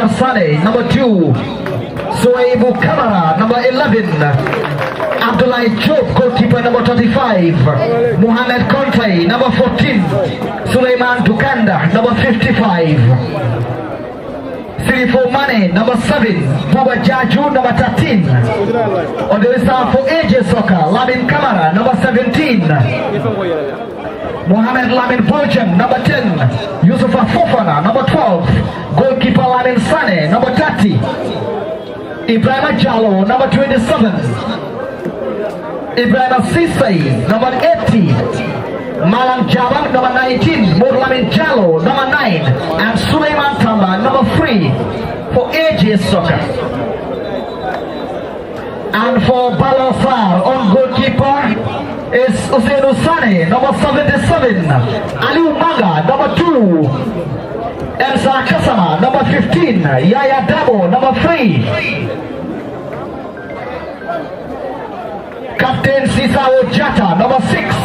Sane, number 2. Soeibu Kamara, number 11. Abdullah Job, goalkeeper, number 35. Muhammad Conte, number 14. Suleiman Dukanda, number 55. Sirifo Mane, number 7. Buba Jaju, number 13. On the reserve for AJ Soccer, Lamin Kamara, number 17. Mohamed Lamin Bojan, number 10. Yusufa Fofana, number 12. Goalkeeper Lamin Sane, number 30. Ibrahim Jallo, number 27. Ibrahim Sisay, number 80. Malang Jabang, number 19. Murlamin Jallo, number 9. And Suleiman Tamba, number 3 for AJ Soccer. And for Baalor Sarr, on goalkeeper is Hussein Usane, number 77. Aliu Maga, number 2. Elsa Kasama, number 15. Yaya Dabo, number 3. Captain Sisao Jata, number 6.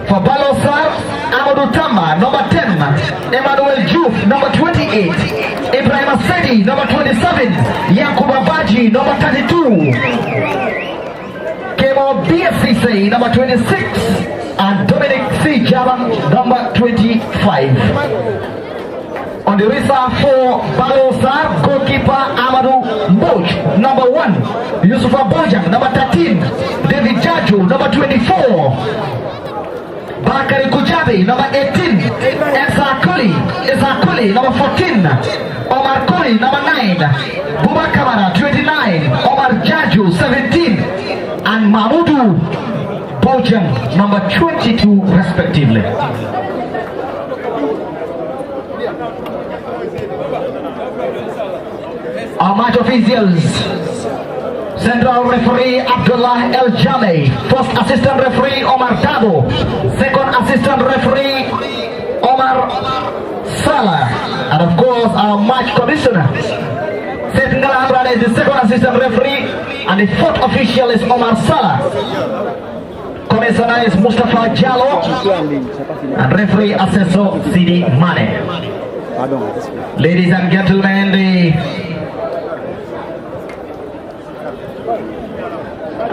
For Baalor Sarr, Amadou Tamba, number 10. Emmanuel Juf, number 28. Ibrahim Asedi, number 27. Yankuba Baji, number 32. Kemo BFCC, number 26. And Dominic C. Java, number 25. On the reserve for Baalor Sarr, goalkeeper Amadou Mboj, number 1. Yusufa Bojang, number 13. David Jaju, number 24. Bakari Kujabi, number 18. Esa Kuli, number 14. Omar Kuli, number 9. Buba Kamara, 29. Omar Jaju, 17. And Mahmoudou Bojang, number 22, respectively. Our match officials: Central referee Abdullah El Jame, first assistant referee Omar Dabo, second assistant referee Omar Salah, and of course our match commissioner Seth Ngalambra is the second assistant referee, and the fourth official is Omar Salah. Commissioner is Mustafa Jallo, and referee assessor Sidi Mane. Ladies and gentlemen,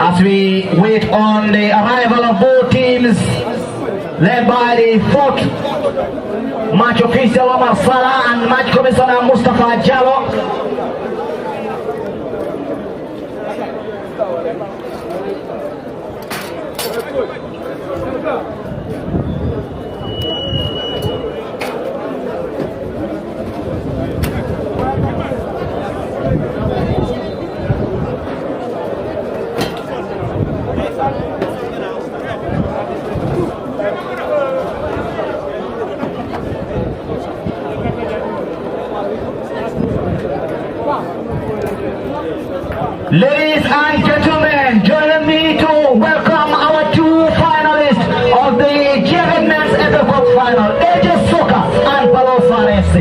as we wait on the arrival of both teams, led by the fourth match official Omar Salah and match commissioner Mustafa Jallo. Ladies and gentlemen, join me to welcome our 2 finalists of the Jared Men's FA Cup final, AJ Soccer and Baalor Sarr FC.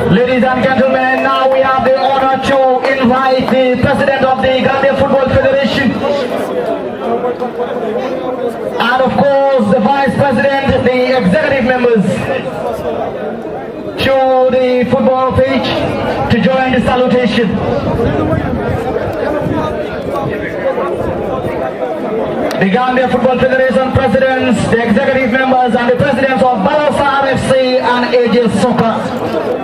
Ladies and gentlemen, now we have the honor to invite the President of the Gambia Football Federation and of course the Vice President, the executive members to the football pitch to join the salutation. The Gambia Football Federation presidents, the executive members and the presidents of Baalor Sarr FC and AJ Soccer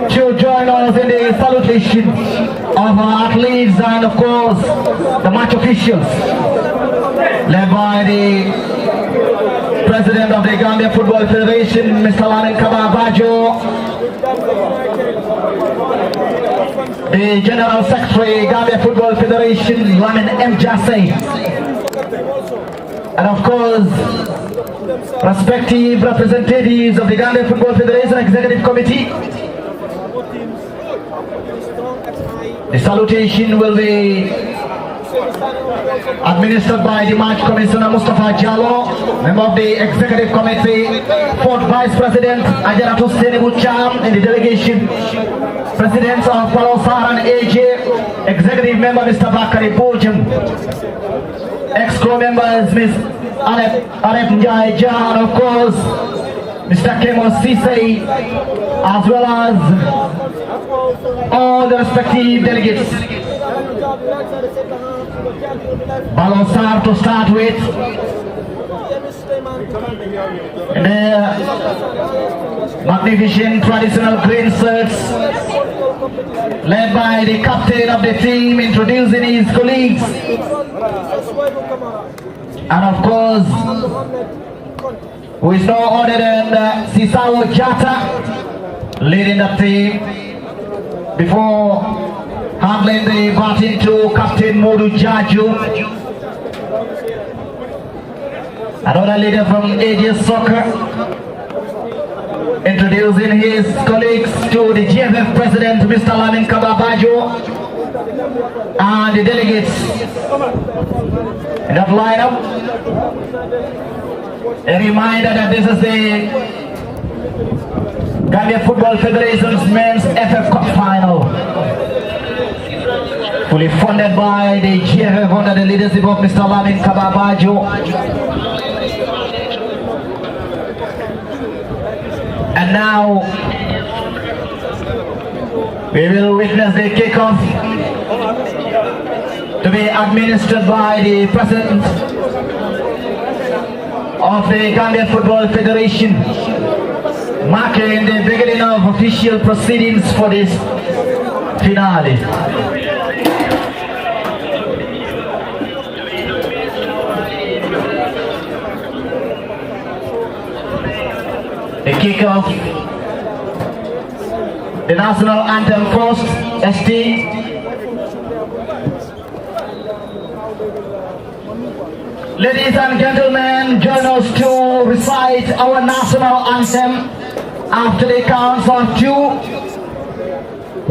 to join us in the salutation of our athletes and of course the match officials, led by the President of the Gambia Football Federation, Mr. Lamin Kababajo, the General Secretary, Gambia Football Federation, Lamin M. Jassay, and of course, respective representatives of the Gambia Football Federation Executive Committee. The salutation will be administered by the Match Commissioner Mustafa Jallo, member of the Executive Committee, 4th Vice President Ajaratu Senebucham, and the delegation, Presidents of Baalor Sarr and AJ, Executive Member Mr. Bakari Bojum, ex-co members Ms. Arep Njai Jan, of course, Mr. Kemo Sisei, as well as all the respective delegates. Baalor Sarr to start with, in their magnificent traditional green shirts, led by the captain of the team, introducing his colleagues, and of course, who is no other than Sisawo Jata, leading the team, before handling the baton to Captain Modu Jaju, another leader from AJ Soccer, introducing his colleagues to the GFF President, Mr. Lamin Kababajo, and the delegates in that lineup. A reminder that this is the Gambia Football Federation's Men's FF Cup Final, fully funded by the GFF under the leadership of Mr. Lamin Kababajo. And now we will witness the kickoff to be administered by the President of the Gambia Football Federation, marking the beginning of official proceedings for this finale. The kickoff, the national anthem first, ST. Ladies and gentlemen, join us to recite our national anthem after the counts of 2,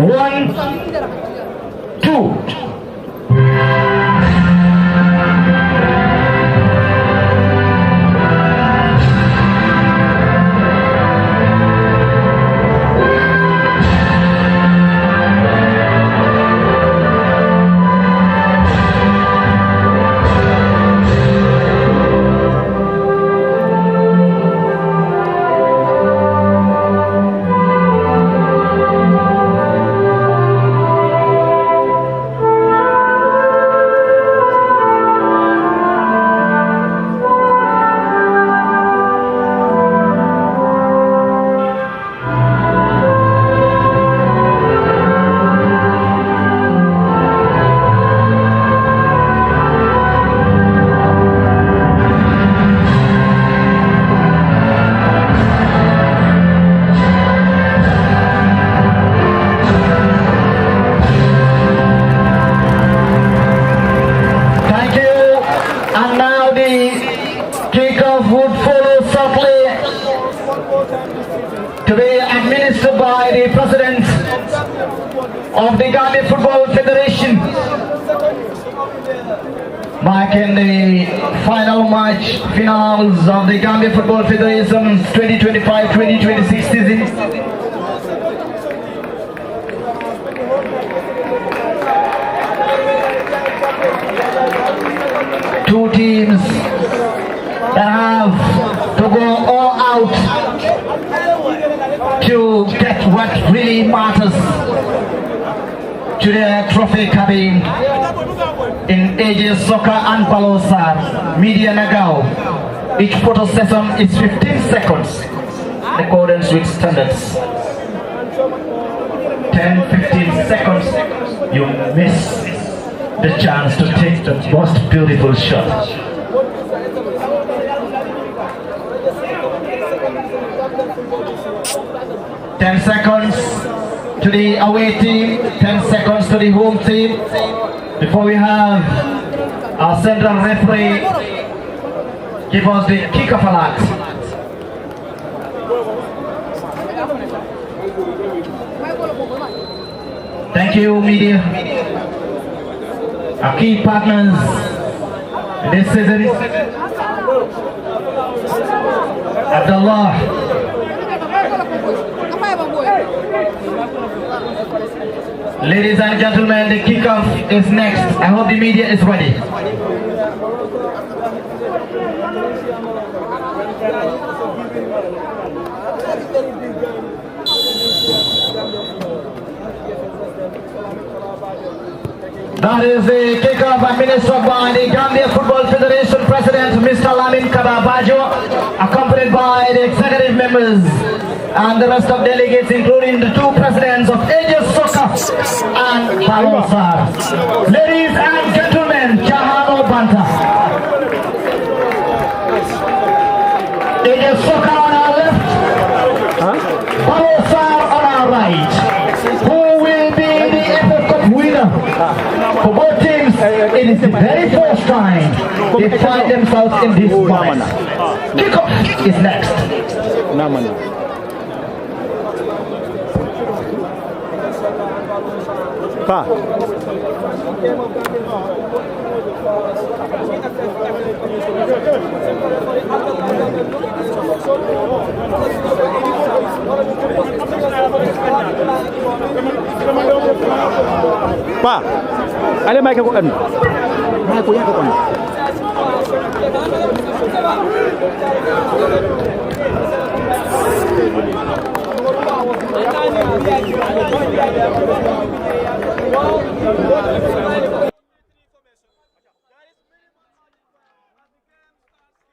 1, 2. To be administered by the President of the Gambia Football Federation, marking the final match finals of the Gambia Football Federation's 2025-2026 season. Two teams that have to go all out to get what really matters to their trophy cabin in AJ Soccer and Baalor Sarr. Media Nagao. Each photo session is 15 seconds. accordance with standards. 10-15 seconds, you miss the chance to take the most beautiful shot. 10 seconds to the away team, 10 seconds to the home team. Before we have our central referee give us the kick-off alert. Thank you, media. Our key partners in this season, Abdullah. Ladies and gentlemen, the kickoff is next. I hope the media is ready. That is the kickoff administered by the Gambia Football Federation President, Mr. Lamin Kababajo, accompanied by the executive members and the rest of delegates, including the two presidents of Aegis Soccer and Baalor Sarr. Ladies and gentlemen, Jahano Banta. Aegis Soccer on our left, Baalor Sarr on our right. Who will be the FA Cup winner? For both teams, it is the very first time they find themselves in this moment. Kickoff is next. Pa. Pa. Ale may ko kan. May ko yan ko kan.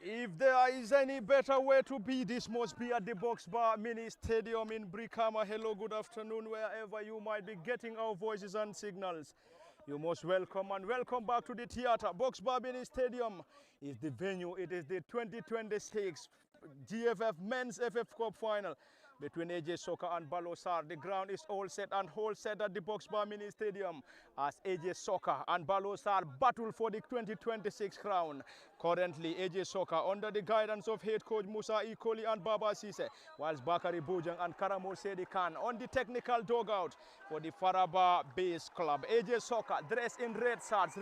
If there is any better way to be, this must be at the Box Bar Mini Stadium in Brikama. Hello, good afternoon, wherever you might be getting our voices and signals. You're most welcome and welcome back to the theater. Box Bar Mini Stadium is the venue. It is the 2026 GFF Men's FF Cup Final between Aegis Soccer and Baalor Sarr. The ground is all set and whole set at the Box Bar Mini Stadium as Aegis Soccer and Baalor Sarr battle for the 2026 crown. Currently, Aegis Soccer under the guidance of head coach Musa Ikoli and Baba Sise, whilst Bakari Bujang and Karamol Sedi Khan on the technical dugout for the Faraba base club. Aegis Soccer dressed in red shirts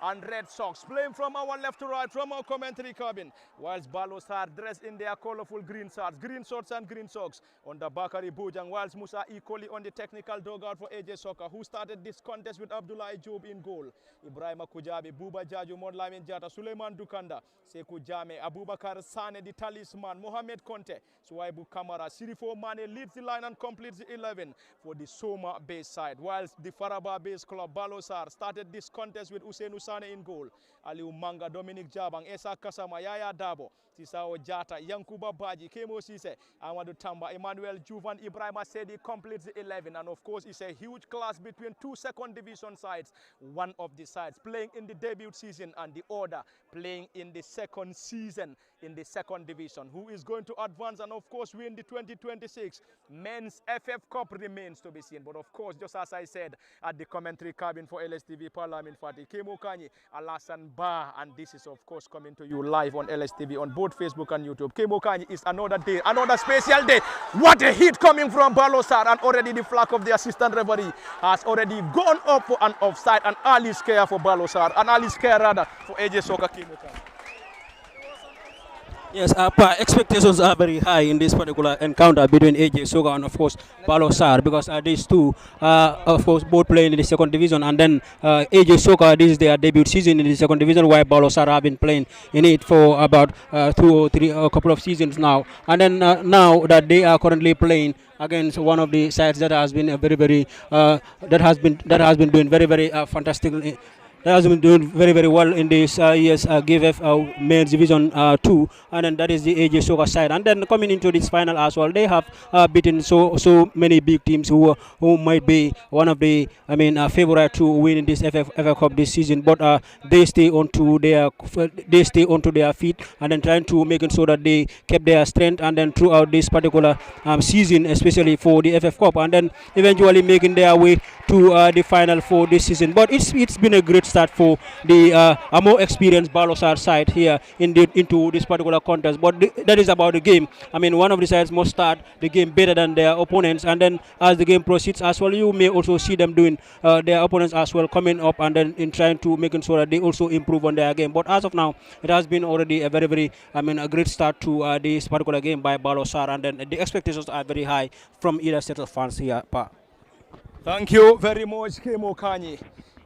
and red socks, playing from our left to right from our commentary cabin, whilst Baalor Sarr dressed in their colorful green shorts and green socks under Bakari Bujang, whilst Musa Ikoli on the technical dugout for Aegis Soccer, who started this contest with Abdullah Job in goal, Ibrahim Kujabi, Buba Jaju, Modlamin Jata, Suleiman Dukanda, Sekou Jame, Abubakar Sane, the talisman, Mohamed Conte, Suwaibu Kamara, Sirifo Mane leads the line and completes the 11 for the Soma base side, whilst the Faraba base club Baalor Sarr started this contest with Hussein Usane in goal, Aliou Manga, Dominic Jabang, Esa Kasama, Yaya Dabo, Tisao Jata, Yankuba Baji, Kemo Sise, Amadou Tamba, Emmanuel Juvan, Ibrahim Sedi completes the 11, and of course it's a huge clash between two second division sides, one of the sides playing in the debut season and the other playing in the second season in the second division. Who is going to advance and of course win the 2026 Men's FF Cup remains to be seen. But of course, just as I said at the commentary cabin for LSTV Parliament Fati, Kemo Kanyi, Alassane Ba, and this is of course coming to you live on LSTV on both Facebook and YouTube. Kemo Kanyi is another day, another special day. What a hit coming from Baalor Sarr, and already the flag of the assistant referee has already gone up for an offside, and early scare for Baalor Sarr, an early scare rather for Aegis Soccer. Kemo Kanyi. Yes, expectations are very high in this particular encounter between Aegis Soccer and, of course, Baalor Sarr, because these two, of course, both playing in the second division, and then Aegis Soccer, this is their debut season in the second division, while Baalor Sarr have been playing in it for about 2 or 3, a couple of seasons now. And then now that they are currently playing against one of the sides that has been that has been doing very, very fantastic that has been doing very, very well in this year's GFF Men's Division 2, and then that is the AJ Soka side. And then coming into this final as well, they have beaten so many big teams who might be one of the favorite to win in this FF Cup this season, but they stay onto their feet and then trying to make it so that they kept their strength and then throughout this particular season, especially for the FF Cup, and then eventually making their way to the final for this season. But it's been a great start for the a more experienced Baalor Sarr side here into this particular contest. But that is about the game. I mean, one of the sides must start the game better than their opponents, and then as the game proceeds as well, you may also see them doing their opponents as well coming up and then in trying to making sure that they also improve on their game. But as of now, it has been already a very a great start to this particular game by Baalor Sarr, and then the expectations are very high from either set of fans here. Thank you very much, Kemo Kanyi.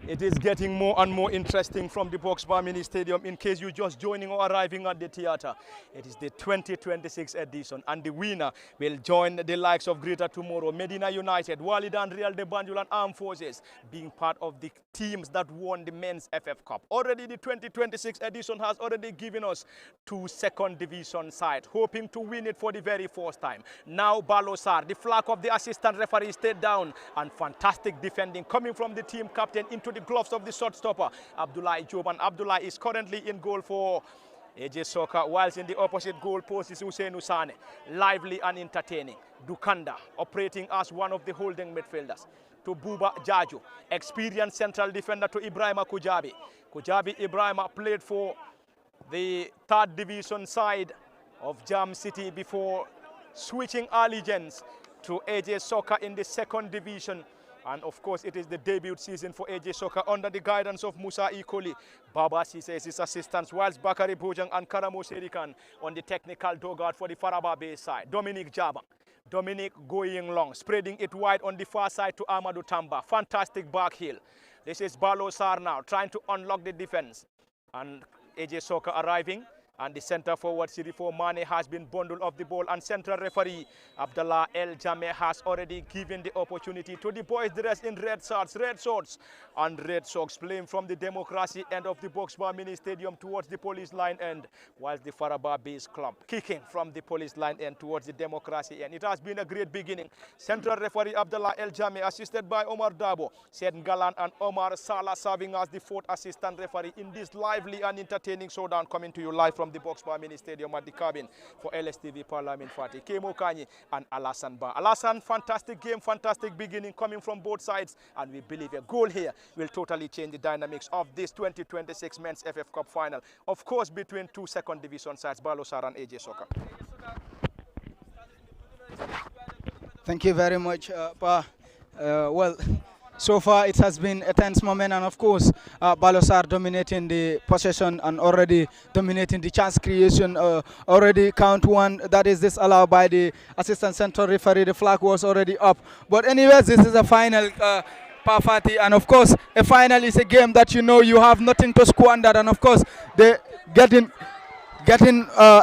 It is getting more and more interesting from the Box Bar Mini Stadium. In case you're just joining or arriving at the theater, it is the 2026 edition, and the winner will join the likes of Greater Tomorrow, Medina United, Walidan Real de Banjul and Armed Forces, being part of the teams that won the Men's FF Cup. Already the 2026 edition has already given us 2 second division sides, hoping to win it for the very first time. Now Baalor Sarr, the flag of the assistant referee, stayed down, and fantastic defending coming from the team captain into the gloves of the shot stopper, Abdullah Job, and Abdullah is currently in goal for AJ Soka, whilst in the opposite goal post is Hussein Usane, lively and entertaining. Dukanda operating as one of the holding midfielders to Buba Jaju, experienced central defender to Ibrahima Kujabi. Ibrahima played for the 3rd division side of Jam City before switching allegiance to AJ Soka in the 2nd division. And of course, it is the debut season for AJ Soka under the guidance of Musa Ikoli. Baba Sise is his assistants, whilst Bakari Bojang and Karamo Serikan on the technical dugout for the Faraba Bay side. Dominic Jaba. Dominic going long, spreading it wide on the far side to Amadou Tamba. Fantastic back heel. This is Baalor Sarr now, trying to unlock the defense. And AJ Soka arriving. And the center forward, Sirifo Mane, has been bundled off the ball, and central referee Abdallah El Jame has already given the opportunity to the boys dressed in red shorts and red socks, playing from the Democracy end of the Box Bar Mini Stadium towards the police line end, whilst the Faraba Base Club kicking from the police line end towards the Democracy end. It has been a great beginning. Central referee Abdallah El Jame, assisted by Omar Dabo, Said Galan and Omar Salah, serving as the 4th assistant referee in this lively and entertaining showdown, coming to you live from the Box Bar Mini Stadium at the cabin for LSTV Parliament Fatih. Kemo Kanyi and Alassane Ba. Alassane, fantastic game, fantastic beginning coming from both sides, and we believe a goal here will totally change the dynamics of this 2026 Men's FF Cup final. Of course, between 2 second division sides, Baalor Sarr and AJ Soka. Thank you very much, Pa. Well, so far it has been a tense moment, and of course Baalor Sarr dominating the possession and already dominating the chance creation. Already count 1, that is disallowed by the assistant central referee. The flag was already up. But anyways, this is a final, Parfati, and of course a final is a game that you have nothing to squander, and of course they getting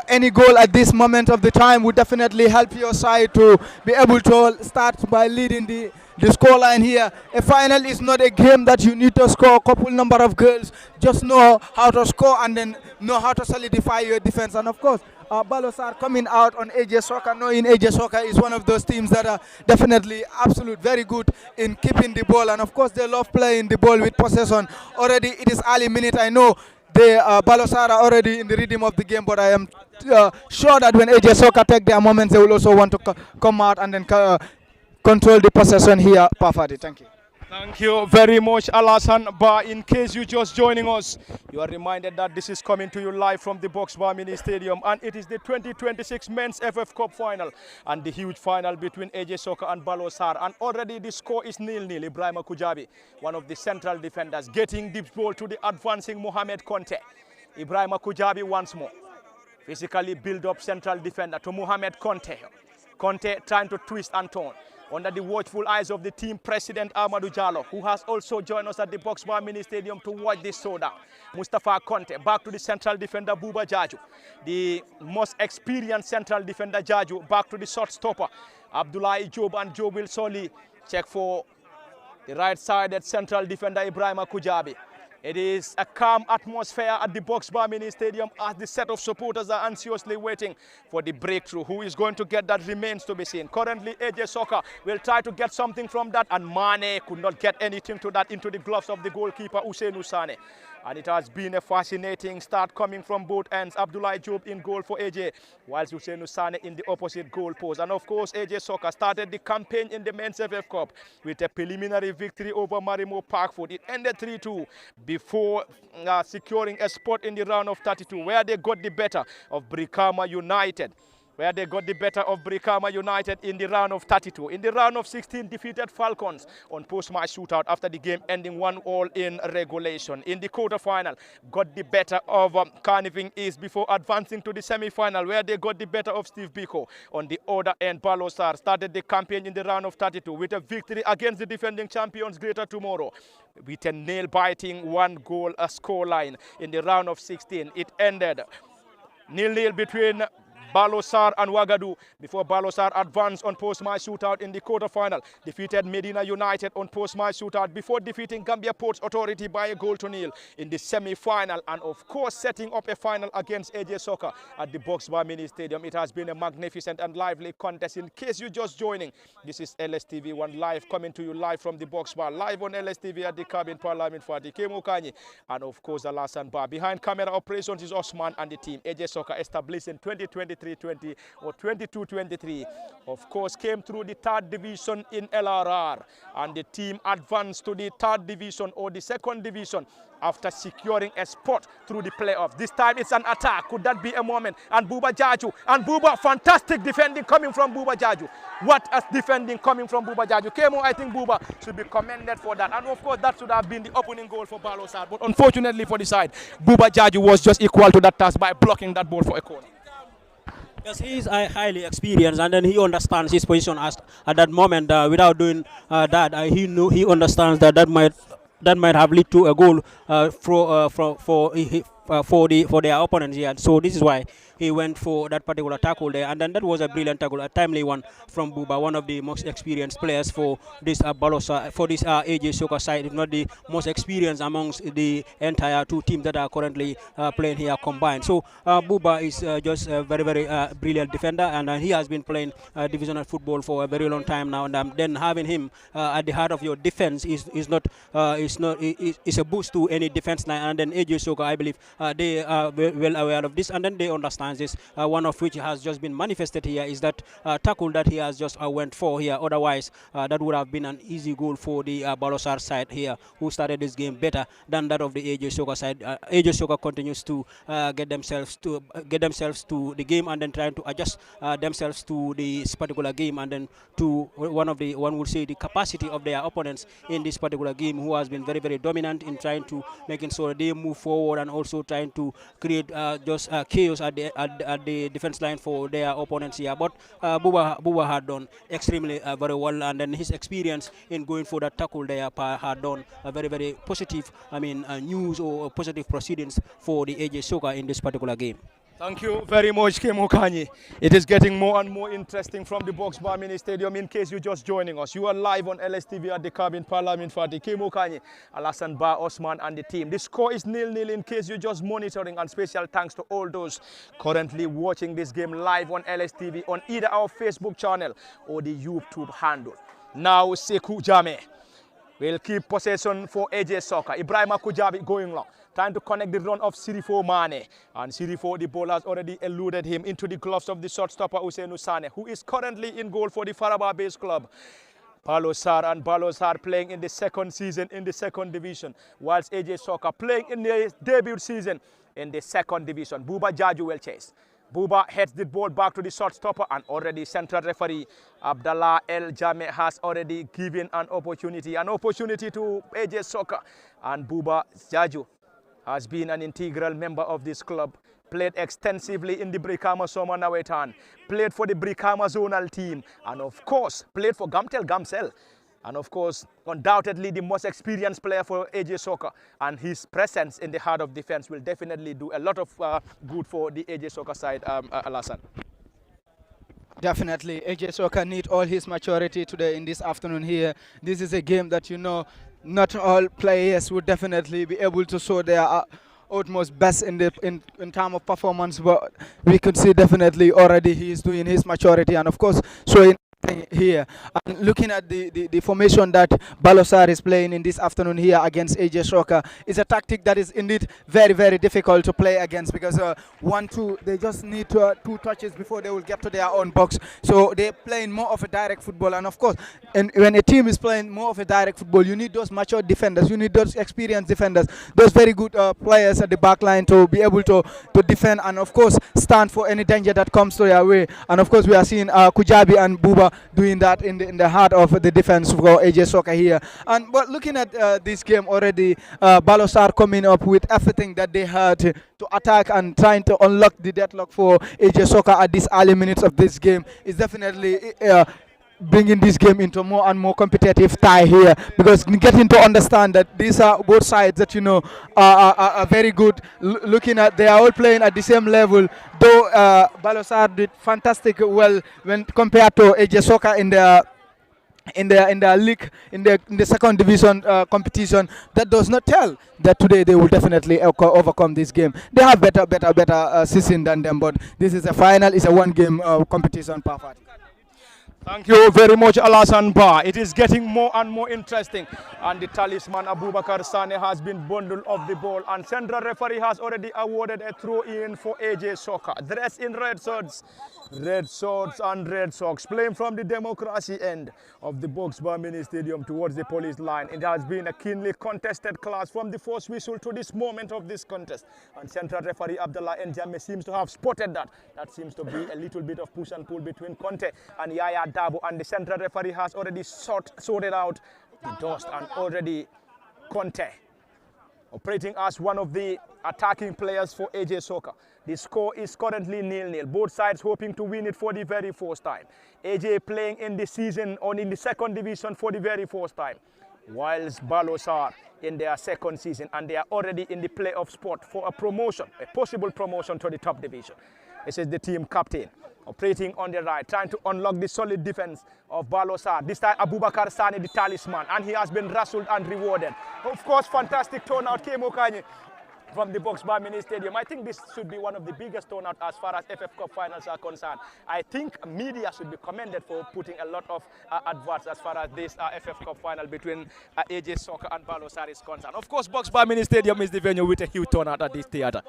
any goal at this moment of the time would definitely help your side to be able to start by leading the scoreline here. A final is not a game that you need to score a couple number of goals. Just know how to score and then know how to solidify your defense. And of course, Baalor Sarr coming out on AJ Soka, knowing AJ Soka is one of those teams that are definitely absolute very good in keeping the ball. And of course, they love playing the ball with possession. Already, it is early minute. I know the Baalor Sarr are already in the rhythm of the game, but I am sure that when AJ Soka take their moments, they will also want to come out and then control the possession here. Parfati, thank you. Thank you very much, Alassane Ba. In case you're just joining us, you are reminded that this is coming to you live from the Box Bar Mini Stadium, and it is the 2026 Men's FF Cup final and the huge final between AJ Soka and Baalor Sarr. And already the score is 0-0. Ibrahima Kujabi, one of the central defenders, getting the ball to the advancing Mohamed Conte. Ibrahima Kujabi once more. Physically build up central defender to Mohamed Conte. Conte trying to twist and turn, under the watchful eyes of the team president Amadou Jallo, who has also joined us at the Box Bar Mini Stadium to watch this showdown. Mustafa Conte back to the central defender Buba Jaju, the most experienced central defender Jaju, back to the short stopper Abdullah Job, and Job will solely check for the right-sided central defender Ibrahima Kujabi. It is a calm atmosphere at the Box Bar Mini Stadium as the set of supporters are anxiously waiting for the breakthrough. Who is going to get that remains to be seen. Currently, AJ Soccer will try to get something from that, and Mane could not get anything to that into the gloves of the goalkeeper, Ousseynou Sane. And it has been a fascinating start coming from both ends. Abdoulaye Diop in goal for AJ, whilst Ousseynou Sane in the opposite goal post. And of course, AJ Soccer started the campaign in the Men's FF Cup with a preliminary victory over Marimo Parkfoot. It ended 3-2 before securing a spot in the round of 32, where they got the better of Brikama United. In the round of 32. In the round of 16, defeated Falcons on post-match shootout after the game ending 1-1 in regulation. In the quarter-final, got the better of Carniving East before advancing to the semi-final, where they got the better of Steve Biko. On the other end, Baalor Sarr started the campaign in the round of 32 with a victory against the defending champions Greater Tomorrow with a nail-biting one-goal scoreline. In the round of 16, it ended 0-0 between Baalor Sarr and Ouagadougou before Baalor Sarr advanced on post-match shootout in the quarter-final, defeated Medina United on post-match shootout before defeating Gambia Ports Authority by 1-0 in the semi-final, and of course setting up a final against AJ Soccer at the Box Bar Mini Stadium. It has been a magnificent and lively contest. In case you're just joining, this is LSTV1 live, coming to you live from the Box Bar, live on LSTV at the cabin Parliament Fati, Kemo Kanyi, and of course Alassane Ba. Behind camera operations is Osman and the team. AJ Soccer, established in 2023-20 or 22-23, of course, came through the third division in LRR, and the team advanced to the third division or the second division after securing a spot through the playoffs. This time it's an attack. Could that be a moment? And Buba Jaju, and Buba, fantastic defending coming from Buba Jaju. What a defending coming from Buba Jaju. Kemo, I think Buba should be commended for that. And of course, that should have been the opening goal for Baalor Sarr. But unfortunately for the side, Buba Jaju was just equal to that task by blocking that ball for a corner. Yes, he is highly experienced, and then he understands his position at that moment. Without doing that, he understands that might have led to a goal for their opponents here. So this is why he went for that particular tackle there, and then that was a brilliant tackle, a timely one from Buba, one of the most experienced players for this Baalor Sarr, for this AJ Soccer side, if not the most experienced amongst the entire two teams that are currently playing here combined. So Buba is just a very, very brilliant defender, and he has been playing divisional football for a very long time now. And then having him at the heart of your defense is a boost to any defense line. And then AJ Soccer, I believe, they are well aware of this, and then they understand this. One of which has just been manifested here is that tackle that he has just went for here. Otherwise, that would have been an easy goal for the Baalor Sarr side here, who started this game better than that of the AJ Soccer side. AJ Soccer continues to get themselves to the game, and then trying to adjust themselves to this particular game, and then to one would say the capacity of their opponents in this particular game, who has been very, very dominant in trying to making sure they move forward and also trying to create just chaos at the defense line for their opponents here. But Buba had done extremely very well, and then his experience in going for that tackle there had done a very, very positive, news or positive proceedings for the AJ Soccer in this particular game. Thank you very much, Kemo Kanyi. It is getting more and more interesting from the Box Bar Mini Stadium. In case you're just joining us, you are live on LSTV at the cabin Parliament Fati, Kemo Kanyi, Alassane Ba, Osman and the team. The score is 0-0 in case you're just monitoring, and special thanks to all those currently watching this game live on LSTV on either our Facebook channel or the YouTube handle. Now Sekou Jame will keep possession for AJ Soccer. Ibrahima Kujabi going long, trying to connect the run of Sirifo Mane. And Sirifo, the ball has already eluded him into the gloves of the shot stopper Ousseynou Sane, who is currently in goal for the Faraba-based club. Baalor Sarr, and Baalor Sarr playing in the second season in the second division, whilst AJ Soccer playing in the debut season in the second division. Buba Jaju will chase. Buba heads the ball back to the shot stopper, and already central referee Abdallah El Jame has already given an opportunity to AJ Soccer. And Buba Jaju has been an integral member of this club, played extensively in the Brikama Soma Nawetan, played for the Brikama zonal team, and of course played for Gamsel. And of course, undoubtedly the most experienced player for AJ Soccer, and his presence in the heart of defense will definitely do a lot of good for the AJ Soccer side, Alassane. Definitely, AJ Soccer need all his maturity today in this afternoon here. This is a game that not all players would definitely be able to show their utmost best in term of performance, but we could see definitely already he is doing his maturity and of course showing here. And looking at the formation that Baalor Sarr is playing in this afternoon here against AJ Shoka is a tactic that is indeed very, very difficult to play against, because they just need two touches before they will get to their own box. So they're playing more of a direct football, and of course, and when a team is playing more of a direct football, you need those mature defenders, you need those experienced defenders, those very good players at the back line to be able to defend and of course stand for any danger that comes to their way. And of course we are seeing Kujabi and Buba doing that in the heart of the defense for AJ Soccer here. And but looking at this game already, Baalor Sarr coming up with everything that they had to attack and trying to unlock the deadlock for AJ Soccer at these early minutes of this game is definitely bringing this game into more and more competitive tie here, because getting to understand that these are both sides that are very good. Looking at, they are all playing at the same level, though Baalor Sarr did fantastic well when compared to AJ Soccer in the league, in the second division competition. That does not tell that today they will definitely overcome this game. They have better season than them, but this is a final, it's a one game competition. Perfect. Thank you very much, Alassane Ba. It is getting more and more interesting. And the talisman Abubakar Sane has been bundled off the ball. And central referee has already awarded a throw-in for AJ Soccer. Dressed in red swords and Red Sox, playing from the democracy end of the Box Bar Mini Stadium towards the police line. It has been a keenly contested clash from the first whistle to this moment of this contest. And central referee Abdullah Njame seems to have spotted that. That seems to be a little bit of push and pull between Conte and Yaya Dabo. And the central referee has already sorted out the dust, and already Conte operating as one of the attacking players for AJ Soccer. The score is currently 0-0. Both sides hoping to win it for the very first time. AJ playing in the season or in the second division for the very first time, whilst Baalor Sarr in their second season, and they are already in the playoff spot for a promotion, a possible promotion to the top division. This is the team captain operating on the right, trying to unlock the solid defense of Baalor Sarr. This time Abubakar Sane, the talisman, and he has been rustled and rewarded. Of course, fantastic turnout came Okanye from the Box Bar Mini Stadium. I think this should be one of the biggest turnout as far as FF Cup finals are concerned. I think media should be commended for putting a lot of adverts as far as this FF Cup final between AJ Soccer and Baalor Sarr is concerned. Of course, Box Bar Mini Stadium is the venue with a huge turnout at this theatre.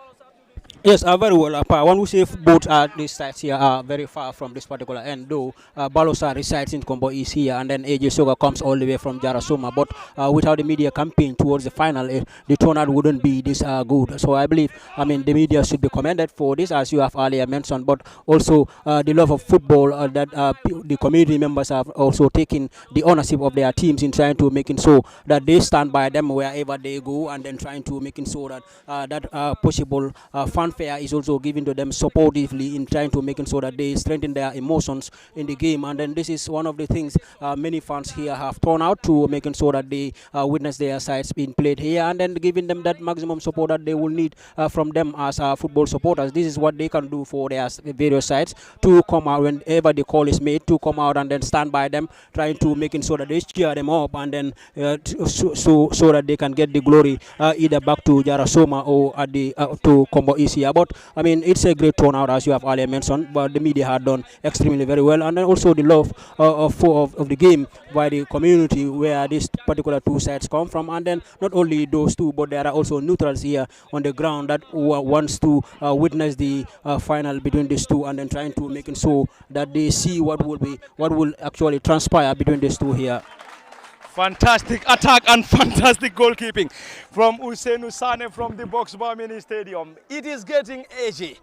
Yes, very well. One would say both these sites here are very far from this particular end, though Baalor Sarr resides in Kombo East here, and then AJ Soga comes all the way from Jarasoma. But without the media campaign towards the final, the turnout wouldn't be this good. So I believe, the media should be commended for this, as you have earlier mentioned, but also the love of football that the community members have also taken the ownership of their teams in trying to making sure that they stand by them wherever they go, and then trying to making sure that that possible fanfare is also given to them supportively in trying to making sure that they strengthen their emotions in the game. And then this is one of the things many fans here have turned out to, making sure that they witness their sides being played here, and then giving them that maximum support that they will need from them as football supporters. This is what they can do for their various sides, to come out whenever the call is made, to come out and then stand by them, trying to making sure that they cheer them up, and then so that they can get the glory either back to Jarasoma or at the to Kombo Isia. But it's a great turnout, as you have earlier mentioned, but the media had done extremely very well, and then also the love of the game by the community where these particular two sides come from. And then not only those two, but there are also neutrals here on the ground that wants to witness the final between these two, and then trying to making sure that they see what will actually transpire between these two here. Fantastic attack and fantastic goalkeeping from Usainu Sane from the Box Bar Mini Stadium. It is getting edgy,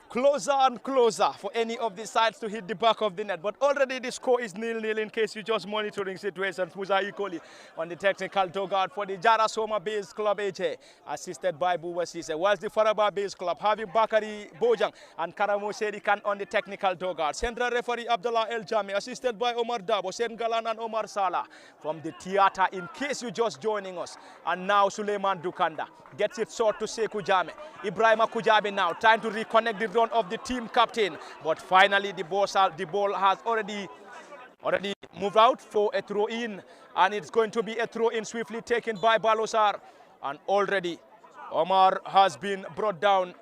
closer and closer for any of the sides to hit the back of the net. But already the score is 0-0 in case you're just monitoring situations. Musa Ikoli on the technical dugout for the Jarasoma based club AJ, assisted by Buba Sise. Whilst the Faraba based club having Bakari Bojang and Karamo Serikan on the technical dugout. Central referee Abdullah El Jami, assisted by Omar Dabo, Sen Galan and Omar Salah from the theatre, in case you're just joining us. And now Suleiman Dukanda gets it short to Sekou Jame. Ibrahima Kujabi now trying to reconnect the run of the team captain, but finally the ball has already already moved out for a throw-in, and it's going to be a throw-in swiftly taken by Baalor Sarr. And already Omar has been brought down,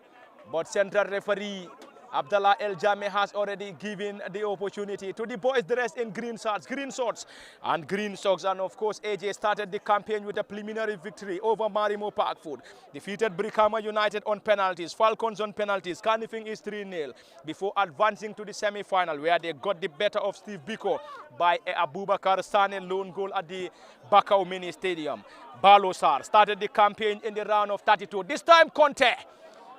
but central referee Abdallah El Jame has already given the opportunity to the boys dressed in green shorts and green socks. And of course, AJ started the campaign with a preliminary victory over Marimo Parkfoot. Defeated Brikama United on penalties, Falcons on penalties. Carnifing is 3-0 before advancing to the semi-final, where they got the better of Steve Biko by Abubakar Sane lone goal at the Bakau Mini Stadium. Baalor Sarr started the campaign in the round of 32. This time, Conte.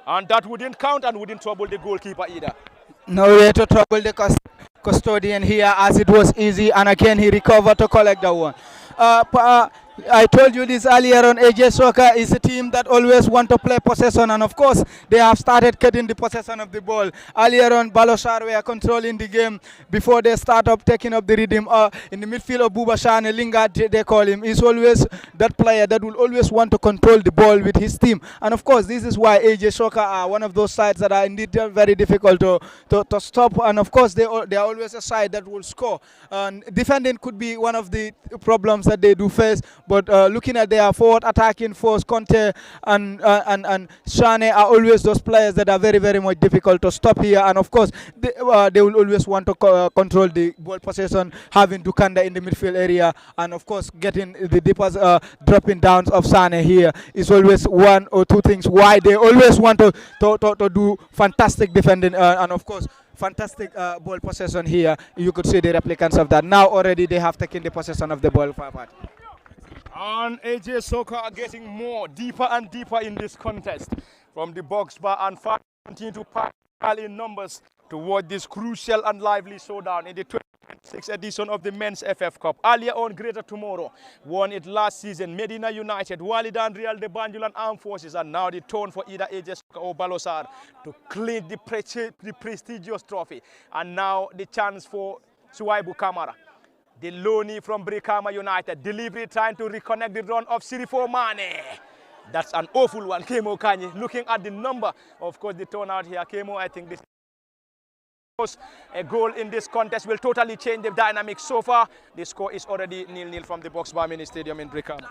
And that wouldn't count and wouldn't trouble the goalkeeper either. No way to trouble the custodian here, as it was easy, and again he recovered to collect that one. I told you this earlier on, AJ Soccer is a team that always want to play possession, and of course they have started cutting the possession of the ball. Earlier on, Baalor Sarr were controlling the game before they start up taking up the rhythm. In the midfield of Buba Shane, Lingard they call him, is always that player that will always want to control the ball with his team. And of course this is why AJ Soccer are one of those sides that are indeed very difficult to stop, and of course they are always a side that will score. Defending could be one of the problems that they do face, but looking at their forward attacking force, Conte and Shane are always those players that are very much difficult to stop here. And of course they will always want to control the ball possession, having Dukanda in the midfield area, and of course getting the deepest dropping downs of Sane here is always one or two things why they always want to do fantastic defending, and of course fantastic ball possession here. You could see the replicants of that. Now already they have taken the possession of the ball forward. And AJ Soccer are getting more deeper and deeper in this contest from the box bar, and continue to pile in numbers toward this crucial and lively showdown in the 26th edition of the Men's FF Cup. Earlier on, Greater Tomorrow won it last season. Medina United, Walidan Real de Banjul and Armed Forces are now the turn for either AJ Soccer or Baalor Sarr to clean the prestigious trophy. And now the chance for Suwaibu Kamara, the loanee from Brikama United. Delivery trying to reconnect the run of Sirifo Mane. That's an awful one, Kemo Kanyi. Looking at the number, of course, the turnout here, Kemo, I think this a goal in this contest will totally change the dynamics. So far, the score is already 0-0 from the Box Bar Mini Stadium in Brikama.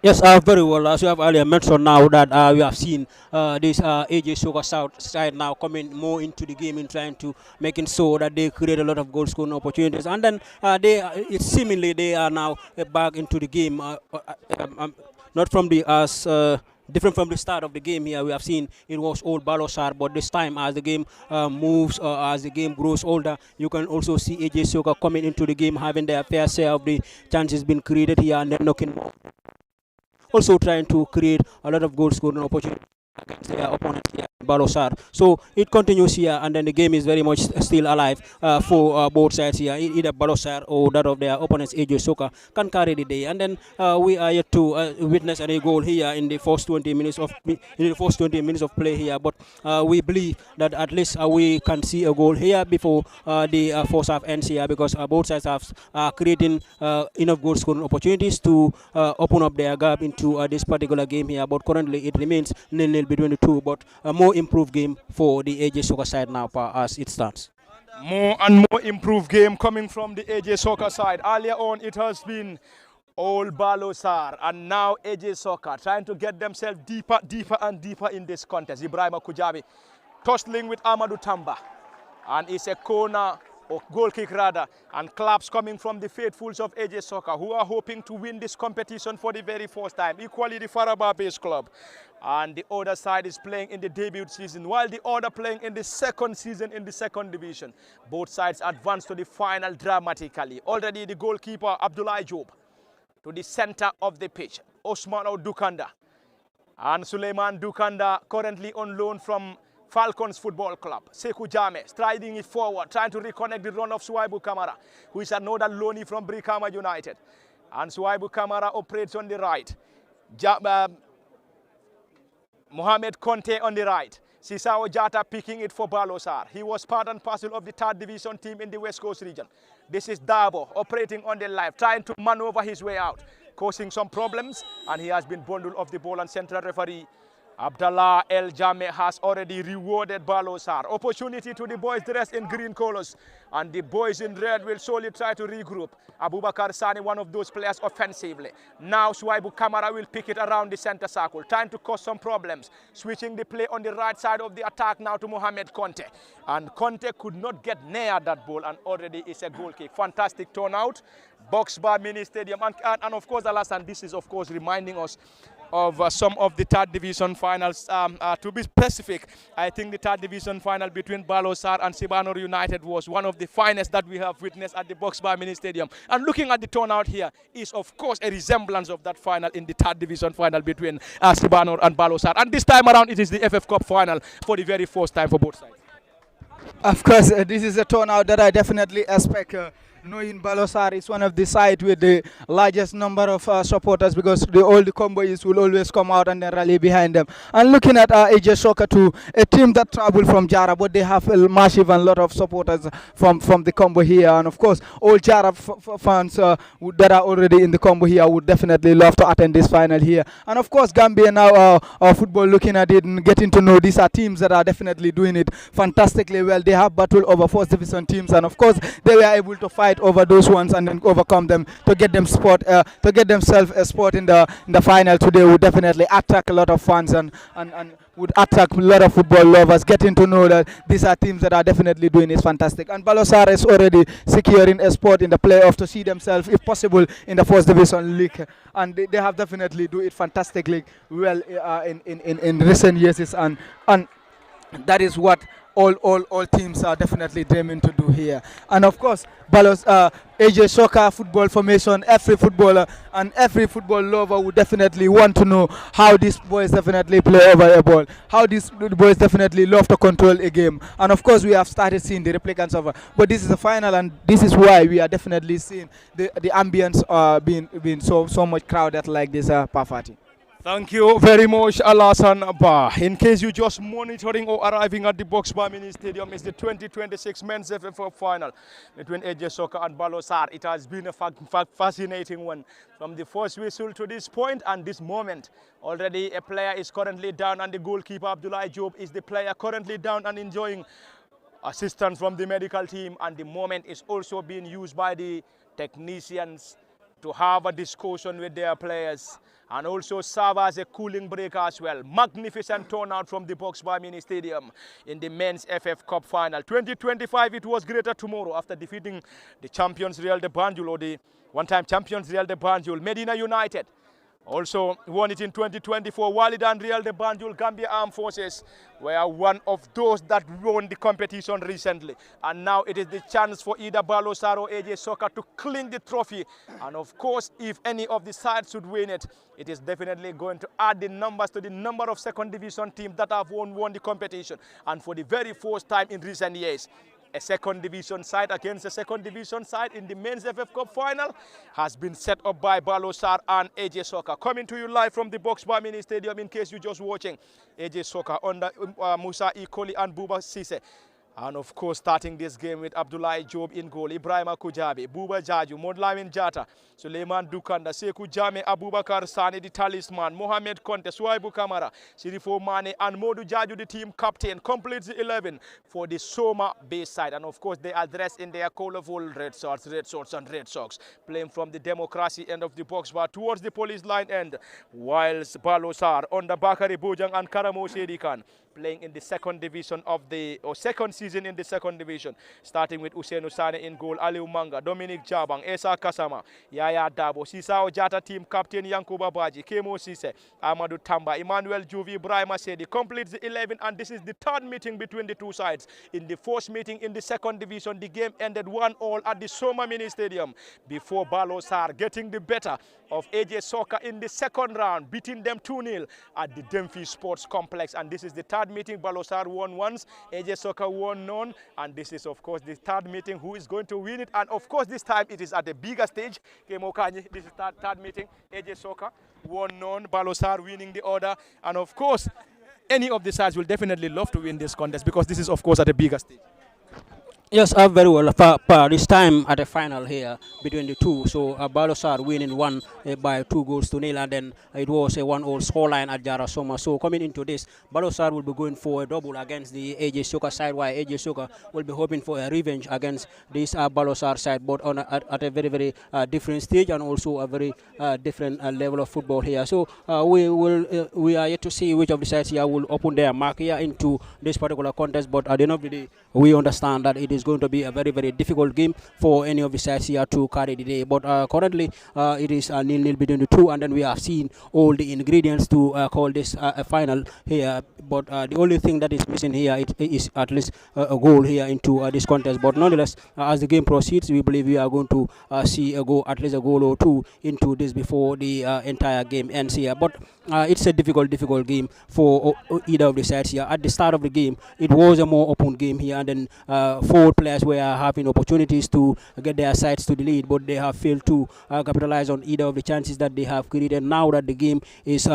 Yes, very well. As you have earlier mentioned now that we have seen this AJ Soccer South side now coming more into the game in trying to making sure that they create a lot of goal scoring opportunities. And then seemingly they are now back into the game, not from the different from the start of the game here. We have seen it was all Baalor Sarr, but this time as the game moves, as the game grows older, you can also see AJ Soccer coming into the game, having their fair share of the chances being created here and then knocking more. Also trying to create a lot of goal scoring opportunities against their opponent here, Baalor Sarr. So it continues here, and then the game is very much still alive for both sides here. Either Baalor Sarr or that of their opponents, AJ Soccer, can carry the day. And then we are yet to witness any goal here in the first 20 minutes of play here. But we believe that at least we can see a goal here before the first half ends here, because both sides are creating enough goal scoring opportunities to open up their gap into this particular game here. But currently it remains 0-0 between the two, but a more improved game for the AJ Soccer side now as it stands. More and more improved game coming from the AJ Soccer side. Earlier on it has been all Baalor Sarr, and now AJ Soccer trying to get themselves deeper and deeper in this contest. Ibrahim Kujabi tussling with Amadou Tamba, and it's a corner or goal kick rather, and claps coming from the faithfuls of AJ Soccer, who are hoping to win this competition for the very first time. Equally the Faraba-based club, and the other side is playing in the debut season, while the other playing in the second season in the second division. Both sides advance to the final dramatically. Already the goalkeeper Abdullah Job to the center of the pitch, Osman Dukanda, and Suleiman Dukanda currently on loan from Falcons Football Club. Sekou Jame striding it forward, trying to reconnect the run of Suwaibu Kamara, who is another loanee from Brikama United. And Suwaibu Kamara operates on the right. Mohamed Conte on the right. Sisao Jata picking it for Baalor Sarr. He was part and parcel of the 3rd division team in the West Coast region. This is Dabo operating on the left, trying to maneuver his way out, causing some problems, and he has been bundled off the ball, and central referee Abdallah El Jame has already rewarded Baalor Sarr. Opportunity to the boys dressed in green colors. And the boys in red will surely try to regroup. Abubakar Sani, one of those players offensively. Now Suaibu Kamara will pick it around the center circle. Trying to cause some problems. Switching the play on the right side of the attack now to Mohamed Conte. And Conte could not get near that ball and already is a goal kick. Fantastic turnout. Box bar mini stadium. And of course, Alassane, this is of course reminding us of some of the third division finals. To be specific, I think the third division final between Baalor Sarr and Sibanor United was one of the finest that we have witnessed at the Box Bar Mini Stadium. And looking at the turnout here is of course a resemblance of that final in the third division final between Sibanor and Baalor Sarr. And this time around it is the FF Cup final for the very first time for both sides. Of course, this is a turnout that I definitely expect. Knowing Baalor Sarr is one of the sides with the largest number of supporters, because all the convoys will always come out and then rally behind them. And looking at AJ Soccer too, a team that travel from Jara, but they have a massive and lot of supporters from the combo here. And of course, all Jara fans that are already in the combo here would definitely love to attend this final here. And of course, Gambia now football, looking at it and getting to know, these are teams that are definitely doing it fantastically well. They have battled over first division teams, and of course, they were able to fight over those ones and then overcome them to get them to get themselves a spot in the final today. Would definitely attract a lot of fans and would attract a lot of football lovers, getting to know that these are teams that are definitely doing it fantastic. And Baalor Sarr is already securing a spot in the playoff to see themselves, if possible, in the first division league. And they have definitely do it fantastically well in recent years, and that is what all teams are definitely dreaming to do here. And of course, AJ Soccer football formation, every footballer and every football lover would definitely want to know how these boys definitely play over a ball, how these boys definitely love to control a game. And of course, we have started seeing the replicants of but this is the final, and this is why we are definitely seeing the ambience being so much crowded like this party. Thank you very much, Alassane Ba. In case you're just monitoring or arriving at the Box Bar Mini Stadium, it's the 2026 Men's FF Cup final between AJ Soccer and Baalor Sarr. It has been a fascinating one from the first whistle to this point and this moment. Already a player is currently down, and the goalkeeper, Abdullah Job, is the player currently down and enjoying assistance from the medical team. And the moment is also being used by the technicians to have a discussion with their players and also serve as a cooling break as well. Magnificent turnout from the Box Bar Mini Stadium in the Men's FF Cup final. 2025, it was greater tomorrow after defeating the champions Real de Banjul, or the one-time champions Real de Banjul. Medina United also won it in 2024. Walid and Real de Banjul, Gambia Armed Forces, were one of those that won the competition recently. And now it is the chance for either Baalor Sarr or AJ Soccer to clean the trophy. And of course, if any of the sides should win it, it is definitely going to add the numbers to the number of second division teams that have won the competition. And for the very first time in recent years, a second division side against a second division side in the Men's FF Cup final has been set up by Baalor Sarr and AJ Soccer. Coming to you live from the Box Bar Mini Stadium, in case you're just watching. AJ Soccer under Musa Ikoli and Buba Sise. And of course, starting this game with Abdullah Job in goal, Ibrahim Kujabi, Buba Jaju, Modlamin Jata, Suleiman Dukanda, Sekou Jame, Abubakar Sani, the talisman, Mohamed Conte, Suaibu Kamara, Sirifo Mane, and Modu Jaju, the team captain, completes the 11 for the Soma base side. And of course, they are dressed in their colorful red shorts and red socks, playing from the democracy end of the box bar towards the police line end, whilst Baalor Sarr under Bakari Bojang and Karamo Shedikan playing in the second division of the, or second season in the second division, starting with Usain Usane in goal, Aliu Manga, Dominic Jabang, Esa Kasama, Yaya Dabo, Sisao Jata team captain Yankuba Baji, Kemo Sise, Amadou Tamba, Emmanuel Juvi, Ibrahim Sedi completes the 11, and this is the third meeting between the two sides. In the first meeting in the second division, the game ended 1-1 at the Soma Mini Stadium before Baalor Sarr getting the better of AJ Soccer in the second round, beating them 2-0 at the Dempsey Sports Complex. And this is the third meeting. Baalor Sarr won once, AJ Soccer won none, and this is of course the third meeting. Who is going to win it? And of course this time it is at a bigger stage. This is third meeting. AJ Soccer won none, Baalor Sarr winning the order, and of course any of the sides will definitely love to win this contest because this is of course at a bigger stage. Yes, very well. This time at the final here between the two. So Baalor Sarr winning one by 2 goals to 0, and then it was a 1-all scoreline at Jara Soma. So coming into this, Baalor Sarr will be going for a double against the AJ Soka side, while AJ Soka will be hoping for a revenge against this Baalor Sarr side, but at a very different stage and also a very different level of football here. So we are yet to see which of the sides here will open their mark here into this particular contest. But at the end of the day, we understand that it is going to be a very difficult game for any of the sides here to carry the day. But currently it is 0-0 between the two, and then we have seen all the ingredients to call this a final here. But the only thing that is missing here is at least a goal here into this contest. But nonetheless, as the game proceeds, we believe we are going to see at least a goal or two into this before the entire game ends here. But it's a difficult game for either of the sides here. At the start of the game, it was a more open game here, and then forward players were having opportunities to get their sides to the lead, but they have failed to capitalize on either of the chances that they have created. Now that the game is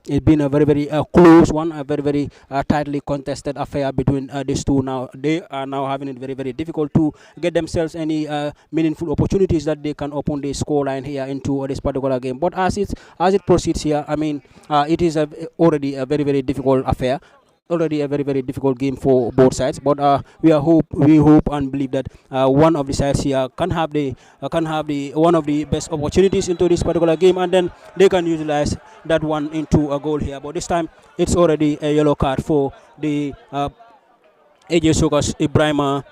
it's been a very close one, a very tightly contested affair between these two. Now they are now having it very difficult to get themselves any meaningful opportunities that they can open the scoreline here into this particular game. But as it proceeds here, I mean, it is already a very difficult affair. Already a very difficult game for both sides, but we hope and believe that one of the sides here can have the one of the best opportunities into this particular game, and then they can utilize that one into a goal here. But this time it's already a yellow card for the AJ Soka's Ibrahima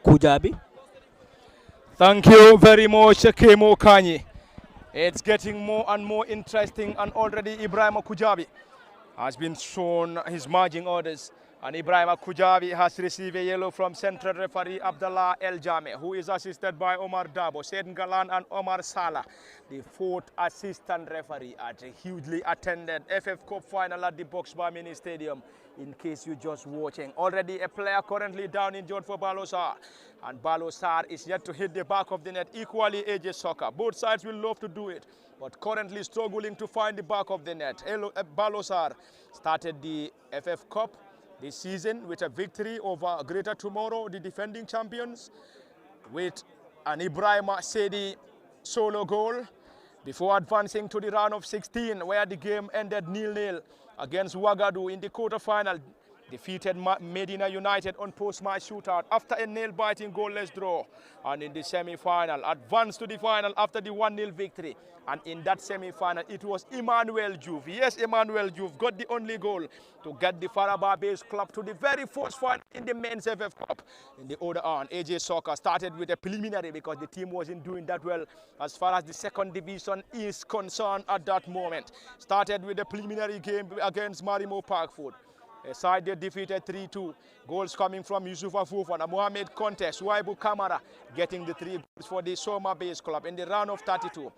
Kujabi. Thank you very much, Kemo Kanyi. It's getting more and more interesting, and already Ibrahima Kujabi has been shown his marching orders, and Ibrahima Kujabi has received a yellow from central referee Abdallah El Jame, who is assisted by Omar Dabo, Said Galan and Omar Salah, the fourth assistant referee at a hugely attended FF Cup final at the Boxbar Mini Stadium. In case you're just watching, already a player currently down injured for Baalor Sarr, and Baalor Sarr is yet to hit the back of the net. Equally AJ Soka. Both sides will love to do it, but currently struggling to find the back of the net. Baalor Sarr started the FF Cup this season with a victory over Greater Tomorrow, the defending champions, with an Ibrahima Sedi solo goal before advancing to the round of 16, where the game ended 0-0 against Ouagadougou in the quarter-final. Defeated Medina United on post-match shootout after a nail-biting goalless draw, and in the semi-final advanced to the final after the 1-0 victory. And in that semi-final, it was Emmanuel Juve. Yes, Emmanuel Juve got the only goal to get the Faraba-based club to the very first final in the men's FF Cup. In the other hand, AJ Soka started with a preliminary because the team wasn't doing that well as far as the second division is concerned at that moment. Started with a preliminary game against Marimo Parkford. A side they defeated 3-2. Goals coming from Yusufa Fofana, Mohamed Conte, Suaibu Kamara getting the 3 goals for the Soma Base Club in the round of 32.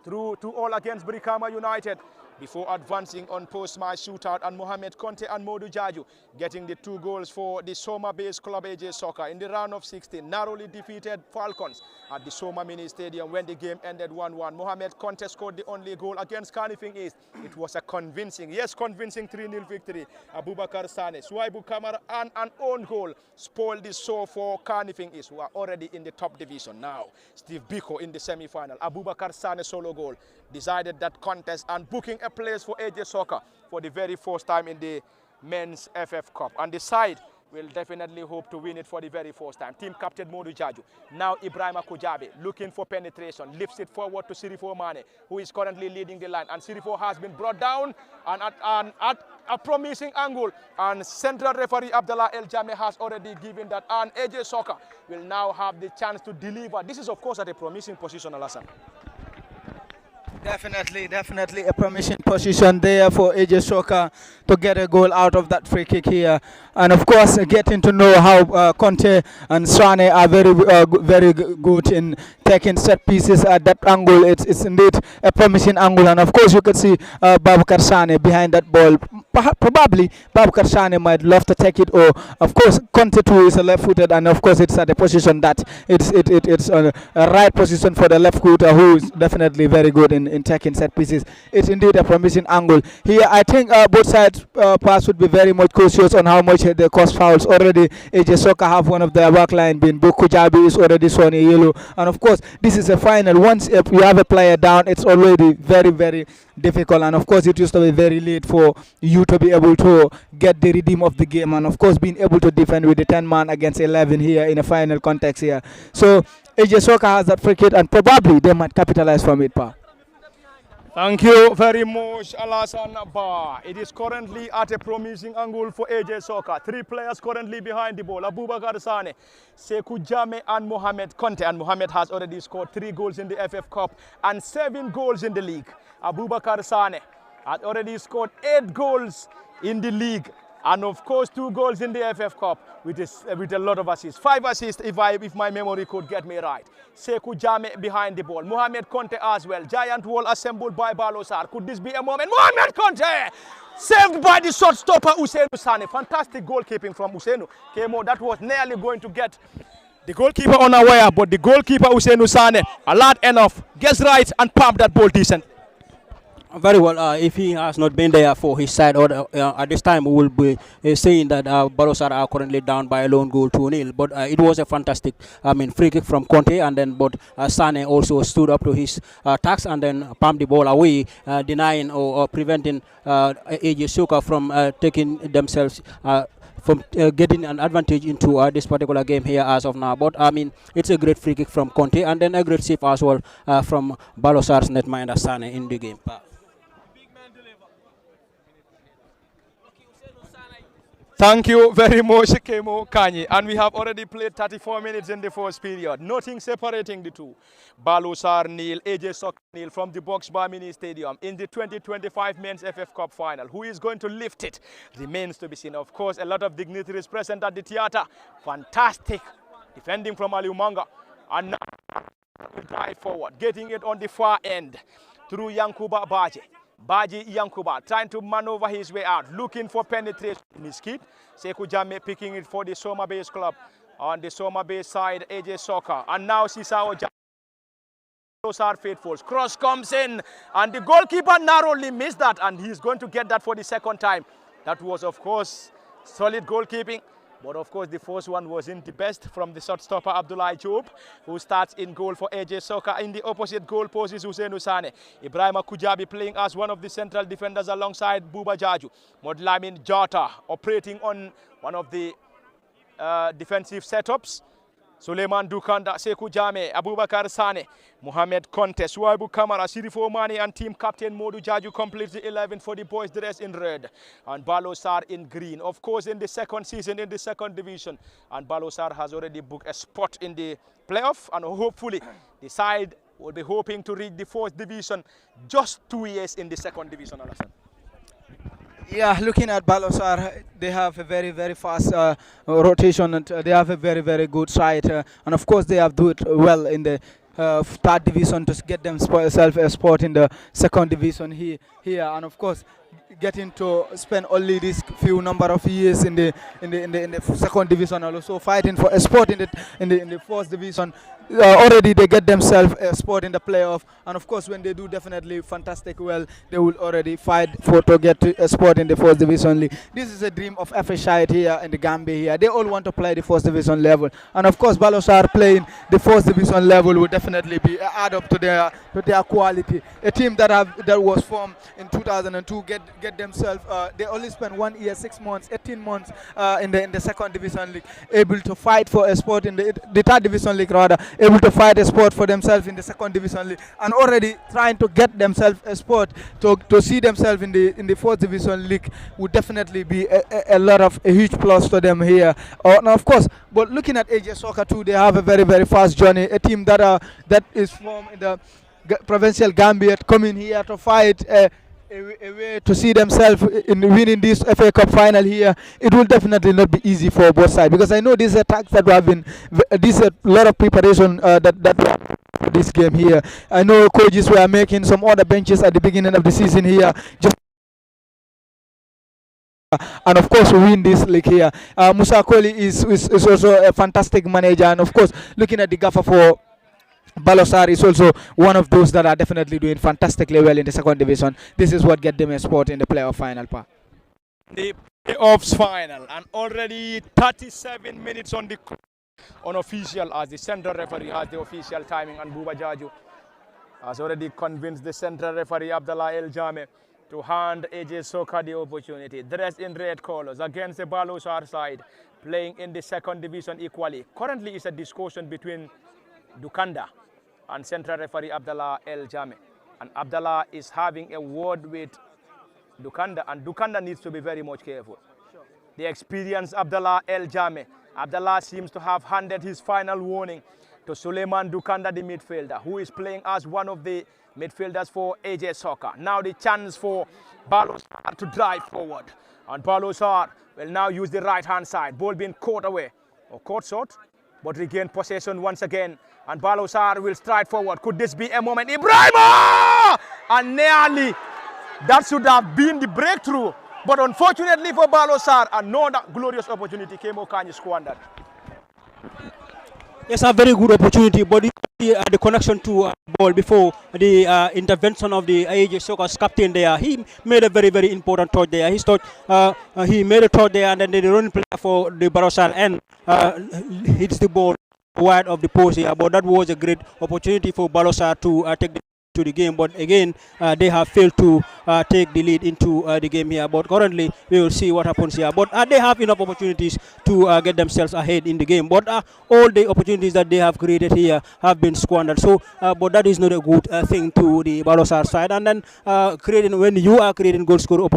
Through 2-2 against Brikama United before advancing on post-match shootout, and Mohamed Conte and Modu Jaju getting the 2 goals for the Soma-based club AJ Soka. In the round of 16, narrowly defeated Falcons at the Soma Mini Stadium when the game ended 1-1. Mohamed Conte scored the only goal against Carnifing East. It was a convincing 3-0 victory. Abubakar Sane, Suaibu Kamara and an own goal spoiled the show for Carnifing East, who are already in the top division now. Steve Biko in the semi-final. Abubakar Sane solo goal decided that contest and booking a place for AJ Soka for the very first time in the men's FF Cup. And the side will definitely hope to win it for the very first time. Team captain Modu Jaju. Now Ibrahima Kujabi looking for penetration, lifts it forward to Sirifo Mane, who is currently leading the line. And Sirifo has been brought down and at a promising angle. And central referee Abdallah El Jame has already given that. And AJ Soka will now have the chance to deliver. This is, of course, at a promising position, Alassane. Definitely a promising position there for AJ Soka to get a goal out of that free kick here. And of course, getting to know how Conte and Sane are very good in taking set pieces at that angle. It's indeed a promising angle, and of course you can see Babakar Sane behind that ball. Probably Babakar Sane might love to take it, or of course Conte too is a left-footed, and of course it's at a position that it's a right position for the left-footer, who is definitely very good in taking set pieces. It's indeed a promising angle here. I think both sides pass would be very much cautious on how much they cause fouls. Already AJ Soka have one of their back line being Bokujabi is already shown a yellow, and of course this is a final. Once you have a player down, it's already very difficult, and of course it used to be very late for you to be able to get the rhythm of the game, and of course being able to defend with the 10 man against 11 here in a final context here. So AJ Soka has that free kick, and probably they might capitalize from it, Pa. Thank you very much, Alassane Ba. It is currently at a promising angle for AJ Soka. 3 players currently behind the ball. Abubakar Sane, Sekou Jame and Mohamed Conte. And Mohamed has already scored 3 goals in the FF Cup and 7 goals in the league. Abubakar Sane had already scored 8 goals in the league. And of course 2 goals in the FF Cup with a lot of assists. 5 assists if my memory could get me right. Sekou Jame behind the ball. Mohamed Conte as well. Giant wall assembled by Baalor Sarr. Could this be a moment? Mohamed Conte! Saved by the shot stopper Ousseynou Sane. Fantastic goalkeeping from Ousseynou. Kemo, that was nearly going to get the goalkeeper unaware, but the goalkeeper Ousseynou Sane, alert enough, gets right and pumped that ball decent. Very well. If he has not been there for his side, or at this time we will be saying that Baalor Sarr are currently down by a lone goal 2-0. But it was a fantastic, free kick from Conte, and then but Sane also stood up to his task and then pumped the ball away, denying or preventing AJ Soka from taking themselves. From getting an advantage into this particular game here as of now. But it's a great free kick from Conte, and then a great save as well from Baalor Sarr's netminder Sane in the game. Thank you very much, Kemo Kanyi. And we have already played 34 minutes in the first period. Nothing separating the two. Baalor Sarr nil, AJ Soka nil from the Box Bar Mini Stadium in the 2025 Men's FF Cup Final. Who is going to lift it remains to be seen. Of course, a lot of dignitaries present at the theatre. Fantastic defending from Aliou Manga. And now drive forward, getting it on the far end through Yankuba Baje. Baji Yankuba trying to maneuver his way out, looking for penetration in his kit. Sekou Jame picking it for the Soma Base Club. On the Soma Base side, AJ Soka. And now Sisao Jame. Those are faithfuls. Cross comes in, and the goalkeeper narrowly missed that, and he's going to get that for the second time. That was, of course, solid goalkeeping. But of course, the first one wasn't the best from the shot stopper Abdoulaye Job, who starts in goal for AJ Soka. In the opposite goal post is Ousseynou Sane. Ibrahima Kujabi playing as one of the central defenders alongside Buba Jaju. Modlamin Jota operating on one of the defensive setups. Suleiman Dukanda, Sekou Jame, Abubakar Sane, Mohamed Conte, Suwaibu Kamara, Sirifo Mane, and team captain Modu Jaju complete the 11 for the boys dressed in red. And Baalor Sarr in green. Of course, in the second season, in the second division. And Baalor Sarr has already booked a spot in the playoff. And hopefully, the side will be hoping to reach the fourth division just 2 years in the second division, Alassane. Yeah, looking at Baalor Sarr, they have a very fast rotation, and they have a very good side, and of course they have do it well in the third division to get themselves a spot in the second division here, and of course getting to spend only this few number of years in the second division, and also fighting for a spot in the fourth division. Already they get themselves a spot in the playoff, and of course when they do definitely fantastic well, they will already fight to get to a spot in the fourth division league. This is a dream of every side here in the Gambia here. They all want to play the first division level, and of course Baalor Sarr playing the first division level will definitely be add up to their quality. A team that was formed in 2002 get themselves they only spent 1 year, 6 months, 18 months in the second division league, able to fight for a spot in the third division league rather, able to fight a spot for themselves in the second division league, and already trying to get themselves a spot to see themselves in the fourth division league would definitely be a huge plus to them here. Now of course, but looking at AJ Soka too, they have a very fast journey. A team that is formed in the provincial Gambia, coming here to fight a way to see themselves in winning this FA Cup final here. It will definitely not be easy for both sides, because I know these attacks that have been, this a lot of preparation that this game here. I know coaches were making some other benches at the beginning of the season here, just and of course win this league here. Musa Koli is also a fantastic manager, and of course looking at the gaffer for Baalor Sarr is also one of those that are definitely doing fantastically well in the second division. This is what get them a spot in the playoff final part. The playoffs final, and already 37 minutes on the unofficial, as the central referee has the official timing, and Buba Jaju has already convinced the central referee Abdallah El Jame to hand AJ Soka the opportunity. Dressed in red colors against the Baalor Sarr side, playing in the second division equally. Currently it's a discussion between Dukanda and central referee Abdallah El Jame. And Abdallah is having a word with Dukanda, and Dukanda needs to be very much careful. Sure. The experienced Abdallah El Jame. Abdallah seems to have handed his final warning to Suleiman Dukanda, the midfielder, who is playing as one of the midfielders for AJ Soka. Now the chance for Baalor Sarr to drive forward. And Baalor Sarr will now use the right-hand side. Ball being caught away, or caught short, but regain possession once again. And Baalor Sarr will stride forward. Could this be a moment? Ibrahima! And nearly, that should have been the breakthrough. But unfortunately for Baalor Sarr, another glorious opportunity came Okanyi squandered. Yes, a very good opportunity, but the connection to ball before the intervention of the AJ Soka's captain there, he made a very, very important touch there. He made a touch there, and then the running play for the Baalor Sarr end hits the ball wide of the post here. But that was a great opportunity for Baalor Sarr to take to the game, but again they have failed to take the lead into the game here. But currently we will see what happens here, but they have enough opportunities to get themselves ahead in the game, but all the opportunities that they have created here have been squandered. So but that is not a good thing to the Baalor Sarr side. And then when you are creating goal scoring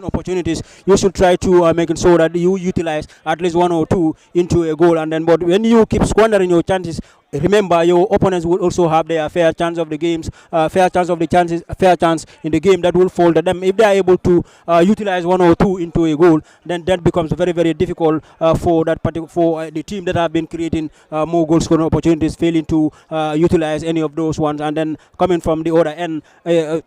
opportunities, you should try to make sure that you utilize at least one or two into a goal. And then but when you keep squandering your chances, remember your opponents will also have their fair chance of the games, fair chance in the game that will fall to them. If they are able to utilize one or two into a goal, then that becomes very, very difficult for that for the team that have been creating more goal scoring opportunities, failing to utilize any of those ones, and then coming from the other end,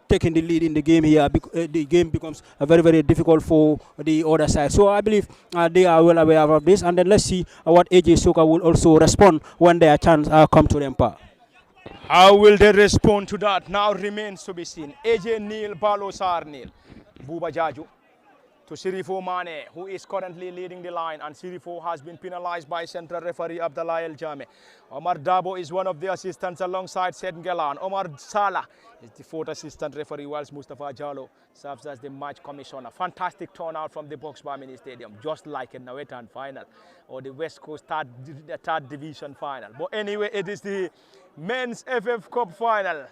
taking the lead in the game here. The game becomes very, very difficult for the other side. So I believe they are well aware of this, and then let's see what AJ Soka will also respond when their chance come to them. How will they respond to that? Now remains to be seen. AJ nil, Baalor Sarr nil. Buba Jaju to Sirifo Mane, who is currently leading the line, and Sirifo has been penalized by central referee Abdallah El Jame. Omar Dabo is one of the assistants alongside Seth Ngelan. Omar Salah is the fourth assistant referee, whilst Mustafa Jallo serves as the match commissioner. Fantastic turnout from the Boxbar Mini Stadium, just like in Nawetan final or the West Coast third division final. But anyway, it is the men's FF Cup final,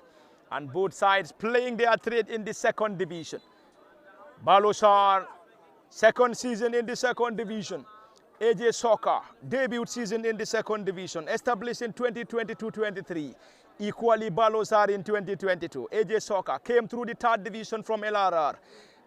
and both sides playing their trade in the second division. Baalor Sarr, second season in the second division. AJ Soka, debut season in the second division, established in 2022-23. Equally Baalor Sarr in 2022. AJ Soka came through the third division from LRR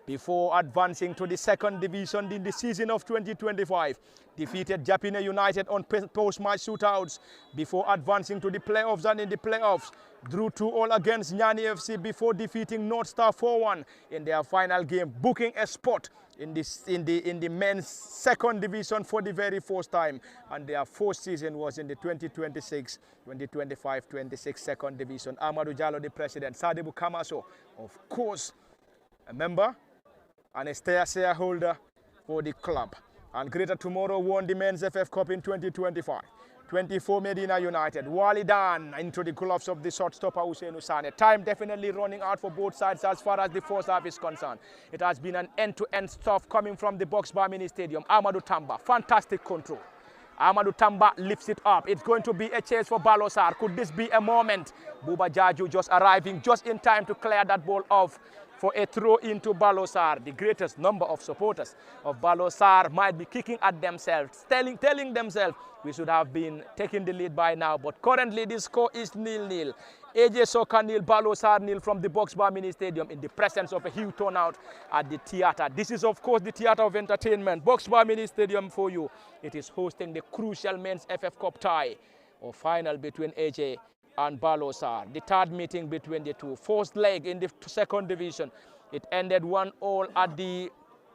before advancing to the second division in the season of 2025. Defeated Japine United on post-match shootouts before advancing to the playoffs, and in the playoffs drew 2-2 against Nyani FC before defeating North Star 4-1 in their final game, booking a spot in the men's second division for the very first time. And their fourth season was in the 2025-26 second division. Amadou Jallo, the president, Sadibu Kamaso, of course, a member and a shareholder for the club. And Greater Tomorrow won the Men's FF Cup in 2025. 24 Medina United. Wali Dan into the gloves of the shortstopper Hussein Usane. Time definitely running out for both sides as far as the first half is concerned. It has been an end-to-end stuff coming from the Boxbar Mini Stadium. Amadou Tamba, fantastic control. Amadou Tamba lifts it up. It's going to be a chase for Baalor Sarr. Could this be a moment? Buba Jaju just arriving just in time to clear that ball off for a throw into Baalor Sarr. The greatest number of supporters of Baalor Sarr might be kicking at themselves, telling themselves we should have been taking the lead by now. But currently the score is 0-0. AJ Soka nil, Baalor Sarr nil from the Boxbar Mini Stadium in the presence of a huge turnout at the theatre. This is of course the theatre of entertainment. Boxbar Mini Stadium for you. It is hosting the crucial men's FF Cup tie or final between AJ and Baalor Sarr. The third meeting between the two. First leg in the second division. It ended 1-1 at the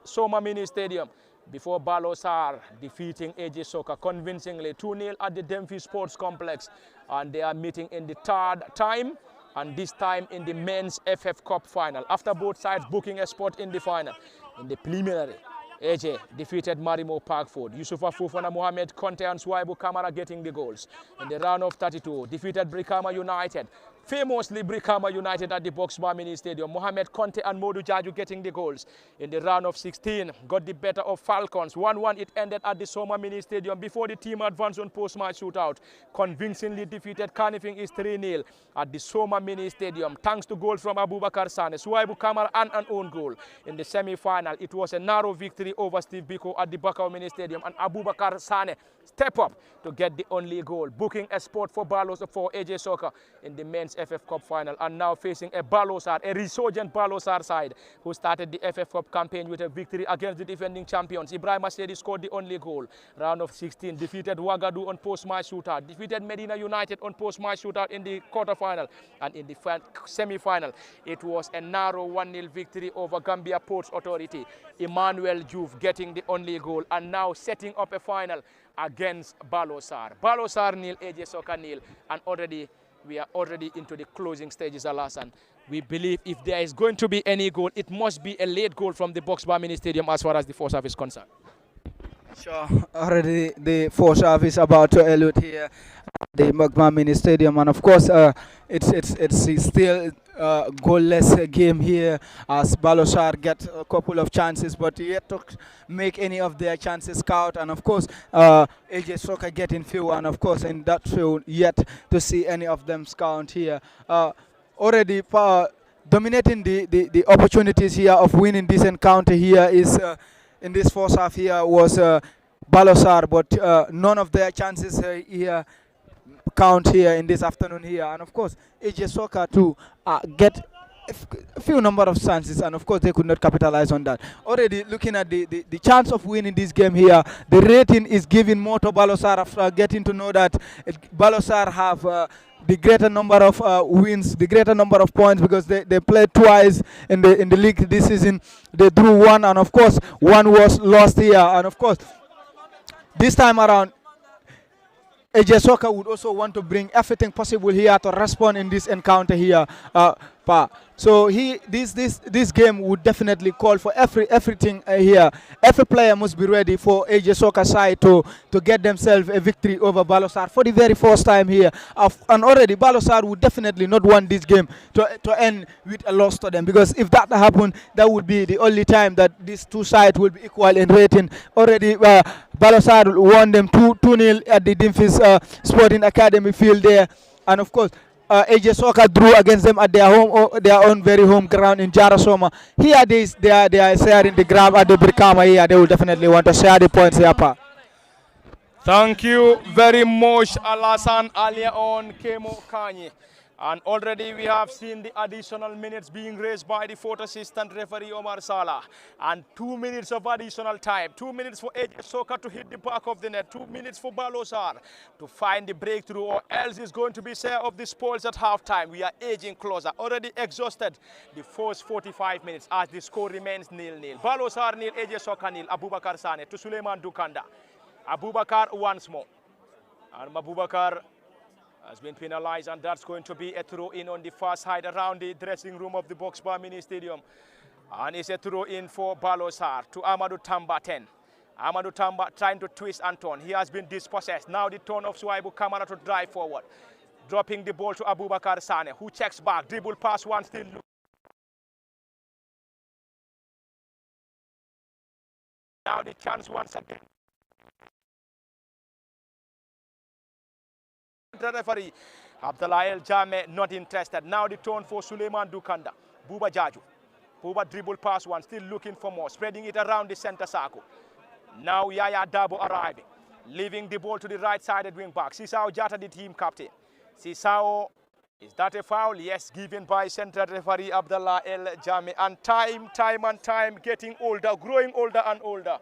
Soma Mini Stadium before Baalor Sarr defeating AJ Soccer convincingly 2-0 at the Dempsey Sports Complex. And they are meeting in the third time, and this time in the men's FF Cup final. After both sides booking a spot in the final, in the preliminary, AJ defeated Marimo Parkford. Yusufa Fufana, Mohamed Conte and Swaibu Kamara getting the goals. In the round of 32, defeated Brikama United. Famously Brikama United at the Boxbar Mini Stadium. Mohamed Conte and Modu Jaju getting the goals. In the round of 16, got the better of Falcons. 1-1 it ended at the Soma Mini Stadium before the team advanced on post-match shootout. Convincingly defeated Carnifing is 3-0 at the Soma Mini Stadium. Thanks to goals from Abubakar Sane, Swaibu Kamara and an own goal. In the semi-final, it was a narrow victory over Steve Biko at the Bakau Mini Stadium, and Abubakar Sane step up to get the only goal, booking a spot for AJ Soccer in the men's FF Cup final, and now facing a Baalor Sarr, a resurgent Baalor Sarr side who started the FF Cup campaign with a victory against the defending champions. Ibrahim Asedi scored the only goal. Round of 16, defeated Ouagadougou on post-match shootout, defeated Medina United on post-match shootout in the quarter-final, and in the semi-final, it was a narrow 1-0 victory over Gambia Ports Authority. Emmanuel Juve getting the only goal, and now setting up a final against Baalor Sarr. Baalor Sarr nil, AJ Soccer nil, and we are already into the closing stages, Alassane. We believe if there is going to be any goal, it must be a late goal from the Boxbar Mini Stadium as far as the force half is concerned. Sure, already the force half is about to elude here at the Boxbar Mini Stadium, and of course it's still goalless game here as Baalor Sarr get a couple of chances, but yet to make any of their chances count. And of course AJ Soccer getting few, and of course in that field yet to see any of them count here. Already dominating the opportunities here of winning this encounter here is in this first half here was Baalor Sarr, but none of their chances here count here in this afternoon here. And of course AJ Soccer to get a few number of chances, and of course they could not capitalize on that. Already looking at the chance of winning this game here, the rating is giving more to Baalor Sarr after getting to know that Baalor Sarr have the greater number of wins, the greater number of points, because they played twice in the league this season. They drew one, and of course one was lost here. And of course this time around AJ Soccer would also want to bring everything possible here to respond in this encounter here. So this game would definitely call for everything here. Every player must be ready for AJ Soccer side to get themselves a victory over Baalor Sarr for the very first time here. And already Baalor Sarr would definitely not want this game to end with a loss to them, because if that happened, that would be the only time that these two sides will be equal in rating. Already Baalor Sarr won them 2-0 at the Dimphis Sporting Academy field there, and of course AJ Soccer drew against them at their own very home ground in Jarasoma. Here they are sharing the ground at the Brikama here. They will definitely want to share the points here, Pa. Thank you very much, Alassane. Earlier on, Kemo Kanye. And already we have seen the additional minutes being raised by the fourth assistant referee Omar Salah. And 2 minutes of additional time. 2 minutes for AJ Soccer to hit the back of the net. 2 minutes for Baalor Sarr to find the breakthrough, or else is going to be share of the spoils at halftime. We are edging closer. Already exhausted the first 45 minutes as the score remains 0-0. Baalor Sarr 0, AJ Soccer 0. Abubakar Sane to Suleiman Dukanda. Abubakar once more. And Abubakar has been penalized, and that's going to be a throw-in on the far side around the dressing room of the Boxbar Mini Stadium. And it's a throw-in for Baalor Sarr to Amadou Tamba 10. Amadou Tamba trying to twist and turn. He has been dispossessed. Now the turn of Swaibu Kamara to drive forward. Dropping the ball to Abubakar Sane, who checks back. Dribble pass one, still look. Now the chance once again. The referee Abdallah El Jame not interested. Now the turn for Suleiman Dukanda. Buba Jaju. Buba dribble pass one, still looking for more, spreading it around the center circle. Now Yaya Dabo arriving, leaving the ball to the right-sided wing back. Sisao Jata, the team captain. Sisao, is that a foul? Yes, given by central referee Abdallah El Jame. And time getting older, growing older and older.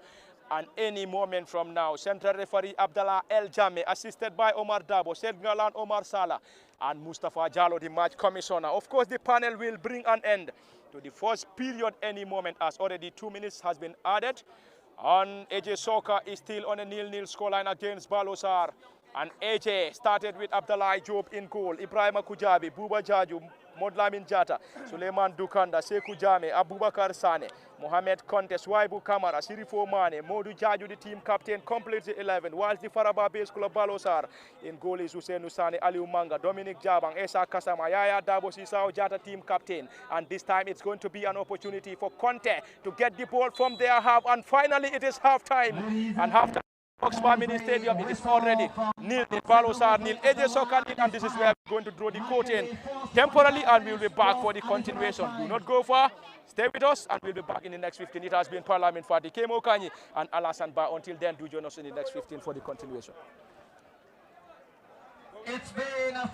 And any moment from now, Central Referee Abdallah El Jame, assisted by Omar Dabo, Seth Galan, Omar Salah, and Mustafa Jallo, the match commissioner. Of course, the panel will bring an end to the first period any moment, as already 2 minutes has been added. And AJ Soccer is still on a 0-0 scoreline against Baalor Sarr. And AJ started with Abdallah Job in goal, Ibrahim Kujabi, Buba Jaju, Modlamin Jata, Suleiman Dukanda, Sekou Jame, Abubakar Sane, Mohamed Contes, Waibu Kamara, Sirifo Mane, Modu Jaju, the team captain, completes the 11, whilst the Faraba base club Baalor Sarr in goal is Hussein Nusane, Aliou Manga, Dominic Jabang, Esa Kasama, Yaya Dabo Sisao Jata, team captain. And this time it's going to be an opportunity for Conte to get the ball from their half. And finally it is half time. And half time. Boxbar Mini Stadium, it is already 0-0, Baalor Sarr 0, AJ Soccer 0, and this is where we're going to draw the curtain temporarily, and we'll be back for the continuation. Do not go far, stay with us, and we'll be back in the next 15. It has been Parliament Fadi, Kemo Kanyi, and Alassane Ba. Until then, do join us in the next 15 for the continuation. It's been a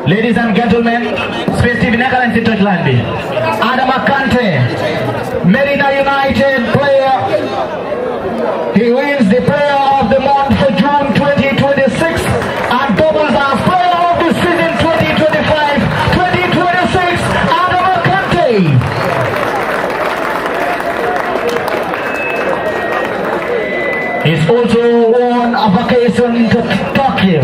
Ladies and gentlemen, Space TV Nakalan Touchland. Adam Akante, Medina United player. He wins the Player of the Month for June 2026 and doubles as Player of the Season 2025-2026. Adam Akante. He's also won a vacation to Tokyo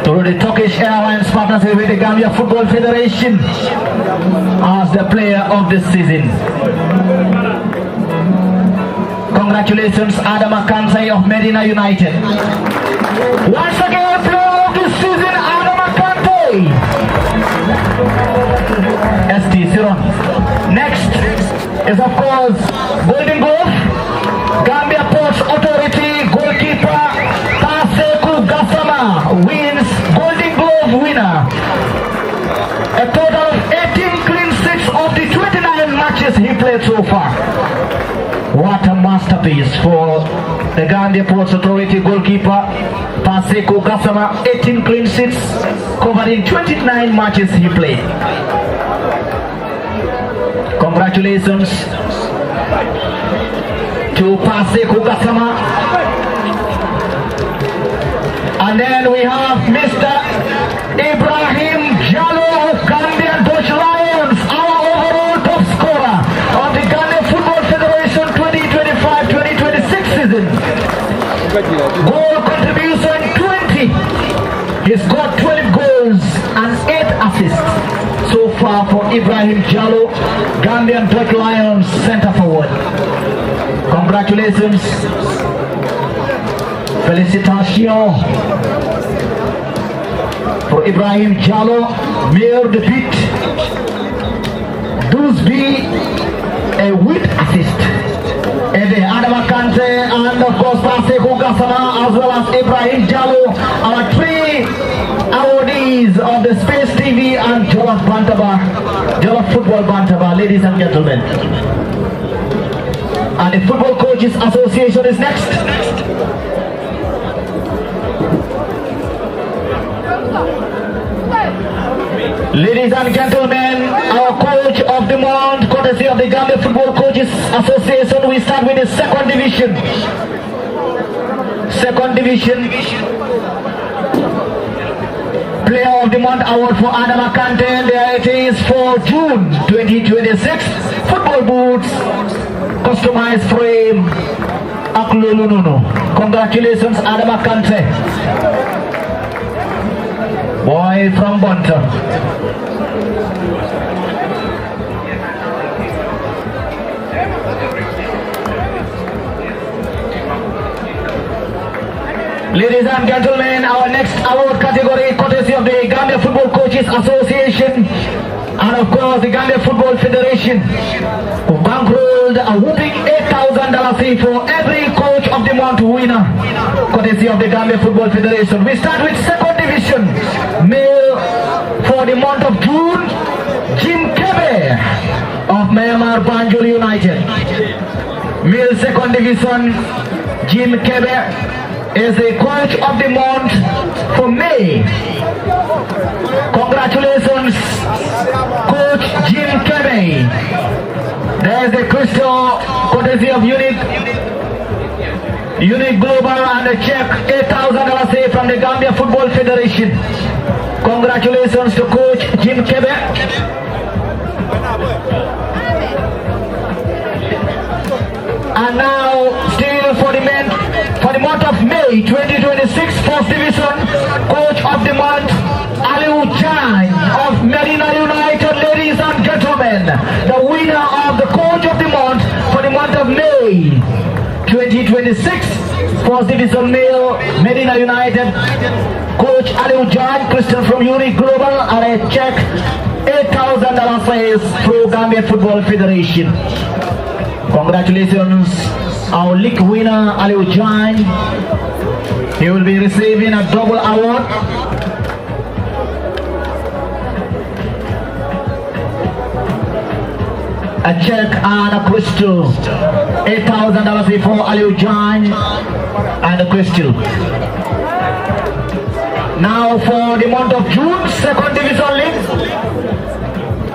through the Turkish Airlines partnership with the Gambia Football Federation as the Player of the Season. Congratulations, Adam Akante of Medina United. Once again, Player of the Season, Adam Akante. ST Siron. Next is, of course, Golden Glove, Gambia Ports Authority goalkeeper Sekou Gassama wins Golden Glove winner. A total of 18 clean sheets of the 29 matches he played so far. What a masterpiece for the Gambia Ports Authority goalkeeper Sekou Gassama. 18 clean sheets covering 29 matches he played. Congratulations to Sekou Gassama. And then we have Mr. Ibrahim Jallo of Gambia Dutch Lions, our overall top scorer of the Gambia Football Federation 2025-2026 season. Goal contribution 20. assists so far for Ibrahim Jallo, Gambian Black Lions centre forward. Congratulations. Félicitations for Ibrahim Jallo, meilleur de but. 12 buts et 8 assists. And then Adama Kante and of course Paseku Gassama as well as Ibrahim Jallo are 3 awardees of the Space TV and Jollof Bantaba, Jollof Football Bantaba, ladies and gentlemen. And the Football Coaches Association is next. Ladies and gentlemen, our coach of the month, courtesy of the Gambia Football Coaches Association, we start with the second division. Second division. Player of the month award for Adama Kante. There it is for June 2026. Football boots, customized frame, Aklulununo. Congratulations, Adama Kante. Boy from Bunter. Ladies and gentlemen, our next award category, courtesy of the Gambia Football Coaches Association and of course the Gambia Football Federation, who bankrolled a whooping $8,000 fee for every coach of the month winner, courtesy of the Gambia Football Federation. We start with second division, male for the month of June, Jim Kebe of Myanmar Banjul United. Male second division, Jim Kebe is the coach of the month for May. Congratulations, Coach Jim Kebe. There's the crystal courtesy of Unique Global and a check $8,000 from the Gambia Football Federation. Congratulations to Coach Jim Kebe. And now, still for the month of May 2026, First Division, Coach of the Month, Aliu Jan of Medina United. Ladies and gentlemen, the winner of the Coach of the Month for the month of May 2026, First Division Male, Medina United, Coach Aliu Jan, Christian from Unique Global, and a check $8,000 through Gambia Football Federation. Congratulations, our league winner Aliu Jan. He will be receiving a double award. A check and a crystal. $8,000 for Aliu Jan and a crystal. Now for the month of June, second division league.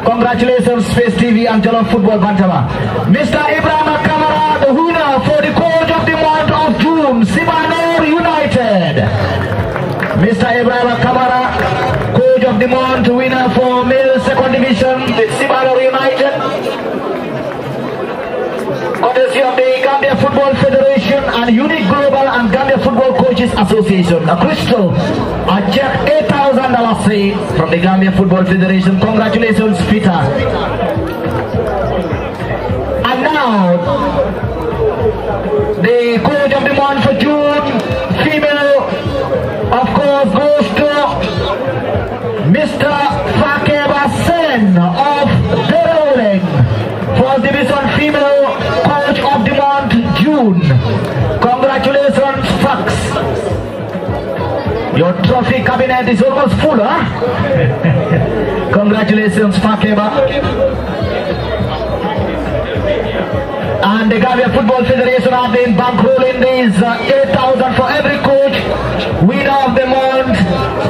Congratulations, Space TV and Jollof Football Bantaba. Mr. Ibrahim Kamara, the winner for the coach of the month of June, Sibanor United. Mr. Ibrahim Kamara, coach of the month, winner for male second division, the Sibanor United. Courtesy of the Gambia Football Federation and Unique Global and Gambia Football Coaches Association. A crystal, a check $8,000 from the Gambia Football Federation. Congratulations, Peter. And now, the coach of the month for June, female, of course, goes to Mr. Fakeba Sen of Deroleng. First Division female coach of the month, June. Congratulations, Fax. Your trophy cabinet is almost full, huh? Congratulations, Fakeba. And the Gambia Football Federation have been bankrolling these $8,000 for every coach, winner of the month,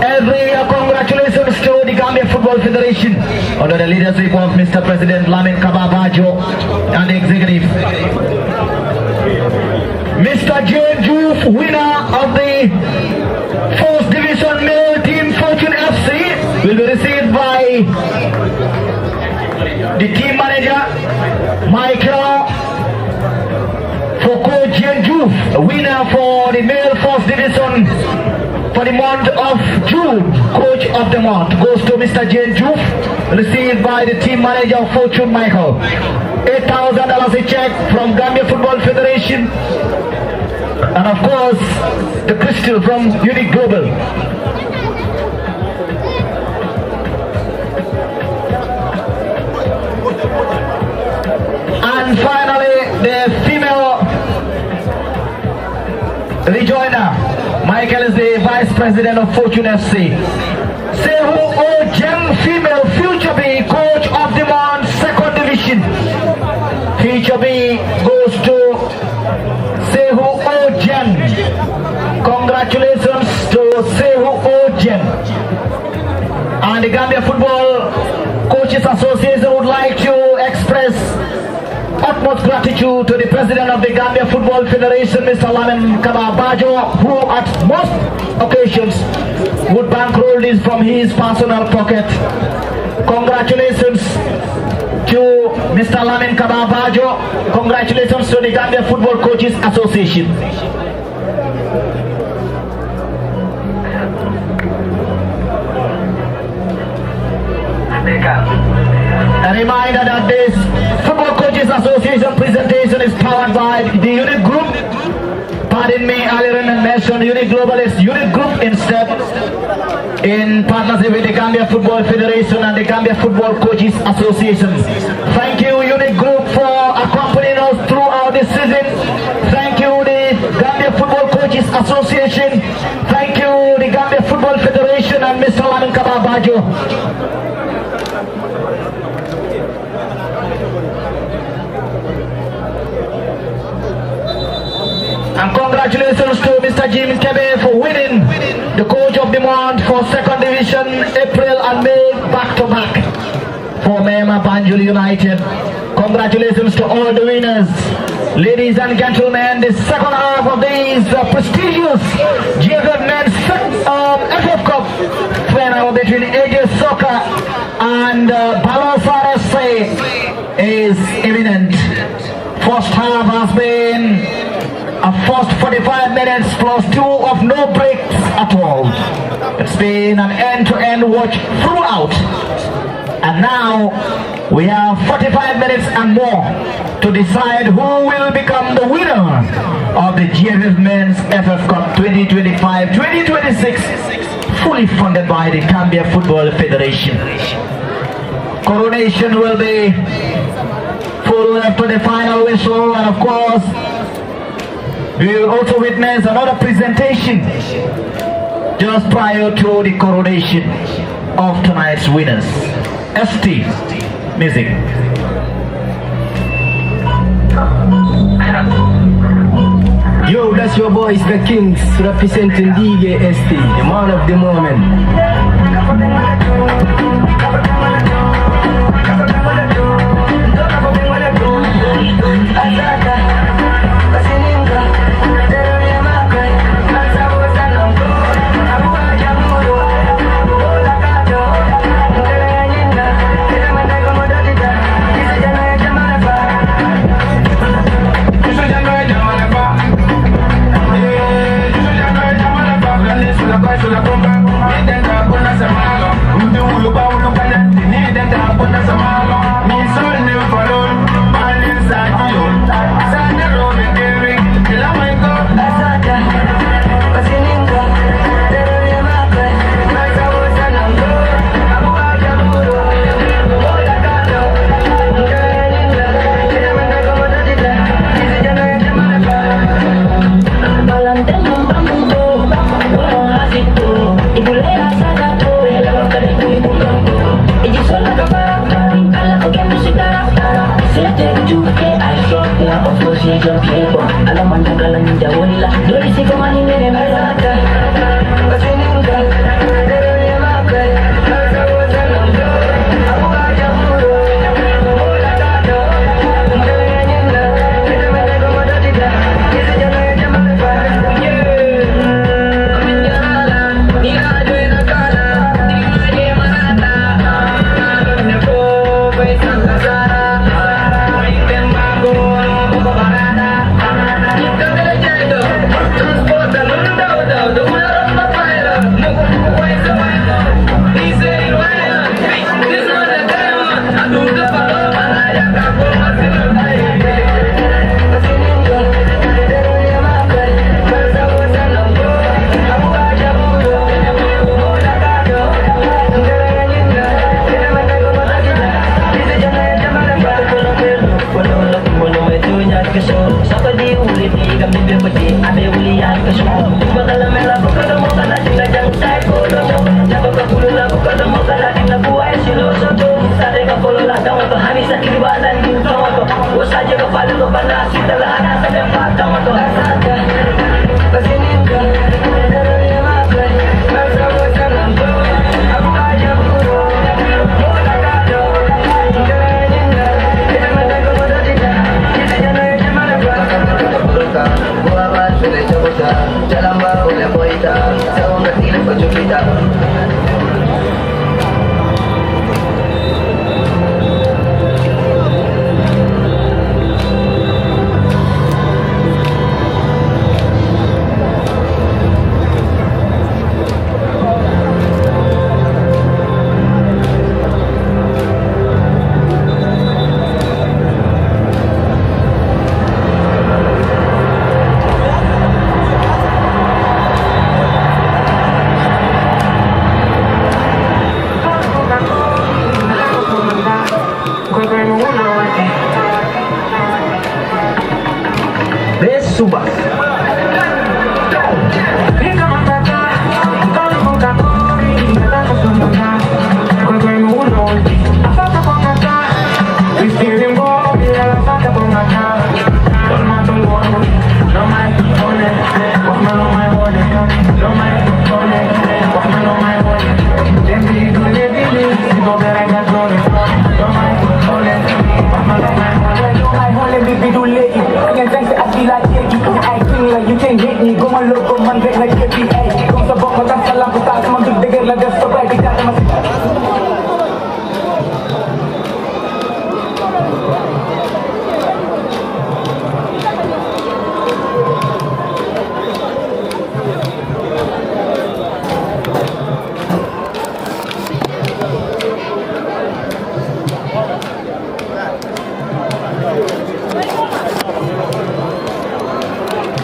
every year. Congratulations to the Gambia Football Federation under the leadership of Mr. President Lamin Kababajo and the executive. Mr. Jane Juf, winner of the First Division Male Team Fortune FC, will be received by the team manager, Michael. For Coach Jane Juf, winner for the Male First Division for the month of June, coach of the month goes to Mr. Jane Juf, received by the team manager of Fortune Michael. $8,000 a check from Gambia Football Federation, and of course the crystal from Unique Global. And finally, the female rejoiner. Michael is the vice president of Fortune FC. Sehu Ojem, female future B, coach of the month, second division. Future B goes to Sehu Ojem. Congratulations to Sehu Ojem. And the Gambia Football Coaches Association would like to express utmost gratitude to the president of the Gambia Football Federation, Mr. Lamin Kababajo, who at most occasions would bankroll this from his personal pocket. Congratulations to Mr. Lamin Kababajo. Congratulations to the Gambia Football Coaches Association. A reminder that this Football Coaches Association presentation is powered by the Unit Group. Pardon me, earlier I mentioned Unit Global is Unit Group instead, in partnership with the Gambia Football Federation and the Gambia Football Coaches Association. Thank you, Unit Group, for accompanying us throughout this season. Thank you, the Gambia Football Coaches Association. Thank you, the Gambia Football Federation and Mr. Lamin Kababajo. And congratulations to Mr. Jim Kebe for winning the Coach of the Month for second division, April and May back-to-back for Mema Banjul United. Congratulations to all the winners. Ladies and gentlemen, the second half of this prestigious GFF Men's FF Cup final between AJ Soccer and Baalor Sarr is imminent. First half has been a first 45 minutes plus 2 of no breaks at all. It's been an end-to-end watch throughout. And now we have 45 minutes and more to decide who will become the winner of the GFF Men's FF Cup 2025-2026, fully funded by the Gambia Football Federation. Coronation will be followed after the final whistle, and of course we will also witness another presentation just prior to the coronation of tonight's winners. ST Music. Yo, that's your boys, the Kings, representing DJ ST, the man of the moment.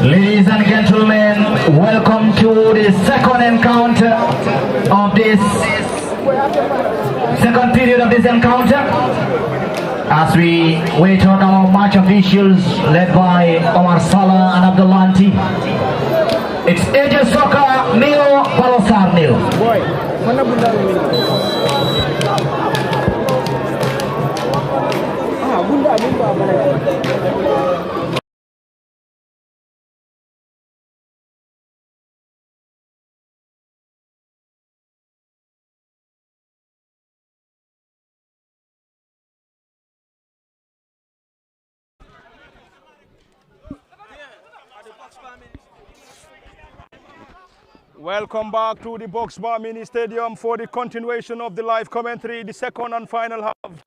Ladies and gentlemen, welcome to the second encounter of this second period of this encounter. As we wait on our match officials led by Omar Salah and Abdulanti. It's AJ Soccer nil, Baalor Sarr nil. Welcome back to the Box Bar Mini Stadium for the continuation of the live commentary, the second and final half.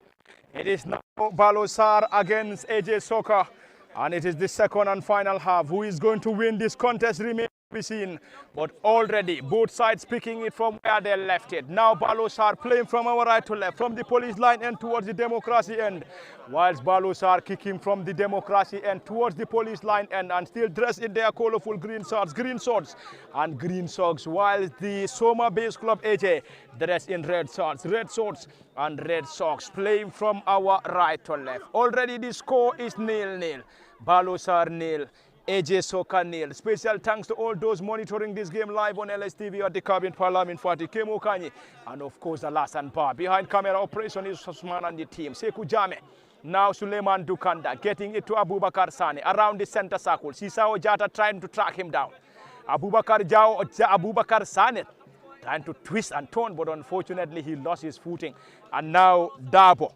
It is now Baalor Sarr against AJ Soccer, and it is the second and final half. Who is going to win this contest remains to be seen, but already both sides picking it from where they left it. Now Baalor Sarr playing from our right to left, from the police line end towards the democracy end, whilst Baalor Sarr kicking from the democracy end towards the police line end, and still dressed in their colorful green swords and green socks, whilst the Soma base club AJ dressed in red swords and red socks, playing from our right to left. Already the score is 0-0. Baalor Sarr 0, AJ Soccer 0. Special thanks to all those monitoring this game live on LSTV at the cabin Parliament Fati, Kemo Kanyi, and of course the last and bar. Behind camera operation is Osman and the team. Sekou Jame. Now Suleiman Dukanda getting it to Abubakar Sane around the center circle. Sisao Jata trying to track him down. Abubakar Sane trying to twist and turn, but unfortunately he lost his footing. And now Dabo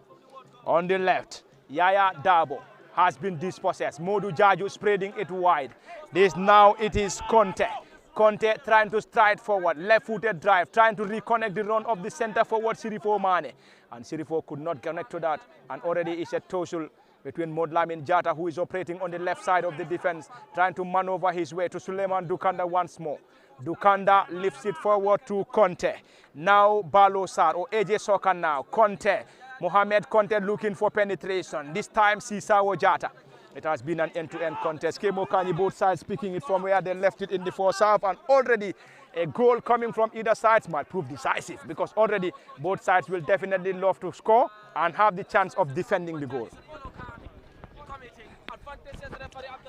on the left. Yaya Dabo has been dispossessed. Modu Jaju spreading it wide. It is Conte. Conte trying to stride forward, left-footed drive, trying to reconnect the run of the center forward Sirifo Mane. And Sirifo could not connect to that. And already it's a tussle between Modlamin Jata, who is operating on the left side of the defense, trying to maneuver his way to Suleiman Dukanda once more. Dukanda lifts it forward to Conte. Now Baalor Sarr, or AJ Soccer now. Conte. Mohamed Conte looking for penetration. This time Sisao Jata. It has been an end-to-end contest. Kemo Kanyi, both sides picking it from where they left it in the first half, and already a goal coming from either side might prove decisive, because already both sides will definitely love to score and have the chance of defending the goal.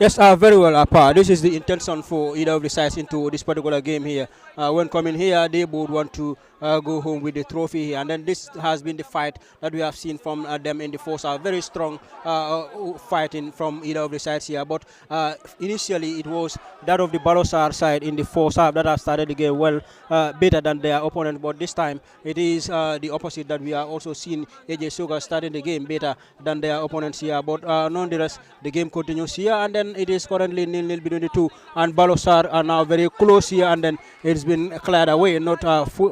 Yes, very well, Apa. This is the intention for either of the sides into this particular game here. When coming here, they both want to go home with the trophy here. And then this has been the fight that we have seen from them in the first half. Very strong fighting from either of the sides here. But initially, it was that of the Baalor Sarr side in the first half that has started the game well, better than their opponent. But this time, it is the opposite that we are also seeing AJ Soka starting the game better than their opponents here. But nonetheless, the game continues here. And then it is currently 0-0 between the two, and Baalor Sarr are now very close here, and then it's been cleared away, not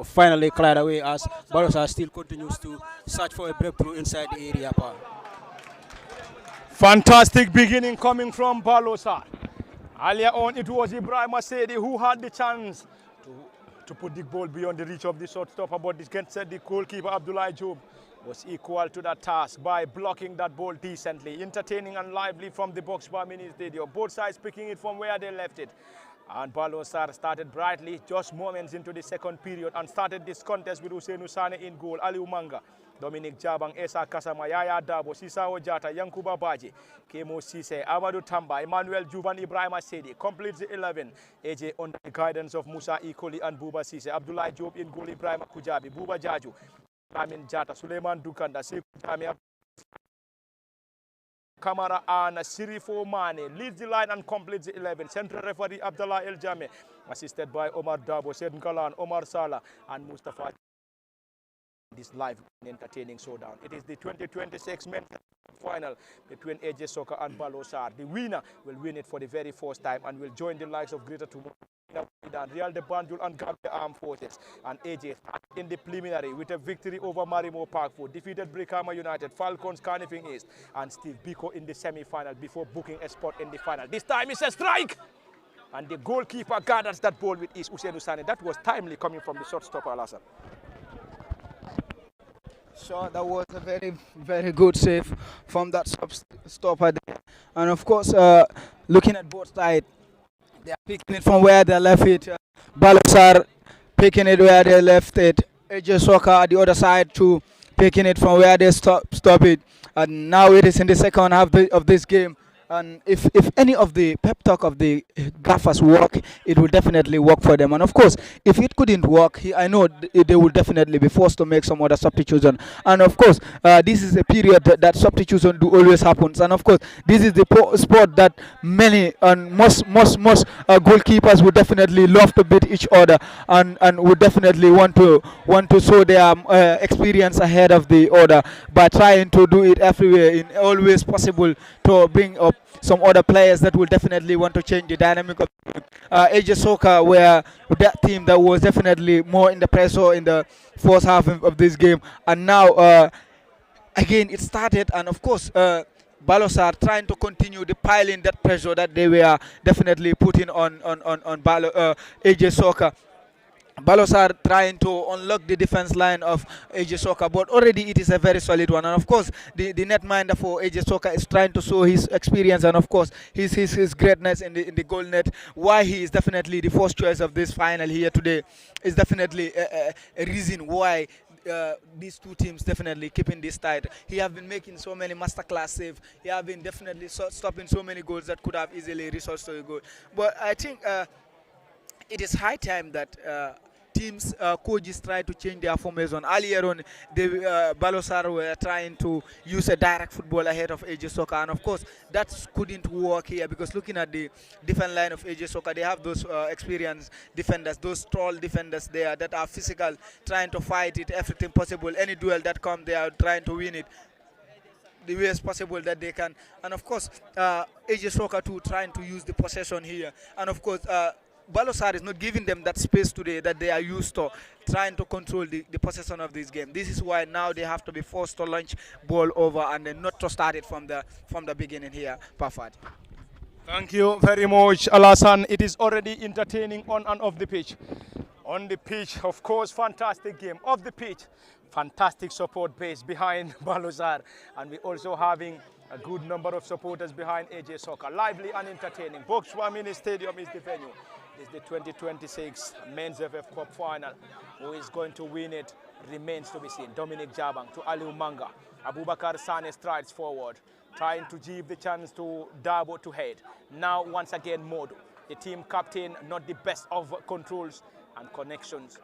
finally cleared away, as Baalor Sarr still continues to search for a breakthrough inside the area. Fantastic beginning coming from Baalor Sarr. Earlier on, it was Ibrahim Asedi who had the chance to put the ball beyond the reach of the shot stopper, but the goalkeeper Abdullah Job was equal to that task by blocking that ball decently, entertaining and lively from the box bar mini stadium. Both sides picking it from where they left it. And Baalor Sarr started brightly just moments into the second period and started this contest with Hussein Usane in goal, Ali Umanga, Dominic Jabang, Esa Kasama, Yaya Dabo, Sisao Jata, Yankuba Baji, Kemo Sise, Amadou Tamba, Emmanuel Juvan, Ibrahim Asedi completes the 11. AJ under the guidance of Musa Ikoli and Buba Sise, Abdullah Job in goal, Ibrahim Kujabi, Buba Jaju, Amin Jata, Suleiman Dukanda, Sekou Jamia, Kamara and Sirifo Mane leads the line and completes the 11. Central referee Abdullah El Jame, assisted by Omar Dabo, Said Kalan, Omar Salah, and Mustafa. This live entertaining showdown. It is the 2026 men's final between AJ Soka and Baalor Sarr. The winner will win it for the very first time and will join the likes of Greater Tomorrow, Real de Banjul and Gambia Armed Forces. And AJ in the preliminary with a victory over Marimo Parkford, defeated Brikama United, Falcons, Carnifing East, and Steve Biko in the semi-final before booking a spot in the final. This time it's a strike! And the goalkeeper gathers that ball with Is Hussein Usane. That was timely coming from the shot stopper, Alassane. Sure, that was a very, very good save from that stopper there. And of course, looking at both sides, they are picking it from where they left it. Baalor Sarr picking it where they left it. AJ Soka at the other side too, picking it from where they stop it. And now it is in the second half of this game. And if any of the pep talk of the gaffers work, it will definitely work for them. And of course, if it couldn't work, I know they will definitely be forced to make some other substitution. And of course, this is a period that substitution do always happens. And of course, this is the sport that many and most goalkeepers would definitely love to beat each other and would definitely want to show their experience ahead of the other by trying to do it everywhere in always possible to bring up some other players that will definitely want to change the dynamic of the game. AJ Soka were that team that was definitely more in the pressure in the first half of this game, and now again it started, and of course Baalor Sarr trying to continue the piling that pressure that they were definitely putting on AJ Soka. Baalor Sarr trying to unlock the defense line of AJ Soka, but already it is a very solid one. And of course, the netminder for AJ Soka is trying to show his experience and of course his greatness in the goal net. Why he is definitely the first choice of this final here today is definitely a reason why these two teams definitely keeping this tight. He have been making so many masterclass saves. He have been definitely stopping so many goals that could have easily resourced to a goal. But I think it is high time that teams, coaches try to change their formation. Earlier on, Baalor Sarr were trying to use a direct football ahead of AJ Soka, and of course that couldn't work here because looking at the defense line of AJ Soka, they have those experienced defenders, those tall defenders there that are physical, trying to fight it, everything possible. Any duel that comes, they are trying to win it the way as possible that they can. And of course, AJ Soka too trying to use the possession here, and of course. Baalor Sarr is not giving them that space today that they are used to, trying to control the possession of this game. This is why now they have to be forced to launch ball over and then not to start it from the beginning here. Perfect. Thank you very much, Alassane. It is already entertaining on and off the pitch. On the pitch, of course, fantastic game. Off the pitch, fantastic support base behind Baalor Sarr, and we're also having a good number of supporters behind AJ Soka. Lively and entertaining. Boxwa Mini Stadium is the venue. It's the 2026 Men's FF Cup Final. Who is going to win it remains to be seen. Dominic Jabang to Ali Umanga. Abubakar Sane strides forward. trying to give the chance to Dabo to head. Now, once again, Modu, the team captain, not the best of controls and connections,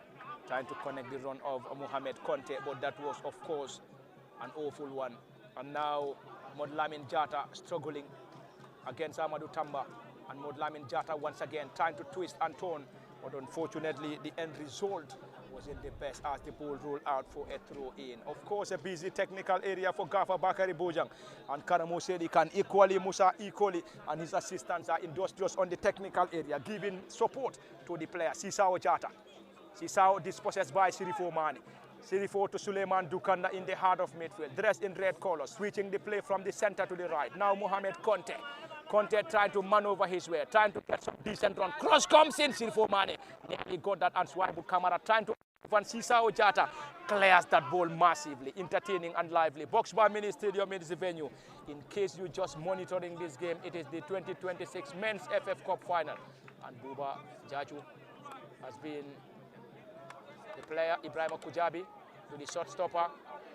trying to connect the run of Mohamed Conte, but that was, of course, an awful one. And now, Modlamin Jata struggling against Amadou Tamba, and Modlamin Jata once again trying to twist and turn, but unfortunately, the end result wasn't the best as the ball rolled out for a throw-in. Of course, a busy technical area for Gafa Bakari Bojang, and Karamo Sedi can equally, Musa equally, and his assistants are industrious on the technical area, giving support to the player, Sisao Jata. Sisao dispossessed by Sirifo Mane. Sirifo to Suleiman Dukanda in the heart of midfield, dressed in red colors, switching the play from the center to the right. Now Mohamed Conte. Conte trying to maneuver his way, trying to get some decent run. Cross comes in, Sirifo Mane. He got that, and Swaibu Kamara trying to Van Sisao Jata clears that ball massively, entertaining and lively. Boxbar Mini Stadium is the venue. In case you're just monitoring this game, it is the 2026 Men's FF Cup Final. And Buba Jaju has been the player, Ibrahim Kujabi, to the shot stopper,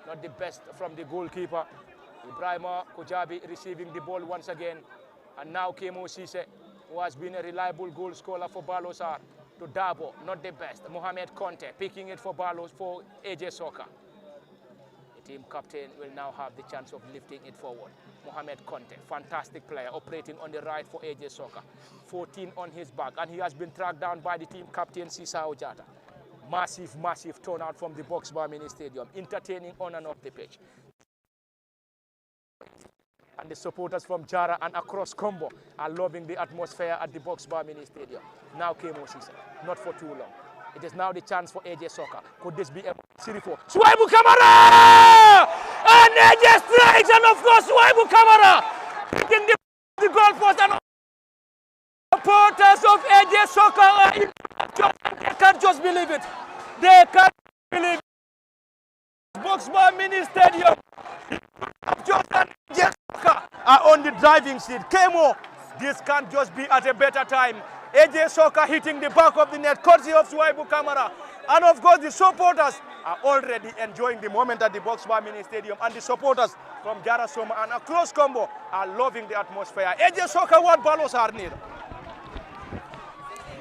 not the best from the goalkeeper. Ibrahim Kujabi receiving the ball once again. And now Kemo Sise, who has been a reliable goal scorer for Baalor Sarr, to Dabo, not the best. Mohamed Conte picking it for Baalor for AJ Soccer. The team captain will now have the chance of lifting it forward. Mohamed Conte, fantastic player, operating on the right for AJ Soccer. 14 on his back, and he has been tracked down by the team captain, Sisao Jata. Massive, massive turnout from the Boxbar Mini Stadium, entertaining on and off the pitch. And the supporters from Jara and across Combo are loving the atmosphere at the Boxbar Mini Stadium. Now Kemo Sisa, not for too long. It is now the chance for AJ Soccer. Could this be a Sirifo? Swaibu Kamara! And AJ strikes, and of course Swaibu Kamara hitting the goalpost, and supporters of AJ Soccer are in. They can't just believe it. They can't believe it. Boxbar Mini Stadium. Jordan Jessica are on the driving seat. Kemo, this can't just be at a better time. AJ Soccer hitting the back of the net, courtesy of Swaibu Kamara. And of course, the supporters are already enjoying the moment at the Boxbar Mini Stadium. And the supporters from Jara Soma and across Combo are loving the atmosphere. AJ Soccer, what Baalor Sarr need?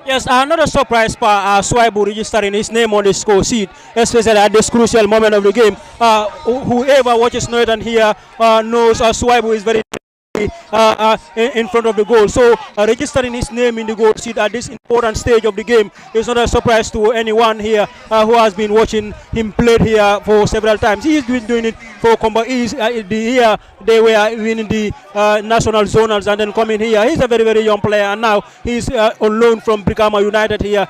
Yes, another surprise for Swaibu registering his name on the score sheet, especially at this crucial moment of the game. Whoever watches Northern here knows Swaibu is very in front of the goal. So registering his name in the goal sheet at this important stage of the game is not a surprise to anyone here who has been watching him play here for several times. He's been doing it for Combo East. Here they were winning the national zonals and then coming here. He's a very, very young player, and now he's on loan from Brikama United here.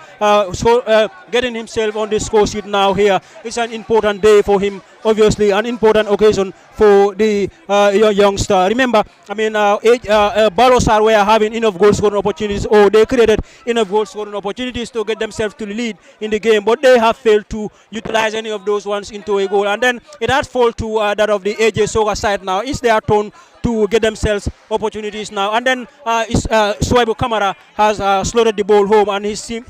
Getting himself on the score sheet now here. It's an important day for him, obviously an important occasion for the youngster. Remember, I mean, Baalor Sarr were having enough goal scoring opportunities, or they created enough goal scoring opportunities to get themselves to the lead in the game, but they have failed to utilize any of those ones into a goal. And then it has fallen to that of the AJ Soga side now. It's their turn to get themselves opportunities now. And then Swaibu Kamara has slotted the ball home, and his team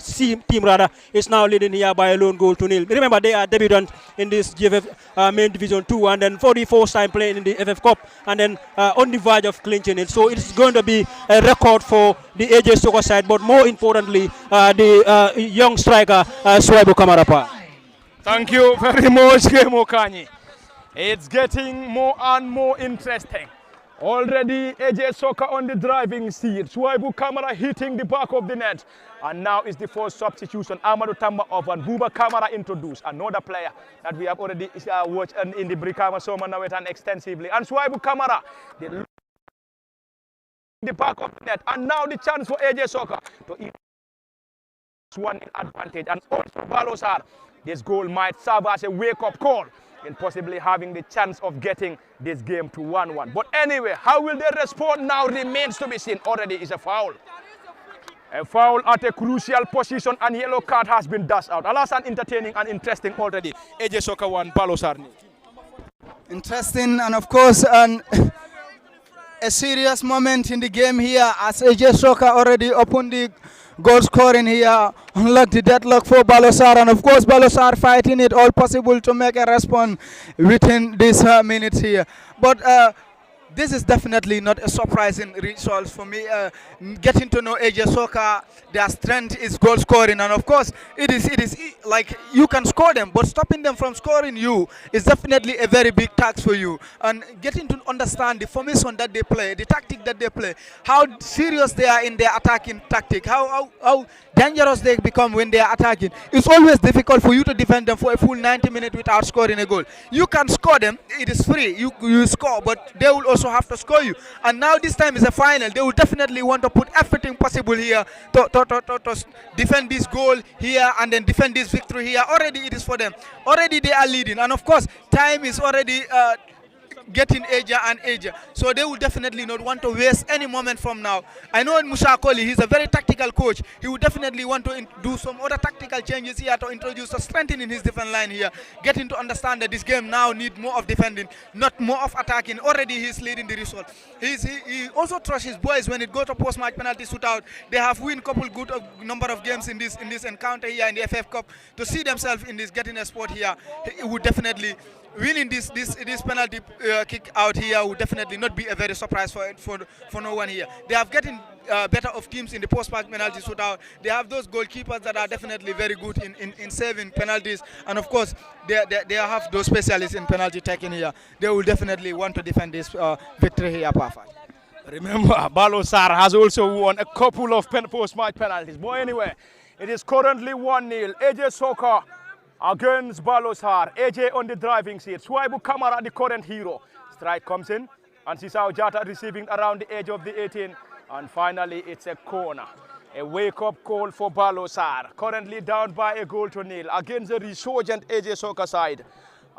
is now leading here by a lone goal to nil. Remember, they are debutant in this GFF main division 2, and then for the first time playing in the FF Cup, and then on the verge of clinching it. So it's going to be a record for the AJ Soccer side, but more importantly, the young striker Swaibu Kamara. Thank you very much, Kemo Kanyi. It's getting more and more interesting. Already AJ Soccer on the driving seat. Swaibu Kamara hitting the back of the net. And now is the first substitution. Amadou Tamba of and Buba Kamara introduced. Another player that we have already watched in the Brikama Soma Nawetan extensively. And Swaibu Kamara, the back of the net. And now the chance for AJ Soccer to one advantage. And also Baalor Sarr. This goal might serve as a wake-up call in possibly having the chance of getting this game to 1-1. But anyway, how will they respond now remains to be seen. Already is a foul. A foul at a crucial position, and yellow card has been dashed out. Alasan entertaining and interesting already. AJ Soccer 1, Baalor Sarr. Interesting, and of course, a serious moment in the game here as AJ Soccer already opened the goal scoring here, unlocked the deadlock for Baalor Sarr, and of course Baalor Sarr fighting it all possible to make a response within this minute here. But this is definitely not a surprising result for me. Getting to know AJ Soccer, their strength is goal scoring, and of course, like you can score them, but stopping them from scoring you is definitely a very big task for you. And getting to understand the formation that they play, the tactic that they play, how serious they are in their attacking tactic, how dangerous they become when they are attacking. It's always difficult for you to defend them for a full 90 minutes without scoring a goal. You can score them, it is free, you score, but they will also have to score you. And now this time is a final. They will definitely want to put everything possible here to defend this goal here and then defend this victory here. Already it is for them. Already they are leading, and of course time is already getting ager and ager, so they will definitely not want to waste any moment from now. I know Musa Koli, he's a very tactical coach. He would definitely want to do some other tactical changes here to introduce a strengthening his defense line here, getting to understand that this game now needs more of defending, not more of attacking. Already he's leading the result. He also trusts his boys when it goes to post-match penalty shootout. They have win couple good number of games in this encounter here in the FF Cup. To see themselves in this getting a spot here, he would definitely winning this penalty kick out here would definitely not be a very surprise for no one here. They have getting better of teams in the post-match penalty shootout. They have those goalkeepers that are definitely very good in saving penalties, and of course they have those specialists in penalty taking here. They will definitely want to defend this victory here, perfect. Remember, Baalor Sarr has also won a couple of post-match penalties. But anyway, it is currently 1-0. AJ Soccer against Baalor Sarr. AJ on the driving seat. Swaibu Kamara, the current hero. Strike comes in, and Sisao Jata receiving around the edge of the 18. And finally, it's a corner. A wake-up call for Baalor Sarr. Currently down by a goal to nil against the resurgent AJ Soccer side.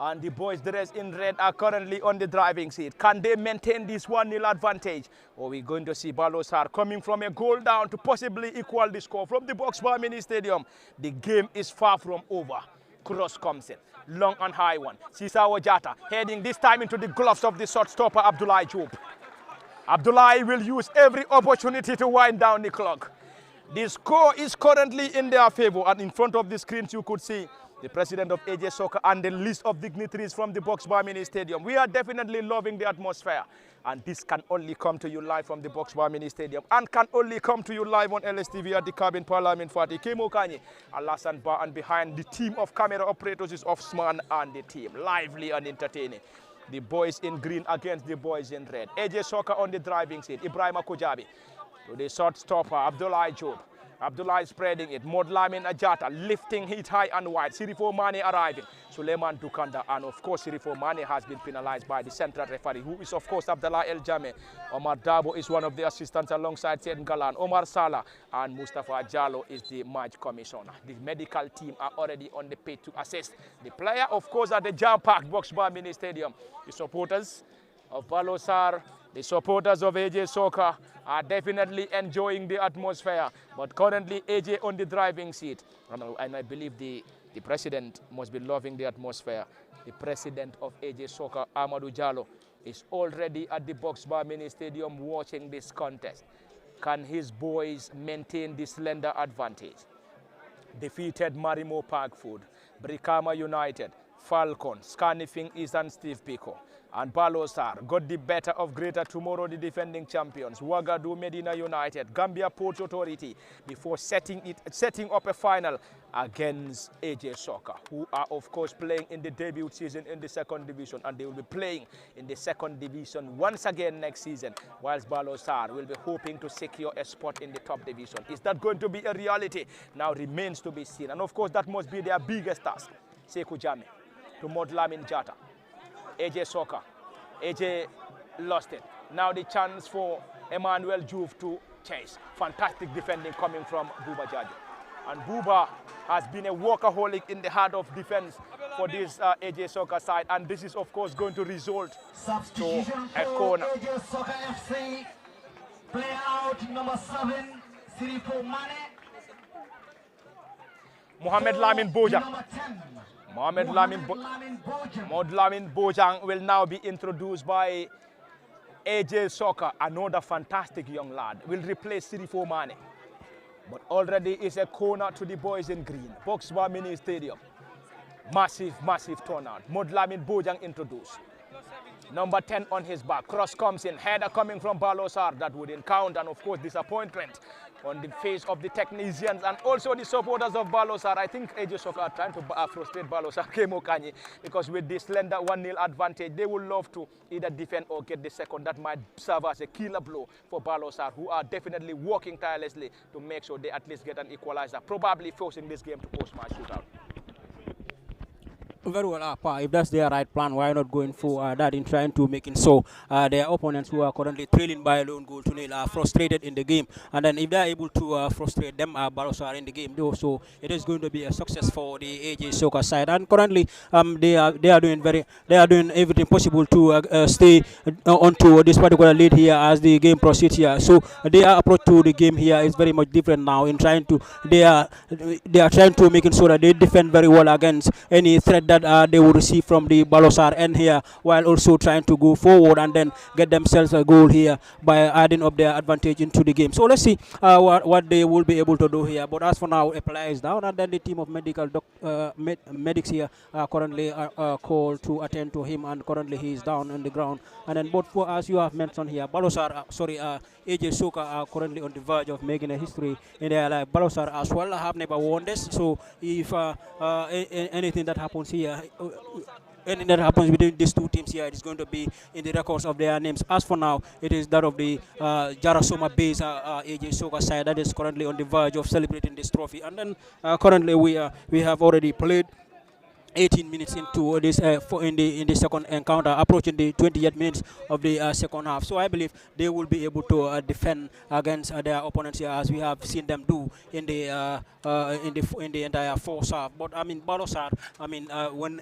And the boys dressed in red are currently on the driving seat. Can they maintain this 1-0 advantage? Or we're going to see Baalor Sarr coming from a goal down to possibly equal the score from the Boxbar Mini Stadium. The game is far from over. Cross comes in. Long and high one. Sisao Jata heading this time into the gloves of the shot stopper Abdullah Job. Abdullah will use every opportunity to wind down the clock. The score is currently in their favor, and in front of the screens you could see the president of AJ Soccer and the list of dignitaries from the Boxbar Mini Stadium. We are definitely loving the atmosphere, and this can only come to you live from the Boxbar Mini Stadium and can only come to you live on LSTV at the Cabin Parliament Fati. Kemo Kanye, Alassane Ba, and behind the team of camera operators is Osman and the team. Lively and entertaining. The boys in green against the boys in red. AJ Soccer on the driving seat. Ibrahim Kojabi to the short stopper Abdullah Job. Abdullah is spreading it. Modlamin Ajata lifting it high and wide. Sirifo Mane arriving. Suleiman Dukanda, and of course Sirifo Mane has been penalized by the central referee, who is of course Abdullah El Jame. Omar Dabo is one of the assistants alongside Said Galan. Omar Salah and Mustafa Jallo is the match commissioner. The medical team are already on the pitch to assist the player, of course, at the jam-packed Boxbar Mini Stadium. The supporters of Baalor Sarr, the supporters of AJ Soccer are definitely enjoying the atmosphere, but currently AJ on the driving seat. And I believe the president must be loving the atmosphere. The president of AJ Soccer, Amadou Jallo, is already at the Boxbar Mini Stadium watching this contest. Can his boys maintain this slender advantage? Defeated Marimo Park Food, Brikama United, Falcon, Scanifing Eastern Steve Pico, and Baalor Sarr got the better of Greater Tomorrow, the defending champions, Ouagadougou Medina United, Gambia Ports Authority, before setting up a final against AJ Soccer, who are of course playing in the debut season in the second division, and they will be playing in the second division once again next season, whilst Baalor Sarr will be hoping to secure a spot in the top division. Is that going to be a reality? Now remains to be seen, and of course that must be their biggest task. Sekou Jammeh to Modlamin Jata. AJ Soccer. AJ lost it. Now the chance for Emmanuel Diouf to chase. Fantastic defending coming from Buba Jajo. And Buba has been a workaholic in the heart of defense for this AJ Soccer side. And this is, of course, going to result to a corner. AJ Soccer FC. Player out number 7, Sirifo Mane. Mohamed Lamin Bojang. Number 10. Mohamed Lamin Bojang will now be introduced by AJ Soccer. Another fantastic young lad will replace Sirifo Mane. But already is a corner to the boys in green. Boxbar Mini Stadium. Massive, massive turnout. Modlamin Bojang introduced. Number 10 on his back. Cross comes in. Header coming from Baalor Sarr. That would encounter, and of course, disappointment on the face of the technicians and also the supporters of Baalor Sarr. I think AJ Soccer are trying to frustrate Baalor Sarr, Kemo Kanye, because with this slender 1-0 advantage, they would love to either defend or get the second. That might serve as a killer blow for Baalor Sarr, who are definitely working tirelessly to make sure they at least get an equalizer, probably forcing this game to post-match shootout. Very well, if that's their right plan, why not going for that in trying to make it so their opponents who are currently trailing by a lone goal to nil are frustrated in the game, and then if they are able to frustrate them, Baalor Sarr in the game, though, so it is going to be a success for the AJ Soccer side. And currently, they are doing everything possible to stay onto this particular lead here as the game proceeds here. So their approach to the game here is very much different now. In trying to, they are trying to make it so that they defend very well against any threat that they will receive from the Baalor Sarr end here, while also trying to go forward and then get themselves a goal here by adding up their advantage into the game. So let's see what they will be able to do here. But as for now, a player is down, and then the team of medics here are currently called to attend to him, and currently he is down on the ground. And then both, for as you have mentioned here, Baalor Sarr, AJ Soccer are currently on the verge of making a history in their life. Baalor Sarr as well have never won this, so if anything that happens here, anything that happens between these two teams here, it is going to be in the records of their names. As for now, it is that of the Jarasoma base AJ Soccer side that is currently on the verge of celebrating this trophy. And then currently we have already played 18 minutes into this in the second encounter, approaching the 28 minutes of the second half. So I believe they will be able to defend against their opponents here, as we have seen them do in the entire first half. But I mean, Baalor Sarr, I mean,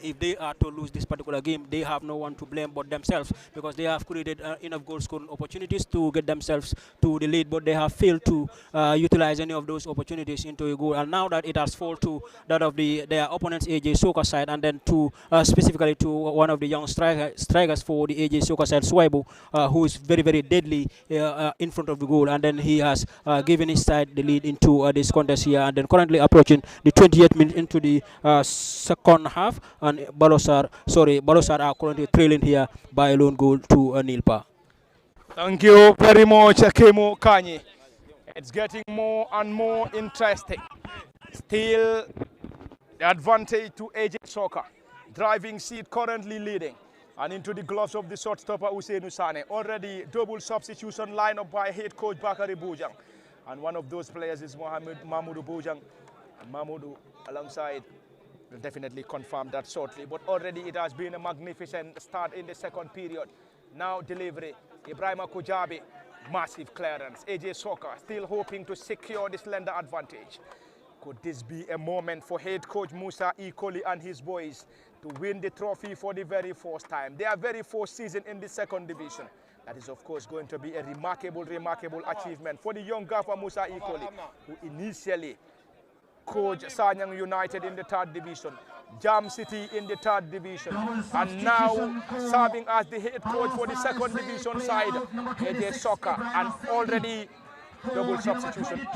if they are to lose this particular game, they have no one to blame but themselves, because they have created enough goal scoring opportunities to get themselves to the lead, but they have failed to utilize any of those opportunities into a goal. And now that it has fallen to that of their opponents, AJ Soccer side, and then to specifically to one of the young strikers for the AJ Soccer side, Swaibu, who is very, very deadly in front of the goal, and then he has given his side the lead into this contest here, and then currently approaching the 28th minute into the second half, and Baalor Sarr are currently trailing here by a lone goal to nil. Thank you very much, Kemo Kanye. It's getting more and more interesting. Still the advantage to AJ Soccer. Driving seat currently leading. And into the gloves of the shortstopper Hussein Usane. Already double substitution lineup by head coach Bakary Bojang. And one of those players is Mahmoudou Bojang. And Mahmoudou alongside will definitely confirm that shortly. But already it has been a magnificent start in the second period. Now delivery. Ibrahima Kujabi, massive clearance. AJ Soccer still hoping to secure the slender advantage. Could this be a moment for head coach Musa Ikoli and his boys to win the trophy for the very first time? Their very first season in the second division. That is, of course, going to be a remarkable achievement for the young gaffer Musa Ikoli, who initially coached Sanyang United in the third division, Jam City in the third division, and now serving as the head coach for the second division side, AJ Soccer, and already double substitution.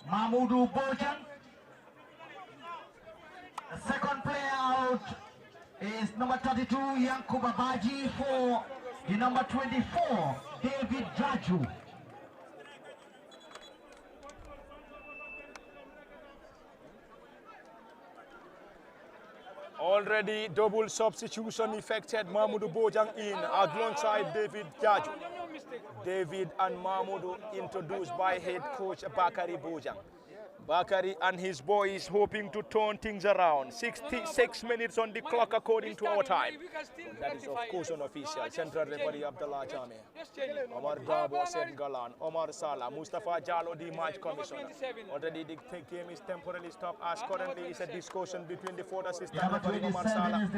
Mahmoudou Bojang. The second player out is number 32, Yankuba Baji, for the number 24, David Jaju. Already double substitution effected. Mahmoudou Bojang in alongside David Jaju. David and Mahmoudou introduced by head coach Bakary Bojang. Bakary and his boys hoping to turn things around. 66 minutes on the clock according to our time. That is of course unofficial. Central referee Abdullah Jame. Omar Dabo Seth Galan. Omar Salah. Mustafa Jallo, the match commissioner. Already the game is temporarily stopped, as currently is a discussion between the fourth assistant referee Omar Salah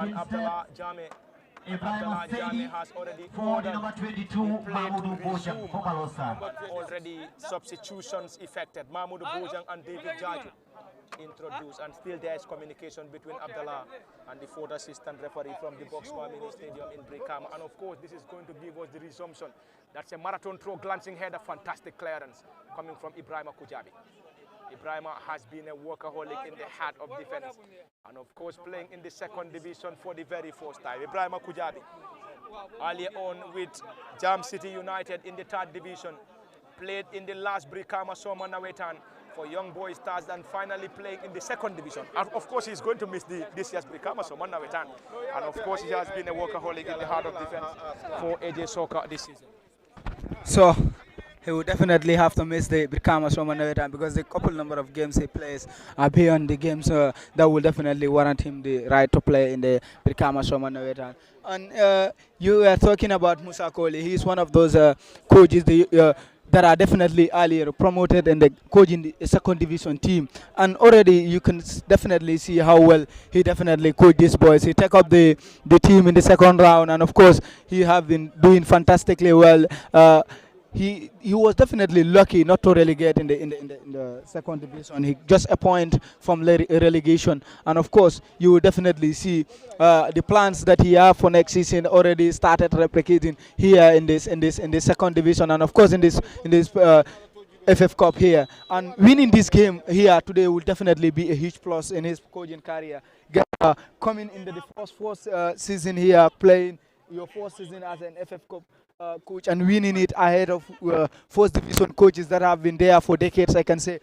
and Abdullah Jame. Abdullah Jame has already ordered number 22, Mahmoudou Bojang for Baalor Sarr. Already substitutions effected. Mahmoudou Bojang and David Jaju introduced, and still there is communication between Abdullah and the fourth assistant referee from the Boxbar Mini Stadium in Brikama. And of course, this is going to give us the resumption. That's a marathon throw, glancing header, fantastic clearance coming from Ibrahima Kujabi. Ibrahima has been a workaholic in the heart of defense. And of course, playing in the second division for the very first time. Ibrahima Kujabi, earlier on with Jam City United in the third division, played in the last Brikama Soma Nawetan for Young Boy Stars, and finally playing in the second division. And of course, he's going to miss this year's Brikama Soma Nawetan. And of course, he has been a workaholic in the heart of defense for AJ Soccer this season. So he will definitely have to miss the Brikama Soma Nawetan, because the couple number of games he plays are beyond the games that will definitely warrant him the right to play in the Brikama Soma Nawetan. And you were talking about Musa Kohli. He's one of those coaches that are definitely earlier promoted and the coach in the second division team. And already you can definitely see how well he definitely coached these boys. He took up the team in the second round, and of course he have been doing fantastically well. He was definitely lucky not to relegate in the second division. He just a point from relegation, and of course you will definitely see the plans that he have for next season already started replicating here in the second division, and of course in this FF Cup here. And winning this game here today will definitely be a huge plus in his coaching career. Coming into the first season here, playing your first season as an FF Cup coach and winning it ahead of first division coaches that have been there for decades, I can say,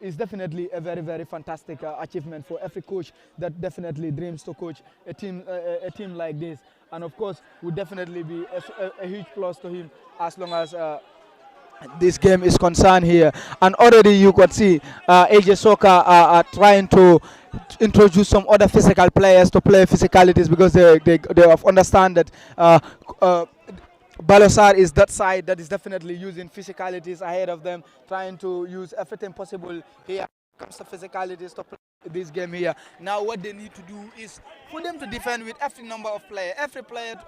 is definitely a very, very fantastic achievement for every coach that definitely dreams to coach a team like this. And of course, would definitely be a huge plus to him as long as this game is concerned here. And already you could see AJ Soccer are trying to introduce some other physical players to play physicalities, because they have understand that Baalor Sarr is that side that is definitely using physicalities ahead of them, trying to use everything possible here comes to physicalities to play this game here. Now what they need to do is for them to defend with every number of players. Every player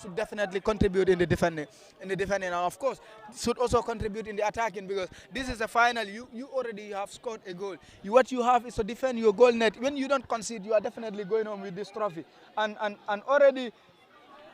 should definitely contribute in the defending. And of course should also contribute in the attacking, because this is a final. You already have scored a goal. What you have is to defend your goal net. When you don't concede, you are definitely going home with this trophy. And already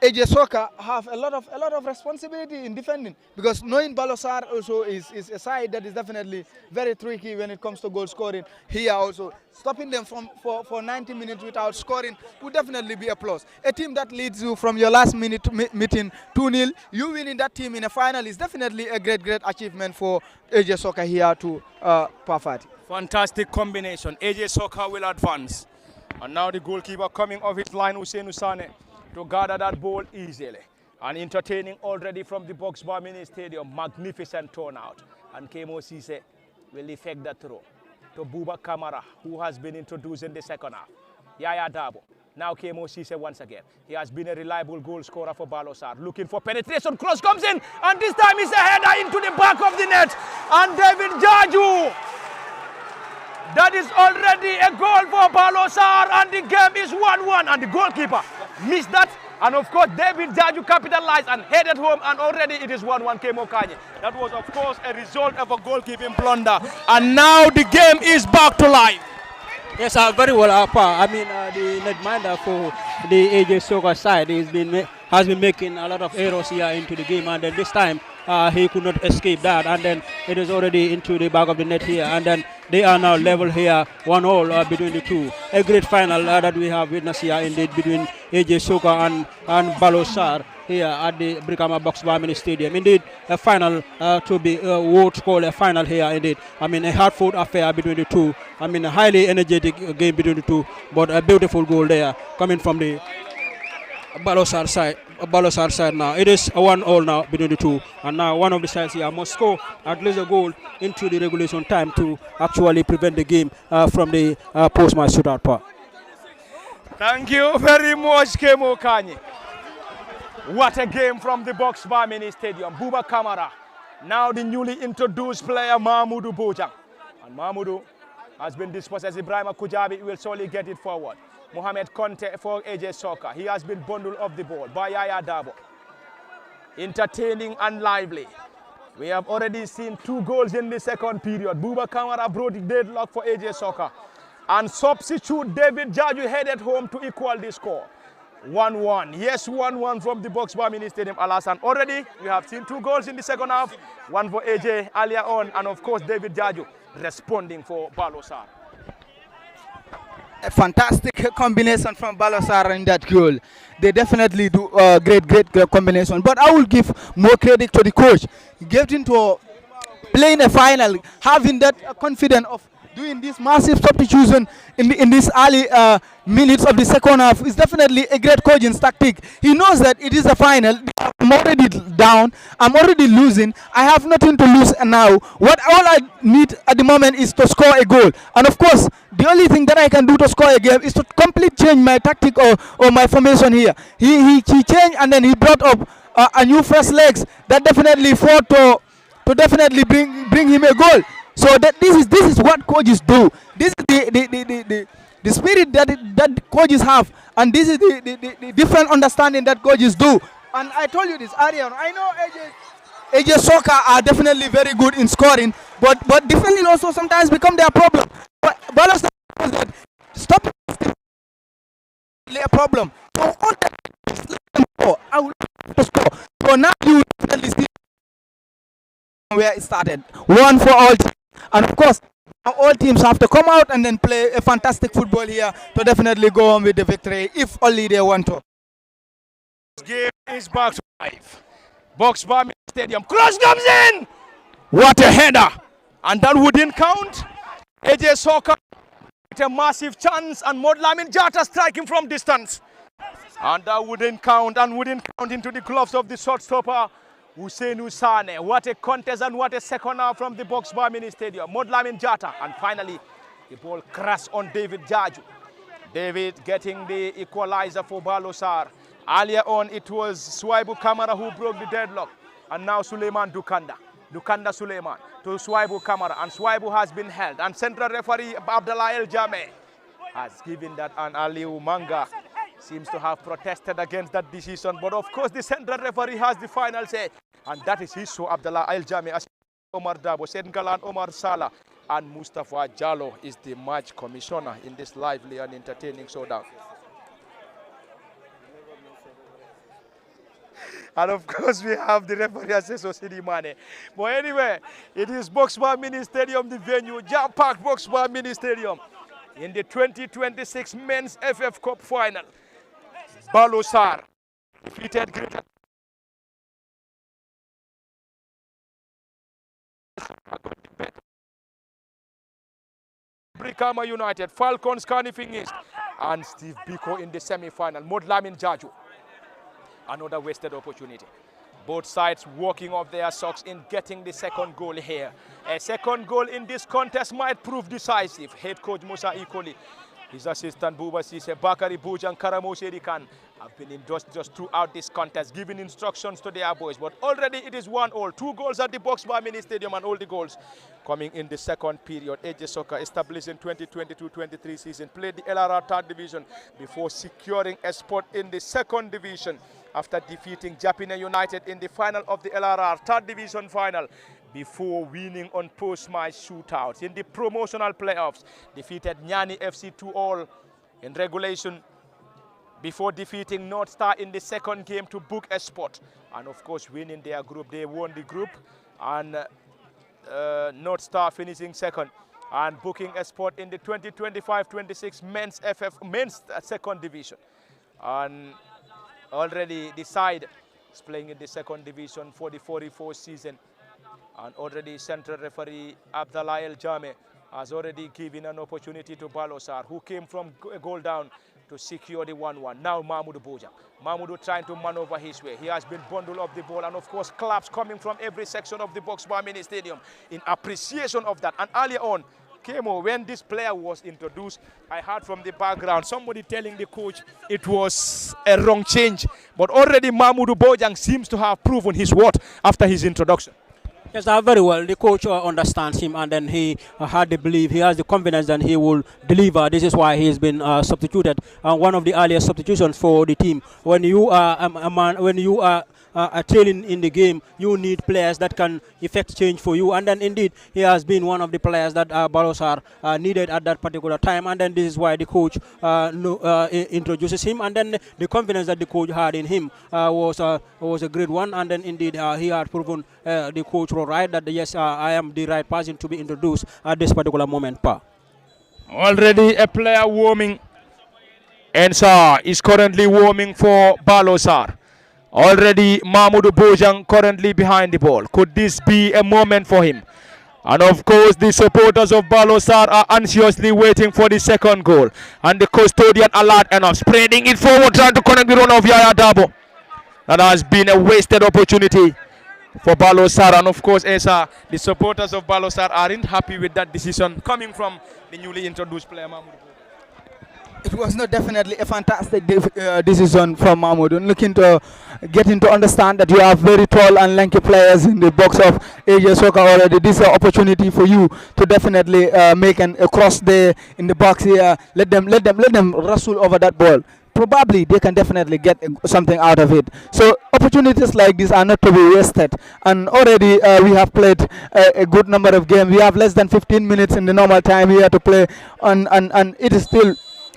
AJ Soccer have a lot of responsibility in defending, because knowing Baalor Sarr also is a side that is definitely very tricky when it comes to goal scoring. Here also stopping them for 90 minutes without scoring would definitely be a plus. A team that leads you from your last minute meeting 2-0, you winning that team in a final is definitely a great achievement for AJ Soccer here to Parfati. Fantastic combination. AJ Soccer will advance, and now the goalkeeper coming off his line, Hussein Usane, to gather that ball easily and entertaining already from the box bar mini stadium. Magnificent turnout, and Kemo Cisse will effect the throw to Buba Kamara, who has been introduced in the second half. Yaya Dabo. Now Kemo Cisse once again. He has been a reliable goal scorer for Baalor Sarr. Looking for penetration, cross comes in, and this time is a header into the back of the net. And David Jaju, that is already a goal for Baalor Sarr, and the game is 1-1, and the goalkeeper missed that. And of course, David Jaju capitalized and headed home, and already it is 1-1 Kemo Kanye. That was, of course, a result of a goalkeeping blunder. And now the game is back to life. Yes, very well, Pa. I mean, the netminder for the AJ Soccer side has been making a lot of errors here into the game, and then this time he could not escape that, and then it is already into the back of the net here, and then they are now level here, 1-1 between the two. A great final that we have witnessed here indeed between AJ Soccer and Baalor Sarr here at the Brikama Box Bar Mini Stadium. Indeed, a final to be what's called a final here indeed. I mean, a hard-fought affair between the two. I mean, a highly energetic game between the two, but a beautiful goal there coming from the Baalor Sarr side now. It is a 1-1 now between the two, and now one of the sides here must score at least a goal into the regulation time to actually prevent the game from the post-match shootout part. Thank you very much, Kemo Kanye. What a game from the Box Bar Mini Stadium. Buba Kamara, now the newly introduced player Mahmoudou Bojang. And Mahmoudou has been disposed as Ibrahima Kujabi will surely get it forward. Mohamed Conte for AJ Soccer. He has been bundled off the ball by Yaya Dabo. Entertaining and lively. We have already seen 2 goals in the second period. Buba Kamara brought the deadlock for AJ Soccer. And substitute David Jaju headed home to equal the score. 1-1. Yes, 1-1 from the Box Bar Mini Stadium, Alasan. Already, we have seen 2 goals in the second half. One for AJ earlier on, and of course, David Jaju responding for Baalor Sarr. A fantastic combination from Baalor Sarr in that goal. They definitely do a great combination. But I will give more credit to the coach. Getting to playing a final, having that confidence of doing this massive substitution in this early minutes of the second half is definitely a great coaching tactic. He knows that it is a final. I'm already down. I'm already losing. I have nothing to lose now. All I need at the moment is to score a goal. And of course, the only thing that I can do to score a game is to completely change my tactic or my formation here. He changed, and then he brought up a new fresh legs that definitely fought to definitely bring him a goal. So that this is what coaches do. This is the spirit that coaches have, and this is the different understanding that coaches do. And I told you this earlier. I know AJ Soccer are definitely very good in scoring, but defending also sometimes become their problem. But Baalor Sarr knows that stop a problem. So all that I will have to score. So now you definitely see where it started. One for all. And of course, all teams have to come out and then play a fantastic football here to definitely go on with the victory, if only they want to. This game is back to life. Box Bar Stadium. Cross comes in! What a header! And that wouldn't count. AJ Soccer with a massive chance, and Modlamin Jata striking from distance. And that wouldn't count, and wouldn't count into the gloves of the shortstopper, Hussein Sane. What a contest and what a second half from the Box Bar Mini Stadium. Modlamin Jata, and finally the ball crashed on David Jaju. David getting the equalizer for Baalor Sarr. Earlier on it was Swaibu Kamara who broke the deadlock, and now Suleiman Dukanda Suleiman to Swaibu Kamara, and Swaibu has been held, and central referee Abdallah El Jame has given that, and Aliu Manga seems to have protested against that decision, but of course the central referee has the final say, and that is his show. Abdallah El Jame, Omar Dabo, Sengalan Omar Salah, and Mustafa Jallo is the match commissioner in this lively and entertaining showdown. And of course we have the referee Aseso Sidimane. But anyway, it is Box Bar Mini Stadium, the venue, jam-packed Box Bar Mini Stadium in the 2026 Men's FF Cup Final. Baalor Sarr defeated Greater Brikama United, Falcons Carnifing East, and Steve Biko in the semi-final. Modlamin Jaju, another wasted opportunity. Both sides walking off their socks in getting the second goal here. A second goal in this contest might prove decisive. Head coach Musa Ikoli, his assistant Buba Sise, Bakari Buj, and Karamo Sherikan have been industrious throughout this contest, giving instructions to their boys. But already it is 1-1. 2 goals at the Box Bar Mini Stadium, and all the goals coming in the second period. AJ Soccer, established in 2022-23 season, played the LRR third division before securing a spot in the second division after defeating Japina United in the final of the LRR third division final, before winning on post-match shootouts. In the promotional playoffs, defeated Nyani FC 2-all in regulation, before defeating North Star in the second game to book a spot, and of course winning their group. They won the group, and North Star finishing second and booking a spot in the 2025-26 men's second division. And already the side is playing in the second division for the 44th season, and already central referee Abdallah El Jame has already given an opportunity to Baalor Sarr, who came from a goal down to secure the 1-1. Now Mahmoud Bojang. Mahmoud trying to maneuver his way. He has been bundled of the ball, and of course claps coming from every section of the Box Bar Mini Stadium in appreciation of that. And earlier on, Kemo, when this player was introduced, I heard from the background somebody telling the coach it was a wrong change. But already Mahmoud Bojang seems to have proven his worth after his introduction. Yes, very well. The coach understands him, and then he had the belief, he has the confidence that he will deliver. This is why he has been substituted. One of the earliest substitutions for the team. When you are trailing in the game, you need players that can effect change for you. And then indeed, he has been one of the players that Baalor Sarr needed at that particular time. And then this is why the coach introduces him. And then the confidence that the coach had in him was a great one. And then indeed, he had proven the coach were right that yes, I am the right person to be introduced at this particular moment. Already a player warming. Ensar is currently warming for Baalor Sarr. Already Mahmoudou Bojang currently behind the ball. Could this be a moment for him? And of course, the supporters of Baalor Sarr are anxiously waiting for the second goal. And the custodian alert enough, spreading it forward, trying to connect the run of Yaya Dabo. That has been a wasted opportunity for Baalor Sarr. And of course, Esa, the supporters of Baalor Sarr aren't happy with that decision coming from the newly introduced player Mahmoudou. It was not definitely a fantastic decision from Mahmoud. Looking to getting to understand that you have very tall and lanky players in the box of AJ Soccer already. This is an opportunity for you to definitely make a cross there in the box here. Let them wrestle over that ball. Probably they can definitely get something out of it. So opportunities like this are not to be wasted. And already we have played a good number of games. We have less than 15 minutes in the normal time here to play, and it is still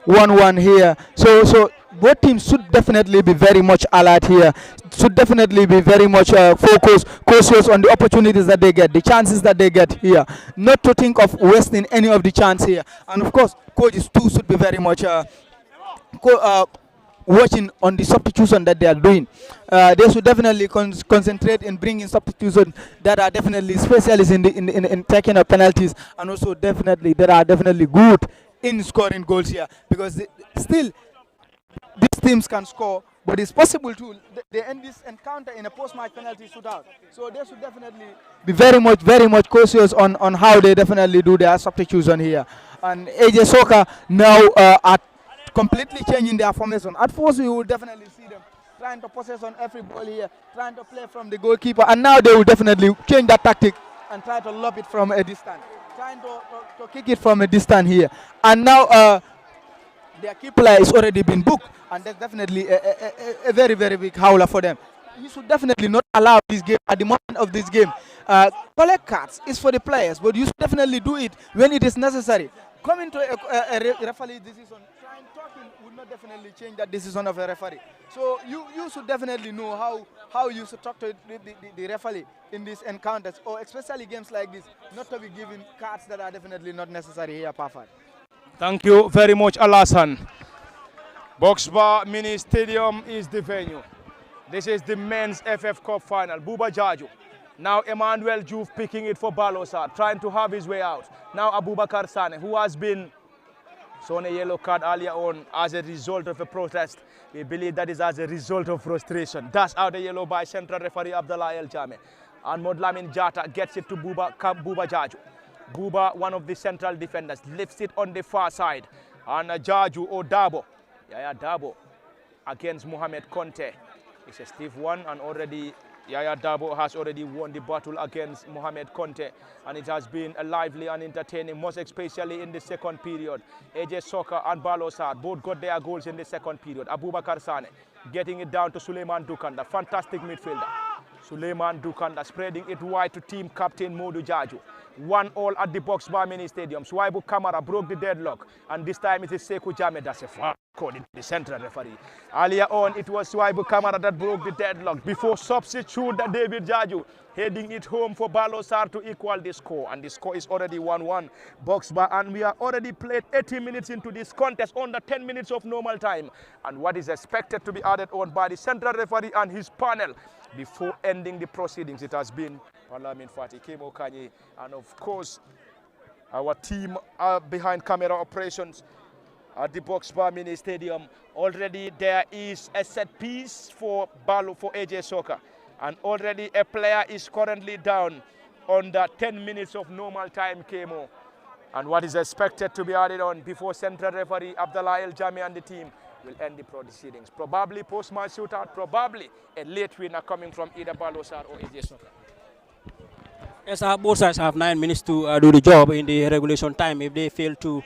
1-1 here. So both teams should definitely be very much alert here. Should definitely be very much cautious on the opportunities that they get, the chances that they get here. Not to think of wasting any of the chance here. And of course, coaches too should be very much watching on the substitution that they are doing. They should definitely concentrate in bringing substitutions that are definitely specialists in taking up penalties, and also definitely that are definitely good in scoring goals here, because still these teams can score, but it's possible to they end this encounter in a post-match penalty shootout. So they should definitely be very much cautious on how they definitely do their substitution here. And AJ Soccer now are completely changing their formation. At first we will definitely see them trying to possess on every ball here, trying to play from the goalkeeper, and now they will definitely change that tactic and try to lob it from a distance, trying to kick it from a distance here. And now their key player is already been booked, and that's definitely a very big howler for them. You should definitely not allow this game at the moment of this game. Collect cards is for the players, but you should definitely do it when it is necessary. Coming to a referee decision, talking would not definitely change that decision of a referee. So you should definitely know how you should talk to the referee in these encounters, or especially games like this, not to be given cards that are definitely not necessary here, Pafad. Thank you very much, Alasan. Boxbar Mini Stadium is the venue. This is the men's FF Cup final. Buba Jaju. Now Emmanuel Juve picking it for Baalor Sarr, trying to have his way out. Now Abubakar Sane, who has been shown a yellow card earlier on as a result of a protest. We believe that is as a result of frustration. That's out the yellow by central referee Abdallah El Jame. And Modlamin Jata gets it to Buba Jaju. Buba, one of the central defenders, lifts it on the far side. And Jaju or Dabo. Yaya Dabo against Mohamed Conte. It's a stiff one, and already Yaya Dabo has already won the battle against Mohamed Conte, and it has been a lively and entertaining, most especially in the second period. AJ Soccer and Baalor Sarr both got their goals in the second period. Abubakar Sane getting it down to Suleiman Dukanda, fantastic midfielder. Suleiman Dukanda spreading it wide to team captain Modou Jaju. 1-1 at the Boxbar Mini Stadium. Swaibu Kamara broke the deadlock, and this time it is Sekou Jame. That's a foul according to the central referee. Earlier on, it was Swaibu Kamara that broke the deadlock before substitute David Jaju heading it home for Baalor Sarr to equal the score, and the score is already 1-1 Boxbar, and we are already played 80 minutes into this contest, under 10 minutes of normal time, and what is expected to be added on by the central referee and his panel before ending the proceedings. It has been Parlament Fati, Kemo Kanye, and of course our team behind camera operations at the Boxbar Mini Stadium. Already there is a set piece for AJ Soccer, and already a player is currently down on the 10 minutes of normal time, Kemo. And what is expected to be added on before central referee Abdallah El Jami and the team will end the proceedings. Probably post-match shootout, probably a late winner coming from either Baalor Sarr or AJ Soccer. Yes, both sides have 9 minutes to do the job in the regulation time. If they fail to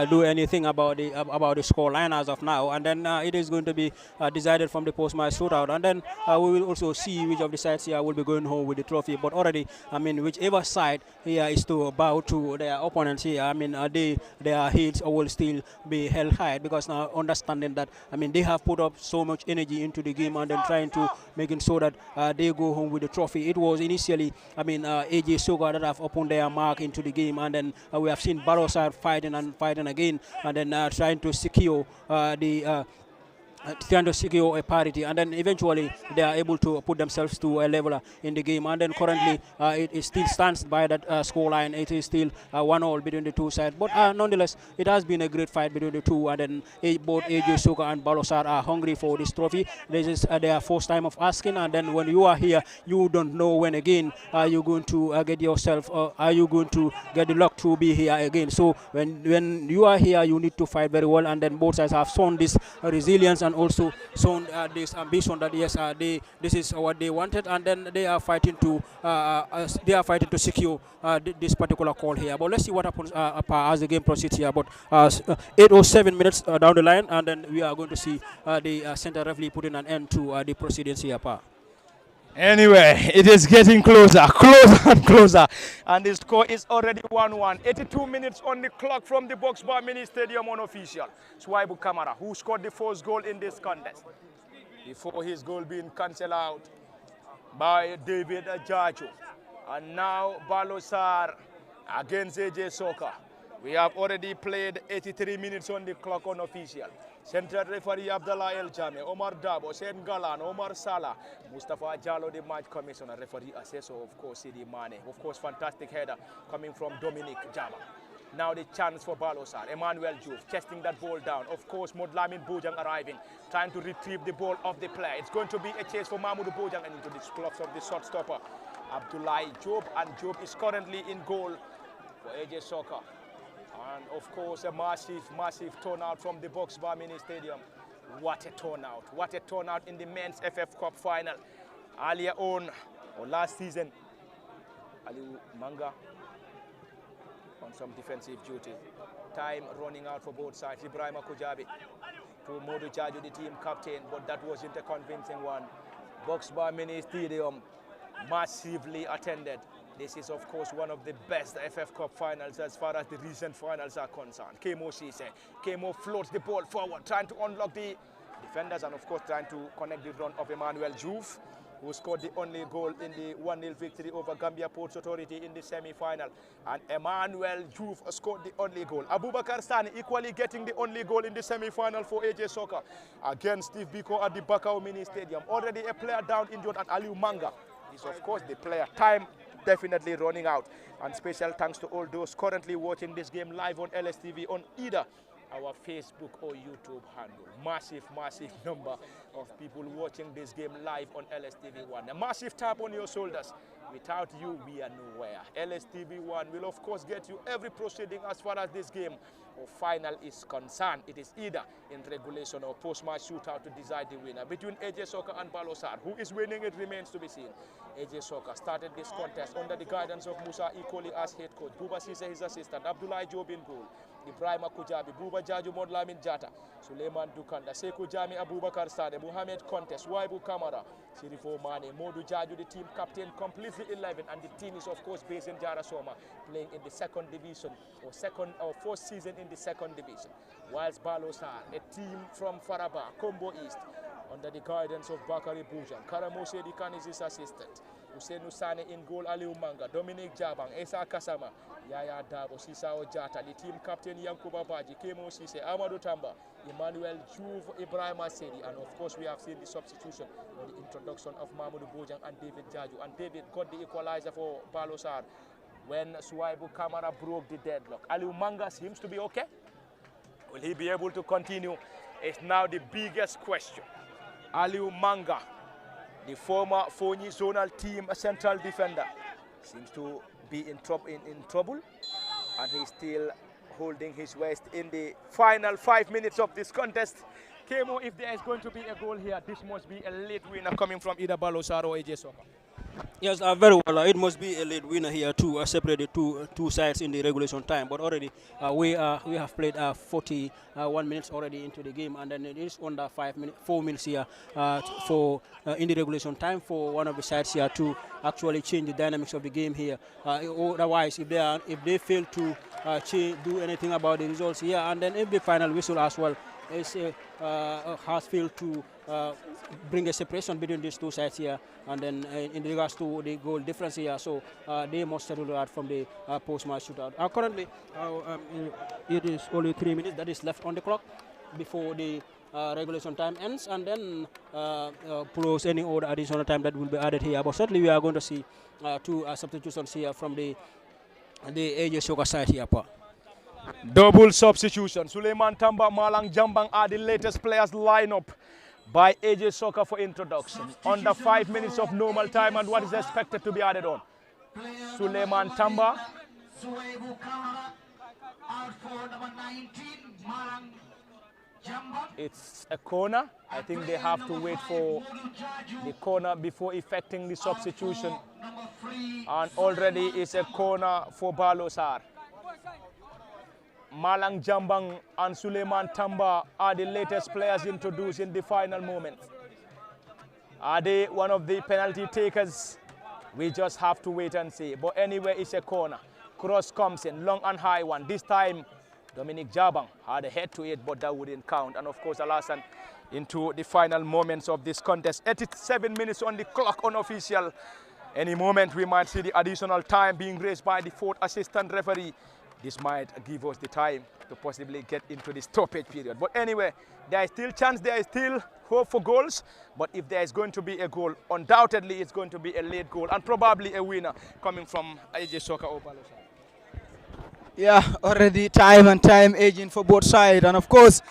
do anything about the score line as of now, and then it is going to be decided from the post-match shootout, and then we will also see which of the sides here will be going home with the trophy. But already, I mean, whichever side here is to bow to their opponents here, I mean, their heads will still be held high because now understanding that, I mean, they have put up so much energy into the game and then trying to making sure that they go home with the trophy. It was initially, I mean, AJ Soga that have opened their mark into the game, and then we have seen Baalor Sarr fighting and fighting again, and then trying to secure trying to secure a parity, and then eventually they are able to put themselves to a leveler in the game. And then currently it still stands by that score line. It is still 1-1 between the two sides, but nonetheless it has been a great fight between the two, and then both AJ Soka and Baalor Sarr are hungry for this trophy. This is their first time of asking, and then when you are here, you don't know when again are you going to get yourself, are you going to get the luck to be here again. So when you are here, you need to fight very well, and then both sides have shown this resilience and also shown this ambition that yes, this is what they wanted, and then they are fighting to secure this particular call here. But let's see what happens as the game proceeds here. But 8 or 7 minutes down the line, and then we are going to see the center referee putting an end to the proceedings here. Anyway, it is getting closer and closer, and the score is already 1-1. 82 minutes on the clock from the Box Bar Mini Stadium unofficial. Swaibu Kamara, who scored the first goal in this contest, before his goal being cancelled out by David Jaju. And now Baalor Sarr against AJ Soka. We have already played 83 minutes on the clock unofficial. Central referee Abdallah El Jame, Omar Dabo, Sen Galan, Omar Salah, Mustafa Jallo, the match commissioner, referee assessor, of course, Sidi Mane. Of course, fantastic header coming from Dominic Jama. Now the chance for Baalor Sarr, Emmanuel Diouf chesting that ball down. Of course, Modlamin Bojang arriving, trying to retrieve the ball off the player. It's going to be a chase for Mahmoud Bojang and into the gloves of the shot stopper, Abdullah Job, and Job is currently in goal for AJ Soka. And of course, a massive turnout from the Box Bar Mini Stadium. What a turnout! What a turnout in the men's FF Cup final. Earlier on, or last season, Aliu Manga on some defensive duty. Time running out for both sides. Ibrahim Kujabi to Modu Jaju, the team captain, but that wasn't a convincing one. Box Bar Mini Stadium, massively attended. This is, of course, one of the best FF Cup finals as far as the recent finals are concerned. Kemo Sise. Kemo floats the ball forward, trying to unlock the defenders and, of course, trying to connect the run of Emmanuel Diouf, who scored the only goal in the 1-0 victory over Gambia Ports Authority in the semi-final. And Emmanuel Diouf scored the only goal. Abubakar Sani equally getting the only goal in the semi-final for AJ Soka against Steve Biko at the Bakau Mini Stadium. Already a player down injured, and Aliu Manga is, of course, the player. Time definitely running out, and special thanks to all those currently watching this game live on LSTV on either our Facebook or YouTube handle. Massive number of people watching this game live on LSTV1. A massive tap on your shoulders. Without you, we are nowhere. LSTV1 will, of course, get you every proceeding as far as this game or final is concerned. It is either in regulation or post-match shootout to decide the winner. Between AJ Soka and Baalor Sarr, who is winning, it remains to be seen. AJ Soka started this contest under the guidance of Musa Ikoli as head coach, Buba Sise his assistant, Abdullah Job in goal, Ibrahim Kujabi, Buba Jaju Modlamin Jata, Suleiman Dukanda, Sekou Jami Abubakar Sade, Muhammad Contes, Waibu Kamara, Sirifo Mane, Modu Jaju, the team captain, completely 11, and the team is, of course, based in Jara Soma, playing in the second division, or fourth season in the second division. Whilst Baalor Sarr, a team from Faraba, Kombo East, under the guidance of Bakari Bujan, Karamose Dikan is his assistant, Hussein Usane in goal, Aliu Manga, Dominic Jabang, Esa Kasama, Yaya Dabo, Sisao Jata, the team captain Yankuba Baji, Kemo Sise, Amadou Tamba, Emmanuel Diouf, Ibrahim Asedi, and of course we have seen the substitution or the introduction of Mahmoud Bojang and David Jaju, and David got the equalizer for Baalor Sarr when Swaibu Kamara broke the deadlock. Aliu Manga seems to be okay. Will he be able to continue? It's now the biggest question. Aliu Manga, the former Fonyi zonal team central defender, seems to be in trouble, and he's still holding his waist in the final 5 minutes of this contest. Kemo, if there is going to be a goal here, this must be a late winner coming from either Baalor Sarr or AJ Soka. Yes, very well. It must be a late winner here too. Separated two sides in the regulation time, but already we have played 41 minutes already into the game, and then it is under 4 minutes here for in the regulation time for one of the sides here to actually change the dynamics of the game here. Otherwise, if they fail to do anything about the results here, and then if the final whistle as well is has failed to bring a separation between these two sides here, and then in regards to the goal difference here, so they must settle that from the post-match shootout. Currently, it is only 3 minutes that is left on the clock before the regulation time ends, and then plus any other additional time that will be added here. But certainly we are going to see two substitutions here from the AJ Soka side here. Double substitution. Suleiman Tamba, Malang Jambang are the latest players lineup by AJ Soka for introduction. Under 5 minutes of normal time, and what is expected to be added on? Suleiman Tamba. It's a corner. I think they have to wait for the corner before effecting the substitution. And already it's a corner for Baalor Sarr. Malang Jambang and Suleiman Tamba are the latest players introduced in the final moment. Are they one of the penalty takers? We just have to wait and see. But anyway, it's a corner. Cross comes in, long and high one. This time, Dominic Jabang had a head to it, but that wouldn't count. And of course, Alassane into the final moments of this contest. 87 minutes on the clock, unofficial. Any moment we might see the additional time being raised by the fourth assistant referee. This might give us the time to possibly get into the stoppage period. But anyway, there is still chance, there is still hope for goals. But if there is going to be a goal, undoubtedly it's going to be a late goal and probably a winner coming from AJ Soka or Baalor Sarr. Yeah, already time and time aging for both sides, and of course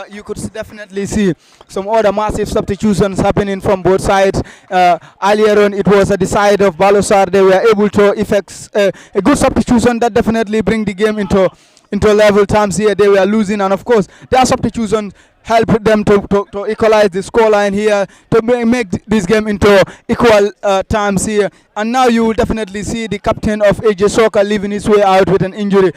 you could definitely see some other massive substitutions happening from both sides. Earlier on, it was at the side of Baalor Sarr. They were able to effect a good substitution that definitely bring the game into level terms. Here they were losing, and of course their substitution helped them to equalize the scoreline here, to make this game into equal terms here. And now you will definitely see the captain of AJ Soka leaving his way out with an injury,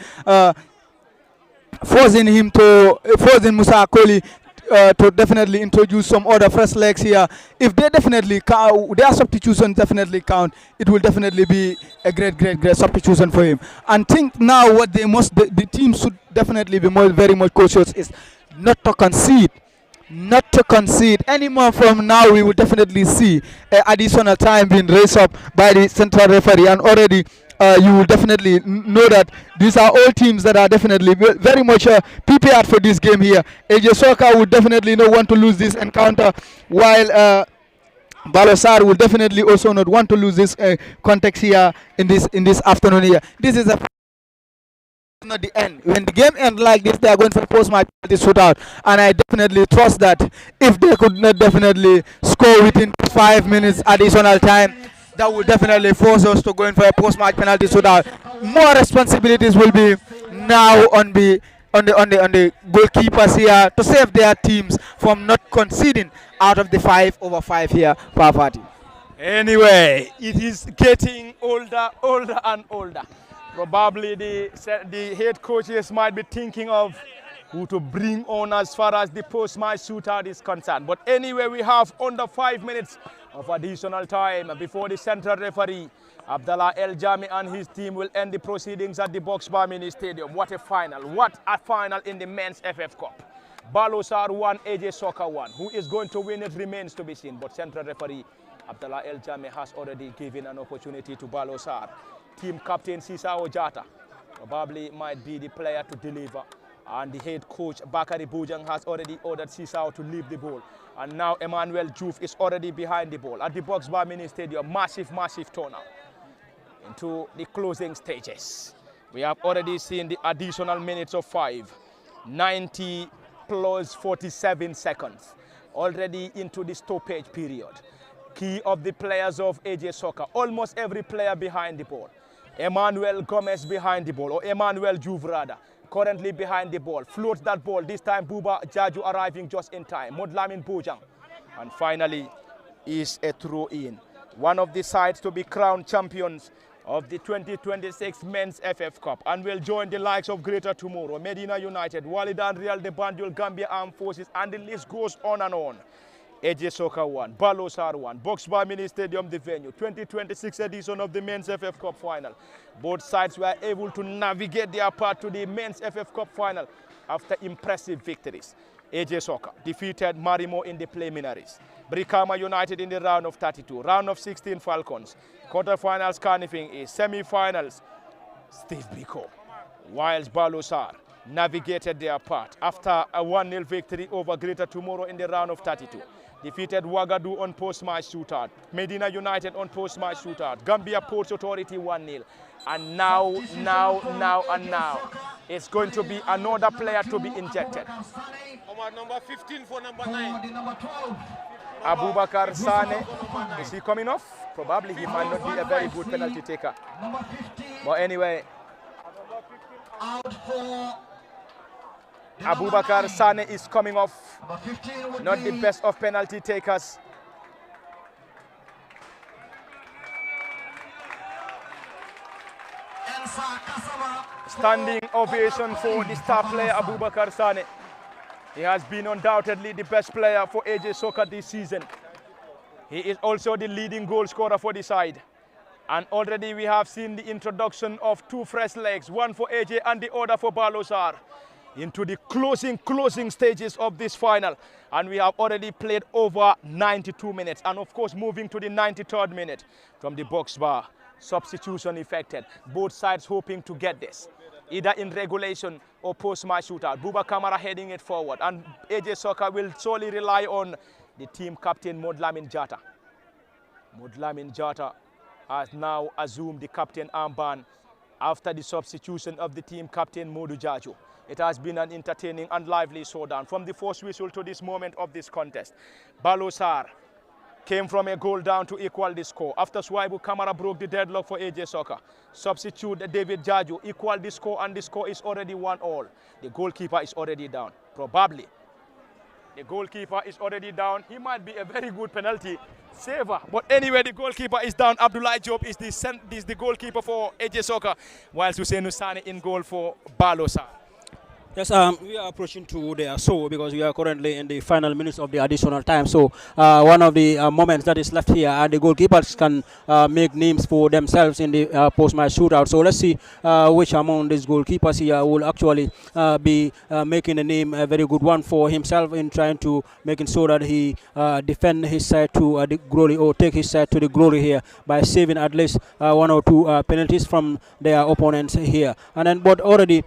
forcing Musa Akoli to definitely introduce some other fresh legs here. If they definitely count, their substitution definitely count, it will definitely be a great substitution for him. And think now what they must, the team should definitely be very much cautious is not to concede. Anymore from now, we will definitely see additional time being raised up by the central referee, and already you will definitely know that these are all teams that are definitely very much prepared for this game here. AJ Soka would definitely not want to lose this encounter, while Baalor Sarr will definitely also not want to lose this context here in this afternoon here. This is not the end. When the game ends like this, they are going for post-match penalty shootout, and I definitely trust that if they could not definitely score within 5 minutes additional time, that will definitely force us to go in for a post-match penalty shootout. More responsibilities will be now on the goalkeepers here to save their teams from not conceding out of the 5/5 here per party. Anyway, it is getting older and older. Probably the head coaches might be thinking of who to bring on as far as the post-match shootout is concerned. But anyway, we have under 5 minutes of additional time before the central referee, Abdallah El Jami, and his team will end the proceedings at the Box Bar Mini Stadium. What a final. What a final in the Men's FF Cup. Baalor Sarr 1, AJ Soka 1. Who is going to win it remains to be seen. But central referee Abdallah El Jami has already given an opportunity to Baalor Sarr. Team captain Sisao Jata probably might be the player to deliver. And the head coach Bakari Bujang has already ordered Sisao to leave the ball. And now Emmanuel Juf is already behind the ball at the Box Bar Mini Stadium. Massive turnout into the closing stages. We have already seen the additional minutes of 90 plus 47 seconds. Already into the stoppage period. Key of the players of AJ Soka, almost every player behind the ball. Emmanuel Gomez behind the ball, or Emmanuel Juvrada, currently behind the ball. Floats that ball, this time Buba Jaju arriving just in time. Modlamin Bojang. And finally is a throw in. one of the sides to be crowned champions of the 2026 Men's FF Cup, and will join the likes of Greater Tomorrow, Medina United, Walidan Real de Banjul, Gambia Armed Forces, and the list goes on and on. AJ Soccer won, Baalor Sarr won, Box Bar Mini Stadium the venue, 2026 edition of the Men's FF Cup final. Both sides were able to navigate their path to the Men's FF Cup final after impressive victories. AJ Soccer defeated Marimo in the preliminaries. Brikama United in the round of 32, round of 16 Falcons, quarterfinals Carnifing East, semi-finals Steve Biko. Whilst Baalor Sarr navigated their path after a 1-0 victory over Greater Tomorrow in the round of 32. Defeated Ouagadougou on post-match shootout, Medina United on post-match shootout, Gambia Ports Authority 1-0. And now, it's going to be another player to be injected. Number 15 for number 9. Abubakar Sane, is he coming off? Probably he might not be a very good penalty taker. But anyway, Abubakar Sane is coming off. Not the best of penalty takers. Standing ovation for the star player Abubakar Sane. He has been undoubtedly the best player for AJ Soccer this season. He is also the leading goal scorer for the side. And already we have seen the introduction of two fresh legs, one for AJ and the other for Baalor Sarr, into the closing stages of this final. And we have already played over 92 minutes. And of course, moving to the 93rd minute from the box bar. Substitution effected. Both sides hoping to get this, either in regulation or post-match shootout. Buba Kamara heading it forward. And AJ Soccer will solely rely on the team captain, Modlamin Jata. Modlamin Jata has now assumed the captain armband after the substitution of the team captain, Modu Jaju. It has been an entertaining and lively showdown from the first whistle to this moment of this contest. Baalor Sarr came from a goal down to equal the score. After Swaibu Kamara broke the deadlock for AJ Soccer. Substitute David Jaju equaled the score, and the score is already 1-1. The goalkeeper is already down. Probably. The goalkeeper is already down. He might be a very good penalty saver. But anyway, the goalkeeper is down. Abdullah Job is the goalkeeper for AJ Soccer, whilst Hussein Usani in goal for Baalor Sarr. Yes, we are approaching to the so because we are currently in the final minutes of the additional time. So one of the moments that is left here, and the goalkeepers can make names for themselves in the post-match shootout. So let's see which among these goalkeepers here will actually be making a name, a very good one for himself, in trying to making sure that he defend his side to the glory, or take his side to the glory here by saving at least one or two penalties from their opponents here. And then, but already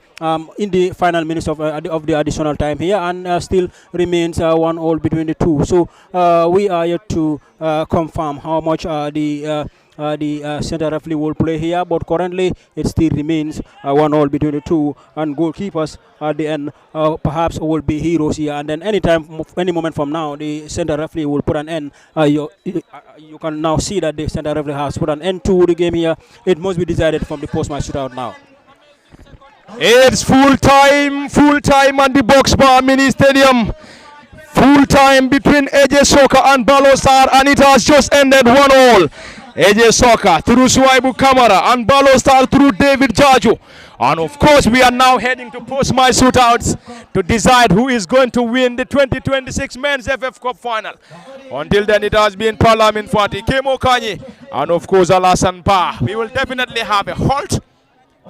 in the final minutes of the additional time here, and still remains 1-1 between the two. So we are yet to confirm how much the center referee will play here, but currently it still remains 1-1 between the two, and goalkeepers at the end perhaps will be heroes here. And then any moment from now, the center referee will put an end. You can now see that the center referee has put an end to the game here. It must be decided from the post-match shootout now. It's full time at the Box Bar Mini Stadium. Full time between AJ Soccer and Baalor Sarr, and it has just ended 1-1. AJ Soccer through Swaibu Kamara and Baalor Sarr through David Jaju. And of course, we are now heading to post-match shootouts to decide who is going to win the 2026 Men's FF Cup final. Until then, it has been Parlament Fati, Kemo Kanyi, and of course, Alassane Ba. We will definitely have a halt.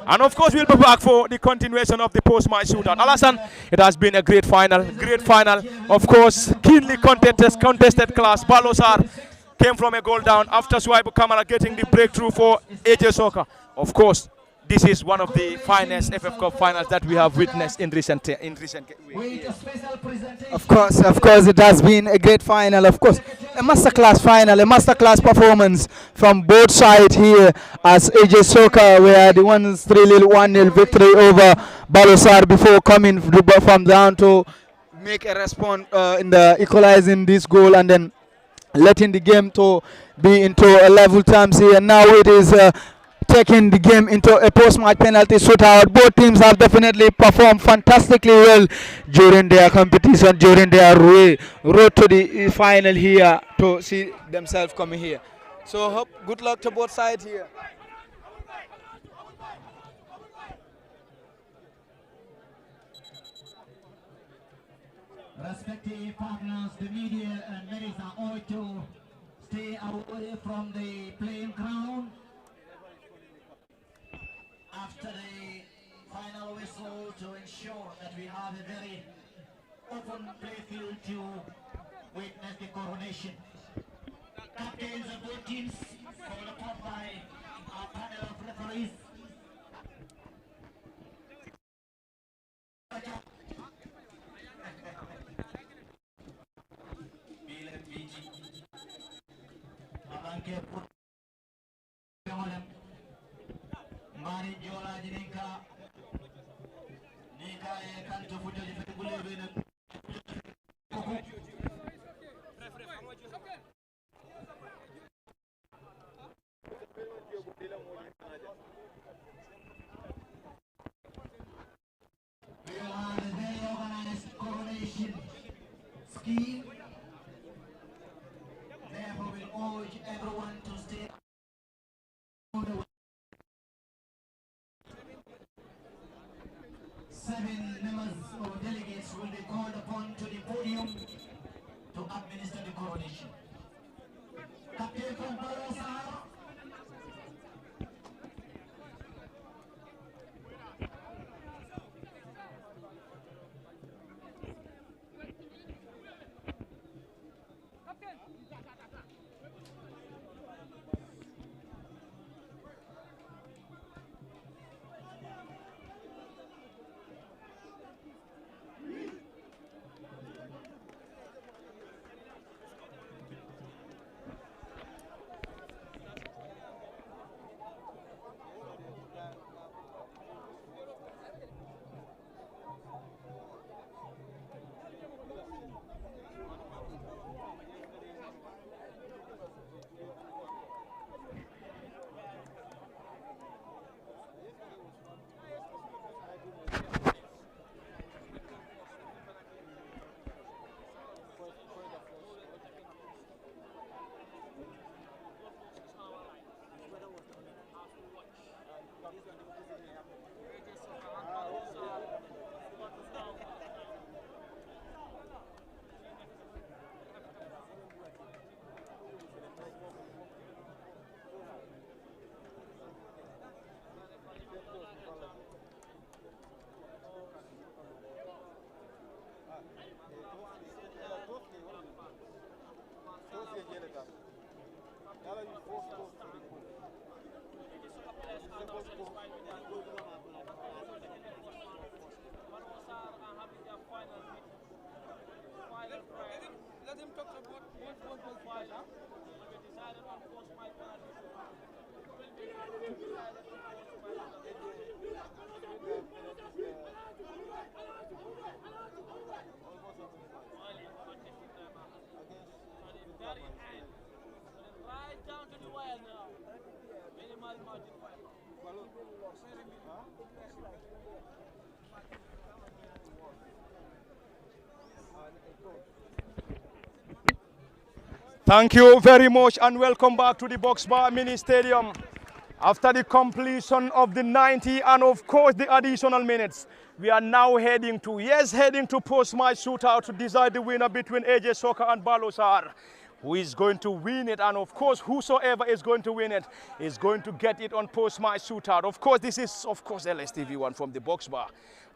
And of course, we'll be back for the continuation of the post-match shootout. Alassane, it has been a great final. Of course, keenly contested class. Baalor Sarr came from a goal down after Swaibu Kamara getting the breakthrough for AJ Soccer. Of course, this is one of the finest FF Cup finals that we have witnessed in recent years. Of course, it has been a great final. Of course, a masterclass final, a masterclass performance from both sides here, as AJ Soccer were the ones 1-0 victory over Baalor Sarr before coming from down to make a response in the equalizing this goal, and then letting the game to be into a level terms here. Now it is taking the game into a post-match penalty shootout. Both teams have definitely performed fantastically well during their competition, during their road to the final here, to see themselves coming here. So hope good luck to both sides here. Respective partners, the media and ladies are all to stay away from the playing ground. After the final whistle to ensure that we have a very open playfield to witness the coronation. Captains of both teams called upon by our panel of referees. Mari jola jininka nika e kanto fujo jifete gulebe na we will have a very organized coronation scheme. Therefore, we'll urge everyone to stay on the way. 7 members or delegates will be called upon to the podium to administer the coronation. Captain from Baalor Sarr. Let him talk about what will file, huh? We decided on post my penalty. Will be decided on post my right down to the wire now. Minimal margin. Thank you very much and welcome back to the Box Bar Mini Stadium. After the completion of the 90 and of course the additional minutes, we are now heading to post-match shootout to decide the winner between AJ Soccer and Baalor Sarr. Who is going to win it, and of course whosoever is going to win it is going to get it on post-match shootout. Of course this is LSTV1 from the Box Bar,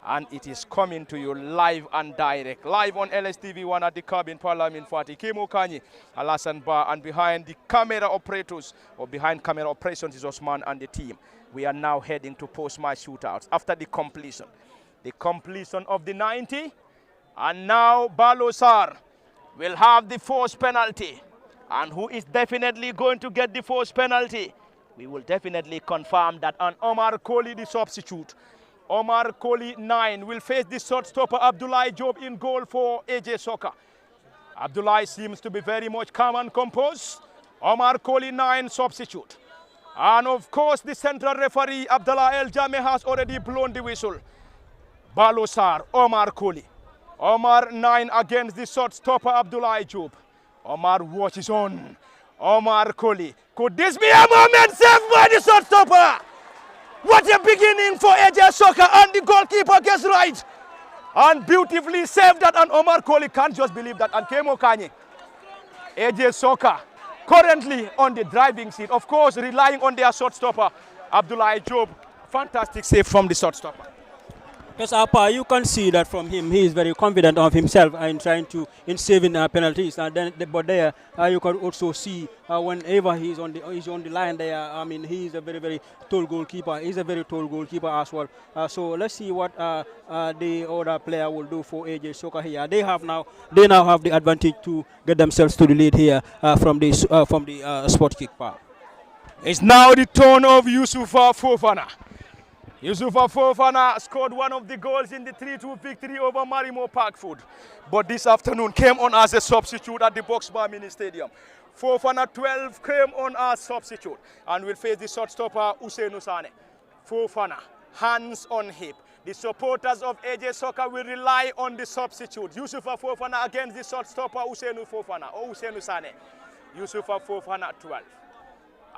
and it is coming to you live and direct, live on LSTV1 at the cabin Parliament Fati Kemo Kanyi, Alasan Bar, and behind the camera operators, or behind camera operations, is Osman and the team. We are now heading to post-match shootouts after the completion of the 90, and now Baalor Sarr will have the first penalty. And who is definitely going to get the first penalty? We will definitely confirm that. And Omar Kohli, the substitute. Omar Kohli, 9, will face the shot stopper Abdullah Job in goal for AJ Soccer. Abdullah seems to be very much calm and composed. Omar Kohli, 9, substitute. And of course, the central referee, Abdullah El Jame, has already blown the whistle. Baalor Sarr, Omar Kohli. Omar, 9, against the shot stopper Abdullah Job. Omar watches on. Omar Colley. Could this be a moment saved by the shot stopper? What a beginning for AJ Soccer, and the goalkeeper gets right. And beautifully saved that, and Omar Colley can't just believe that. And Kemo Kanye, AJ Soccer, currently on the driving seat. Of course, relying on their shot stopper, Abdullah Job. Fantastic save from the shot stopper. Yes, Apa, you can see that from him. He is very confident of himself in trying to saving penalties. And then, but there you can also see whenever he's on the line there. I mean, he is a very tall goalkeeper. He's a very tall goalkeeper as well. So let's see what the other player will do for AJ Soccer here. They now have the advantage to get themselves to the lead here from the spot kick part. It's now the turn of Yusufa Fofana. Yusufa Fofana scored one of the goals in the 3-2 victory over Marimo Parkfoot, but this afternoon came on as a substitute at the Box Bar Mini Stadium. Fofana 12 came on as substitute and will face the shot stopper Usainu Sane. Fofana, hands on hip. The supporters of AJ Soccer will rely on the substitute. Yusufa Fofana against the shot stopper Usainu Sane. Yusufa Fofana 12.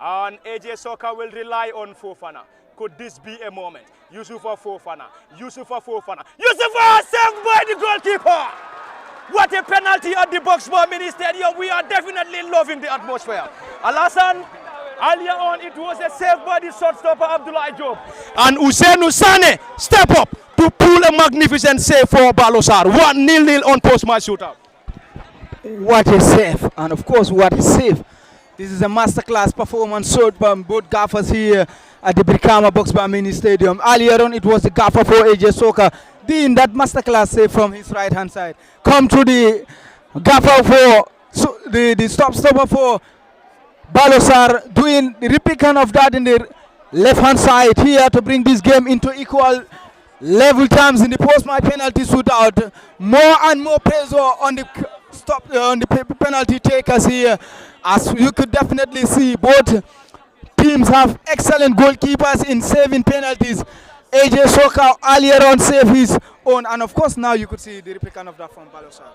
And AJ Soccer will rely on Fofana. Could this be a moment? Yusufa Fofana. Yusufa saved by the goalkeeper. What a penalty at the Box Bar Mini Stadium. We are definitely loving the atmosphere. Alassane, earlier on it was a save by the shot stopper Abdullah Job. And Usainu Sane step up to pull a magnificent save for Baalor Sarr. 1-0 on post-match shootout. What a save, and of course what a save. This is a masterclass performance showed by both gaffers here at the Brikama Box Bar Mini Stadium. Earlier on it was the gaffer for AJ Soccer doing that masterclass save from his right hand side. Come to the gaffer for the stopper for Baalor Sarr doing the replica of that in the left hand side here to bring this game into equal level terms in the post-match penalty shootout. More and more pressure on the penalty takers here. As you could definitely see, both teams have excellent goalkeepers in saving penalties. AJ Soccer earlier on saved his own, and of course now you could see the replica of that from Baalor Sarr.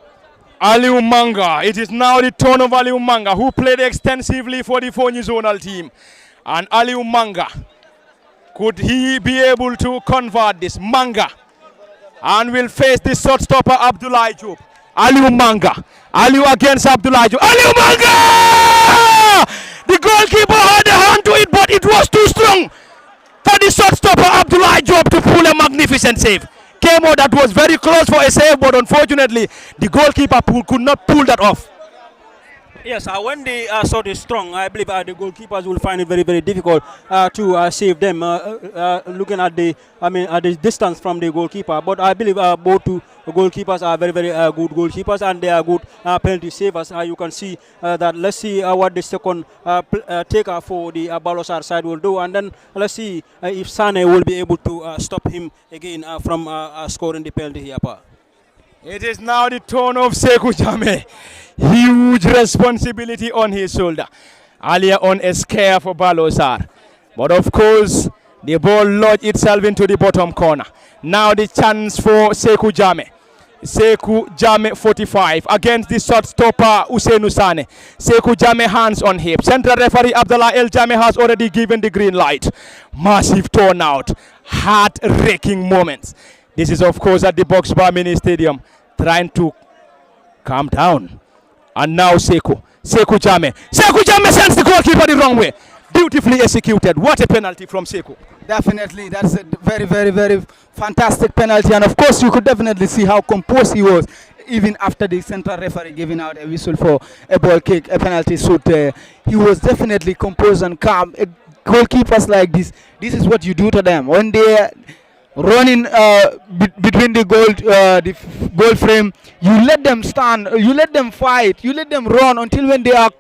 Aliu Manga. It is now the turn of Aliu Manga, who played extensively for the Fonyi zonal team. And Aliu Manga, could he be able to convert this? Manga. And will face the shot stopper Abdullah Job. Aliu Manga. Aliu against Abdullah Job. Aliu Manga! The goalkeeper had a hand to it, but it was too strong for the shot stopper Abdullah Job to pull a magnificent save. Came out that was very close for a save, but unfortunately the goalkeeper could not pull that off. Yes, when the shot is strong, I believe the goalkeepers will find it very difficult to save them. Looking at the distance from the goalkeeper, but I believe both two goalkeepers are very good goalkeepers, and they are good penalty savers. You can see that. Let's see what the second taker for the Baalor Sarr side will do, and then let's see if Sane will be able to stop him again from scoring the penalty here. It is now the turn of Sekou Jammeh. Huge responsibility on his shoulder. Earlier on a scare for Baalor Sarr. But of course, the ball lodged itself into the bottom corner. Now the chance for Sekou Jammeh. Sekou Jammeh 45 against the shot stopper Usainu Sane. Sekou Jammeh hands on hip. Central referee Abdallah El Jammeh has already given the green light. Massive turnout. Heart-wrecking moments. This is of course at the Box Bar Mini Stadium. Trying to calm down. And now Sekou Jammeh. Sekou Jammeh sends the goalkeeper the wrong way. Beautifully executed. What a penalty from Sekou. Definitely, that's a very fantastic penalty. And of course, you could definitely see how composed he was, even after the central referee giving out a whistle for a ball kick, a penalty shoot. He was definitely composed and calm. Goalkeepers like this is what you do to them. When they running between the goal frame, you let them stand, you let them fight, you let them run until when they are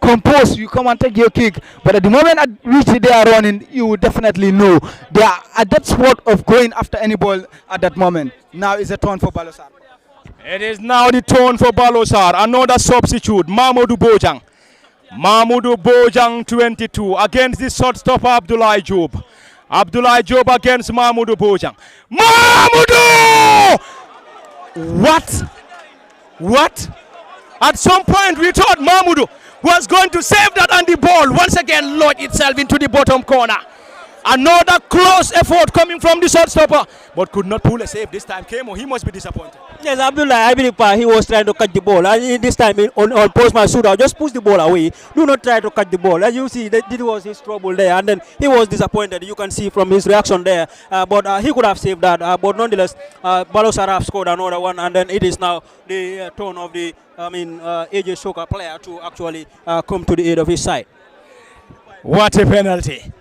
composed, you come and take your kick. But at the moment at which they are running, you will definitely know they are at that spot of going after any ball at that moment. Now it's a turn for Baalor Sarr. It is now the turn for Baalor Sarr. Another substitute, Mamadou Bojang. Mamadou Bojang 22 against the shot stopper Abdullah Job. Abdullah Job against Mamadou Bojang. Mamadou! What? At some point we thought Mamadou was going to save that, and the ball once again lodged itself into the bottom corner. Another close effort coming from the shot stopper, but could not pull a save this time. Kemo, he must be disappointed. Yes, Abdullah, I believe he was trying to catch the ball. And this time on postman shootout, just push the ball away. Do not try to catch the ball. As you see, that was his trouble there. And then he was disappointed. You can see from his reaction there. But he could have saved that. But nonetheless, Baalor Sarr have scored another one. And then it is now the turn of the AJ Soka player to actually come to the aid of his side. What a penalty.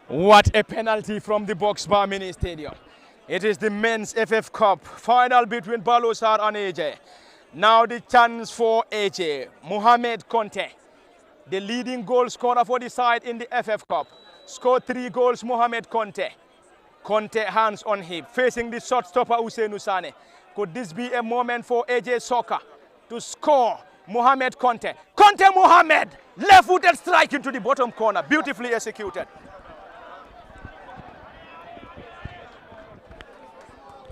What a penalty from the Box Bar Mini Stadium. It is the men's FF Cup final between Baalor Sarr and AJ. Now the chance for AJ. Mohamed Conte, the leading goal scorer for the side in the FF Cup. Scored 3 goals, Mohamed Conte. Conte hands on hip, facing the shot stopper Ousseynou Sane. Could this be a moment for AJ Soka to score? Mohamed Conte. Conte Mohamed, left-footed strike into the bottom corner, beautifully executed.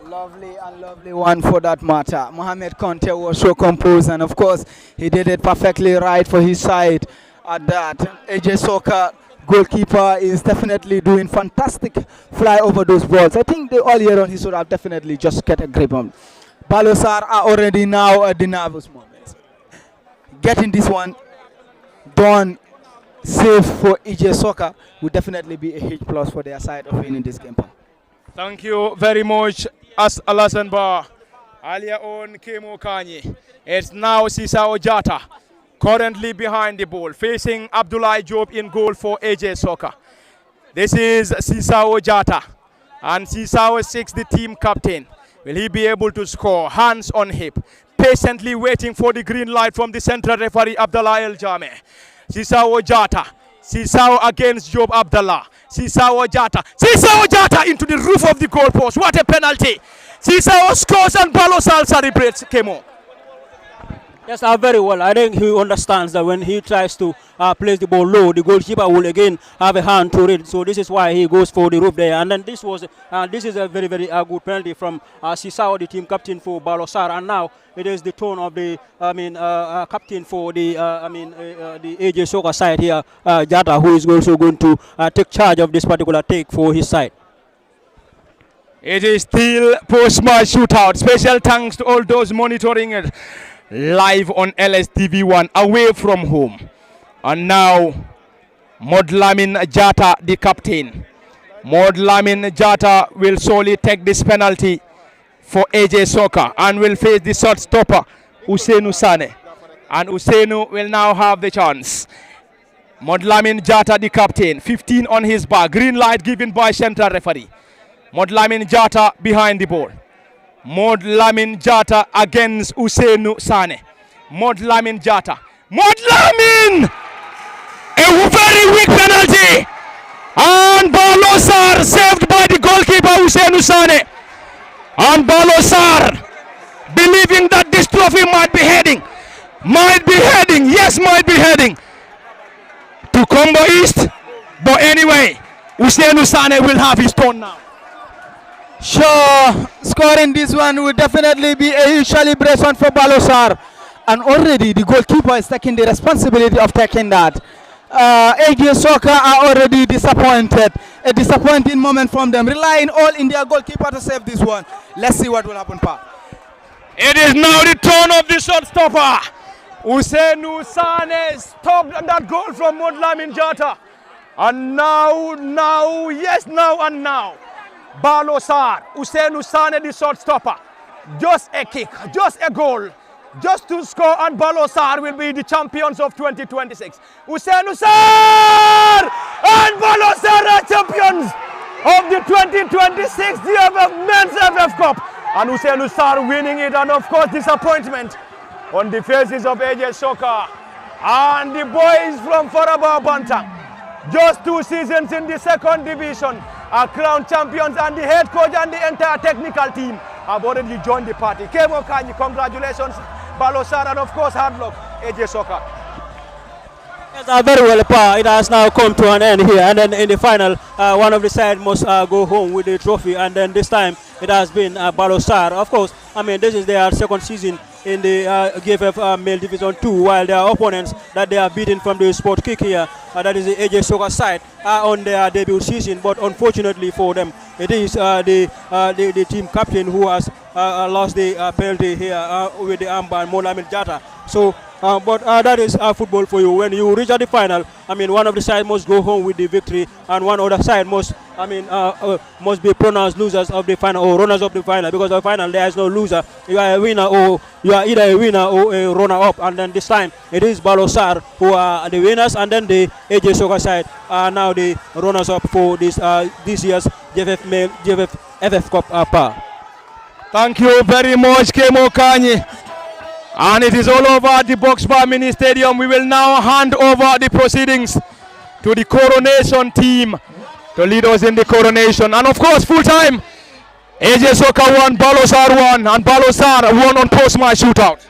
Lovely and lovely one for that matter. Mohamed Conte was so composed, and of course he did it perfectly right for his side at that. AJ Soka, goalkeeper, is definitely doing fantastic fly over those balls. I think all year on he should have definitely just get a grip on. Baalor Sarr are already now at the nervous moment. Getting this one done safe for AJ Soka would definitely be a huge plus for their side of winning this game. Thank you very much, Alassane Ba. Earlier on, Kemo Kanye. It's now Sisao Jata, currently behind the ball, facing Abdoulaye Job in goal for AJ Soka. This is Sisao Jata, and Sisao 6, the team captain. Will he be able to score? Hands on hip, patiently waiting for the green light from the central referee, Abdallah El Jame. Sisao Jata. Sisao against Job Abdallah. Sisao Jata into the roof of the goalpost. What a penalty. Sisao scores and Baalor Sarr celebrates. Kemo. Yes, very well. I think he understands that when he tries to place the ball low, the goalkeeper will again have a hand to it. So this is why he goes for the roof there. And then this is a very, very good penalty from Sisao, the team captain for Baalor Sarr. And now it is the turn of the captain for the the AJ Soka side here, Jata, who is also going to take charge of this particular take for his side. It is still post-match shootout. Special thanks to all those monitoring it live on LSTV1 away from home. And now Modlamin Jata, the captain. Modlamin Jata will solely take this penalty for AJ Soka and will face the shot stopper Ousseynou Sane. And Ousseynou will now have the chance. Modlamin Jata, the captain, 15 on his back. Green light given by central referee. Modlamin Jata behind the ball. Modlamin Jata against Ousseynou Sane. Modlamin Jata. Modlamin! A very weak penalty. And Baalor Sarr saved by the goalkeeper Ousseynou Sane. And Baalor Sarr, believing that this trophy might be heading to Combo East. But anyway, Ousseynou Sane will have his turn now. Sure, scoring this one will definitely be a huge celebration for Baalor Sarr. And already the goalkeeper is taking the responsibility of taking that. AJ Soka are already disappointed. A disappointing moment from them, relying all in their goalkeeper to save this one. Let's see what will happen, Pa. It is now the turn of the shot stopper. Ousseynou Sane stopped that goal from Modlamin Jata. And now, Baalor Sarr, Ousseynou Sane, the shot stopper. Just a kick, just a goal, just to score, and Baalor Sarr will be the champions of 2026. Ousseynou Sarr and Baalor Sarr are champions of the 2026 DFF Men's FF Cup. And Ousseynou Sarr winning it, and of course disappointment on the faces of AJ Soka and the boys from Faraba Bantang. Just 2 seasons in the 2nd division, are crowned champions, and the head coach and the entire technical team have already joined the party. Kemo Kanyi, congratulations, Baalor Sarr, and of course hard luck, AJ Soka. Yes, very well, Pa. It has now come to an end here, and then in the final, one of the side must go home with the trophy, and then this time it has been Baalor Sarr. Of course, I mean, this is their 2nd season in the GFF Male Division 2, while their opponents that they are beaten from the sport kick here, that is the AJ Soccer side, are on their debut season. But unfortunately for them, it is the team captain who has lost the penalty here with the armband, Molamil Jata. So, but that is football for you. When you reach at the final, I mean, one of the sides must go home with the victory, and one other side must, must be pronounced losers of the final or runners of the final. Because of the final, there is no loser. You are a winner, or you are either a winner or a runner-up. And then this time, it is Baalor Sarr who are the winners, and then the AJ Soccer side are now the runners-up for this year's GFF FF Cup power. Thank you very much, Kemo Kanye. And it is all over at the Box Bar Mini Stadium. We will now hand over the proceedings to the coronation team to lead us in the coronation. And of course, full time, AJ Soccer won, Baalor Sarr won, and Baalor Sarr won on post-match shootout.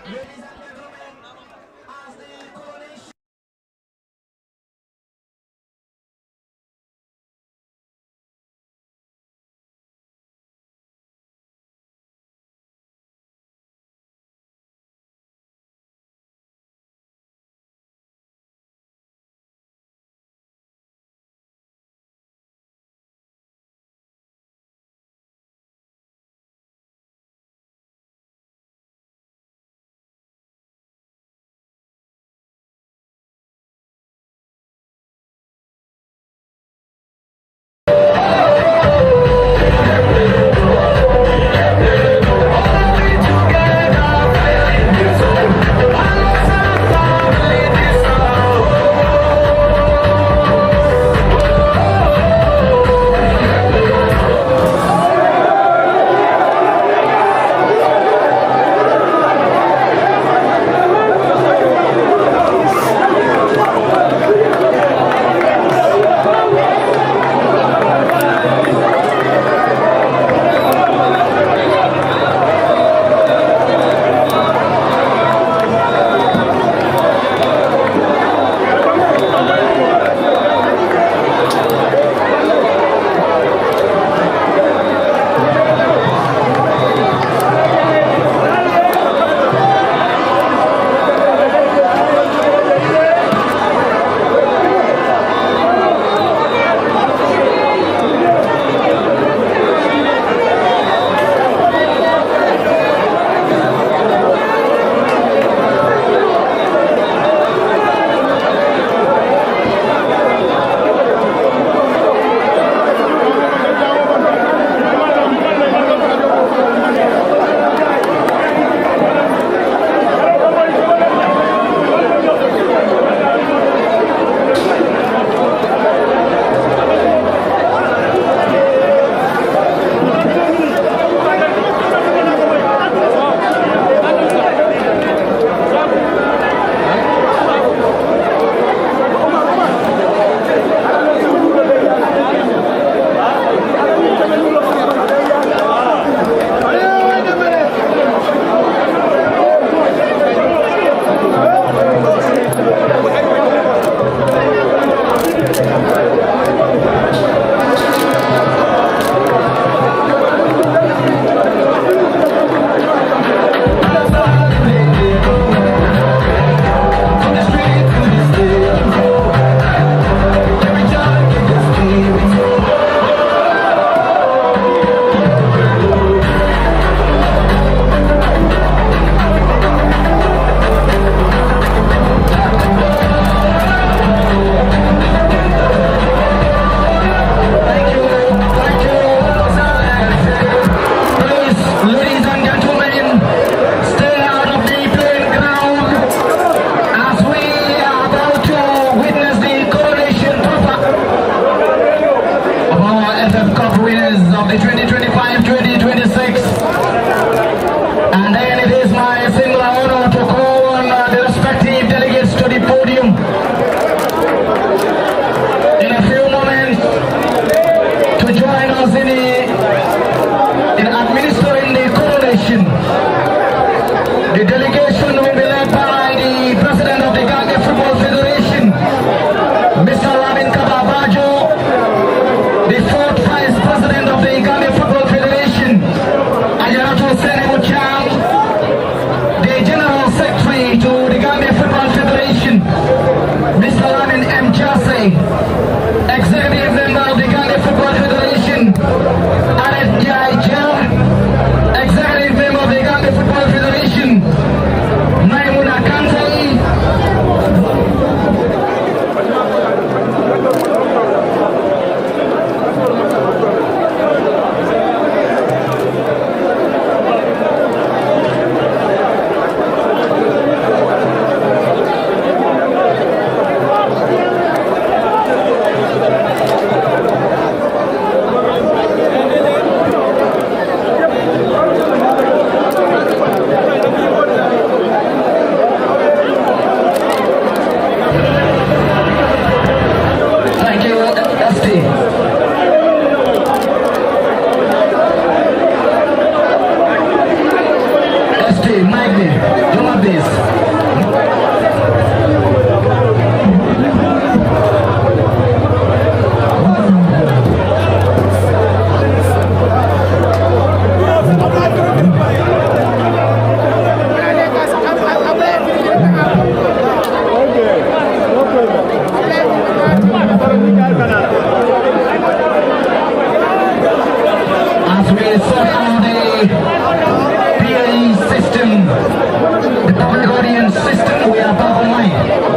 the public audience system, we are back online.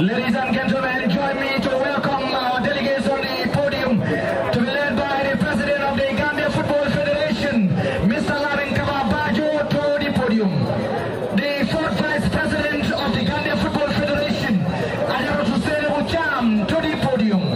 Ladies and gentlemen, join me to welcome our delegates on the podium to be led by the President of the Gambia Football Federation, Mr. Larin Kababajo, to the podium. The fourth Vice President of the Gambia Football Federation, Ajaro Tusele Bucham, to the podium.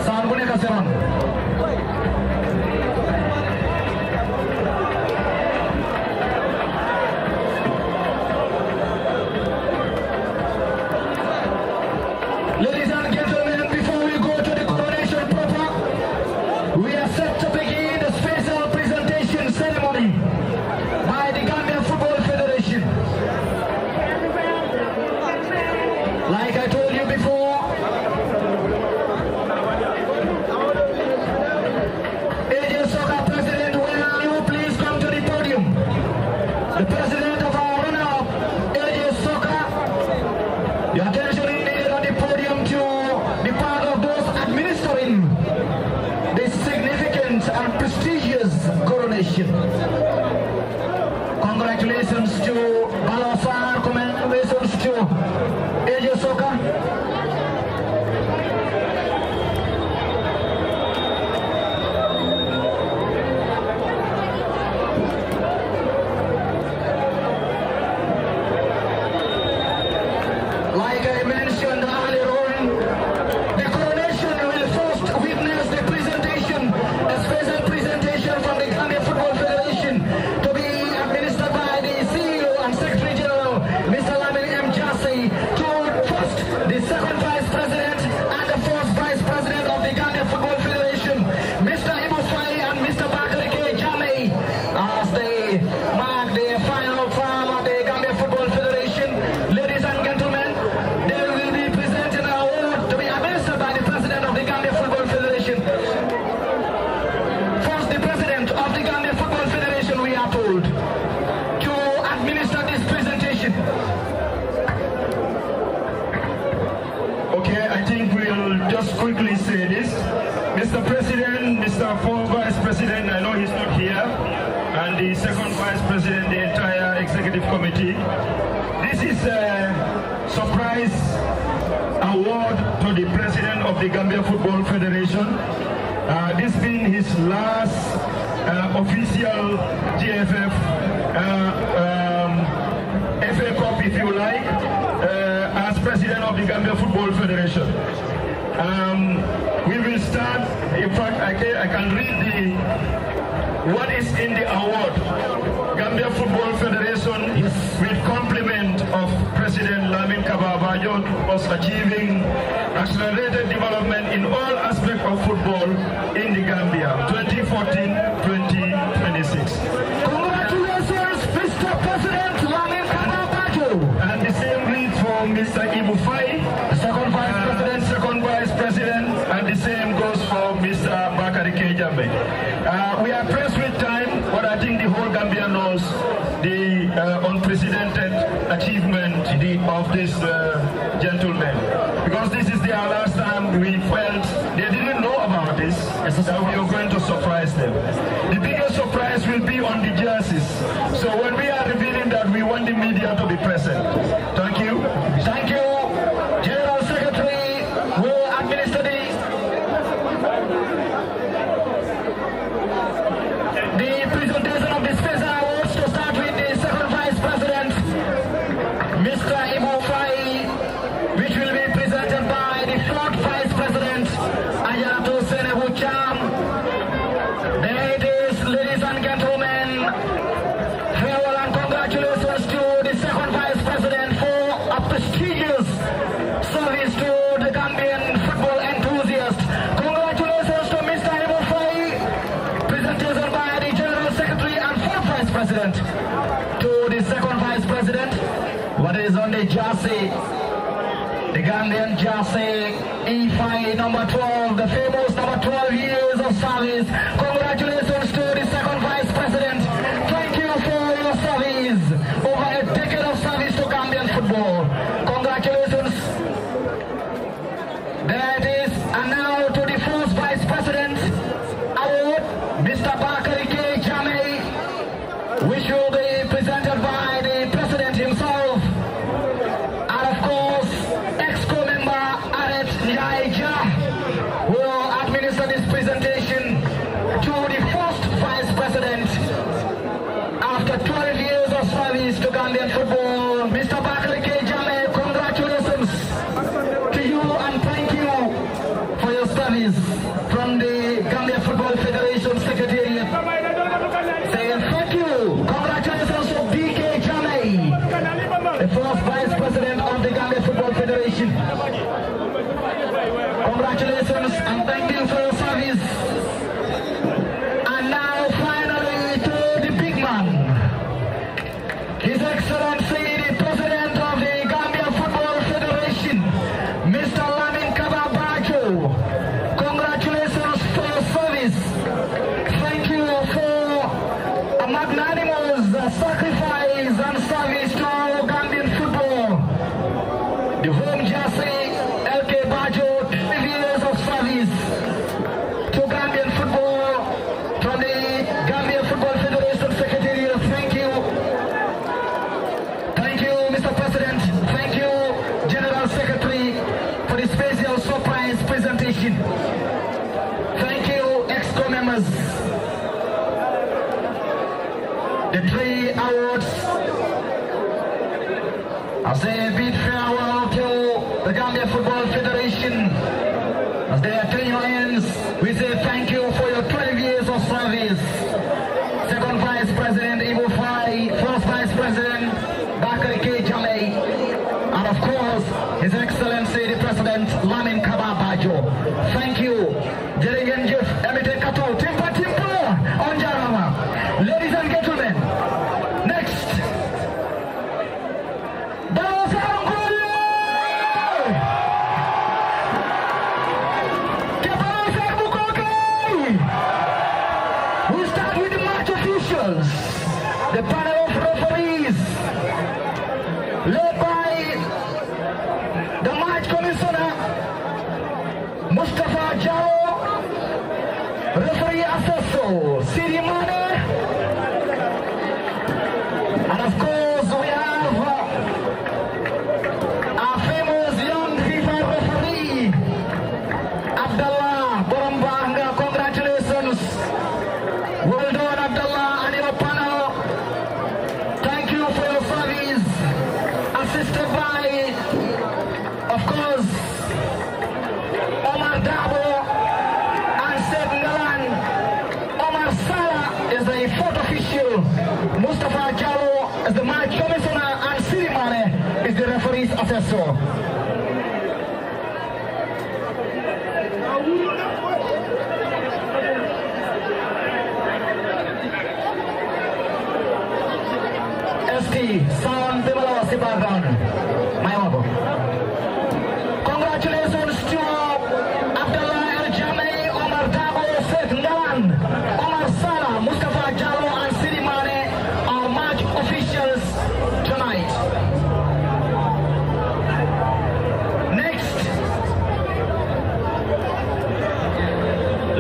Sound bu nekk seron. Ladies and gentlemen, before we go to the coronation proper, we are set to begin the special presentation ceremony by the Gambia Football Federation. Like I told you before, AJ Soccer President, will you please come to the podium? The president of our runner-up, AJ Soccer, your attention is needed on the podium to be part of those administering this significant and prestigious coronation. Congratulations to Baalor Sarr, congratulations to AJ Soccer. Like I mentioned earlier on, the coronation will first witness the presentation, a special presentation from the Gambia Football Federation to be administered by the CEO and Secretary General, Mr. Lamin M. Jassy, to first the second Vice President and the first Vice President of the Gambia Football Federation, Mr. Ibu Fai and Mr. Bakari K. Jamei, as they mark the final term of the Gambia Football Federation. Ladies and gentlemen, they will be presenting an award to be administered by the President of the Gambia Football Federation. First, the President of the Gambia Football Federation, we are told, to administer this presentation. Okay, I think we'll just quickly say this. Mr. President, Mr. Fourth Vice President, I know he's not here, and the second Vice President, the entire Executive Committee. This is a surprise award to the President of the Gambia Football Federation. This being his last official GFF FA Cup, if you like, as President of the Gambia Football Federation. We will start, in fact, I can read what is in the award. Gambia Football Federation, with compliment of President Lamin Kababajo, was achieving accelerated development in all aspects of football in the Gambia, 2014-2026. Congratulations, Mr. President Lamin Kababajo. And the same reads for Mr. Ibu Fai, Second Vice President. second Vice President, and the same goes for Mr. Bakari K. Jambe. We are pressed with time, but I think the whole Gambia knows the unprecedented achievement of this gentleman. Because this is their last time, we felt they didn't know about this, so we are going to surprise them. The biggest surprise will be on the jerseys. So when we are revealing that, we want the media to be present. Thank you. Thank you. General Secretary will administer the presentation of the special awards. To start with the second Vice President, Mr. Ibu Fai, which will be presented by the fourth Vice President, Ayato Senebu Cham. There it is, ladies and gentlemen. Farewell and congratulations to the second Vice President for a prestigious service to the Gambian football enthusiasts. Congratulations to Mr. Ibu Fai, presentation by the General Secretary and fourth Vice President. To the second Vice President, what is on the jersey? The Gambian jersey, E5 number 12, the famous number 12 years of service. Congratulations to the second Vice President. Thank you for your service. Over a decade of service to Gambian football. Congratulations. There it is. And now to the first Vice President award, Mr. Bakari K. Jamei, which will be presented by the President himself. And of course, Exco member Aret Nyaija will administer this presentation. service. And now finally to the big man, His Excellency the President of the Gambia Football Federation, Mr. Lamin Kababajo. Congratulations for your service. Thank you for a magnanimous sacrifice and service to Gambian football. The home jersey, LK Bajo, 12 years of service to Gambian football from the Gambia Football Federation Secretariat. Thank you. Thank you, Mr. President. Thank you, General Secretary, for the special surprise presentation. Thank you, EXCO members. The 3 awards. I say a big farewell to the Gambia Football Federation. As they are turning your ends, we say thank you for your 12 years of service. Second Vice President Ibu Fai, First Vice President Bakari K. Jame, and of course His Excellency the President Lamin Kababajo. Thank you. Jerigen Jeff Emite Kato, Timpa Timpa, Onjarama. Ladies and gentlemen, next. Baalor Sarr Ngolo! Ke Baalor Sarr Bukokai! We start with the match officials. The panel of referees, led by the match commissioner, Mustafa Jao, referee assessor, Siri Mane, and of course we have our famous young FIFA referee, Abdallah Borambanga. Congratulations. Well done, Abdallah, and your panel. Thank you for your service. Assisted by, of course, Omar Dabo and Seth Ngalan. Omar Sarr is the fourth official. Mustafa Jallo is the match commissioner, and Sirimane is the referee's assessor. ST, sound develop the background. My mother. Congratulations to Abdullah El Jamei, Omar Dabo, Seth Ngalan, Omar Sarr, Mustafa Jallo, and Siri Mane, our match officials tonight. Next,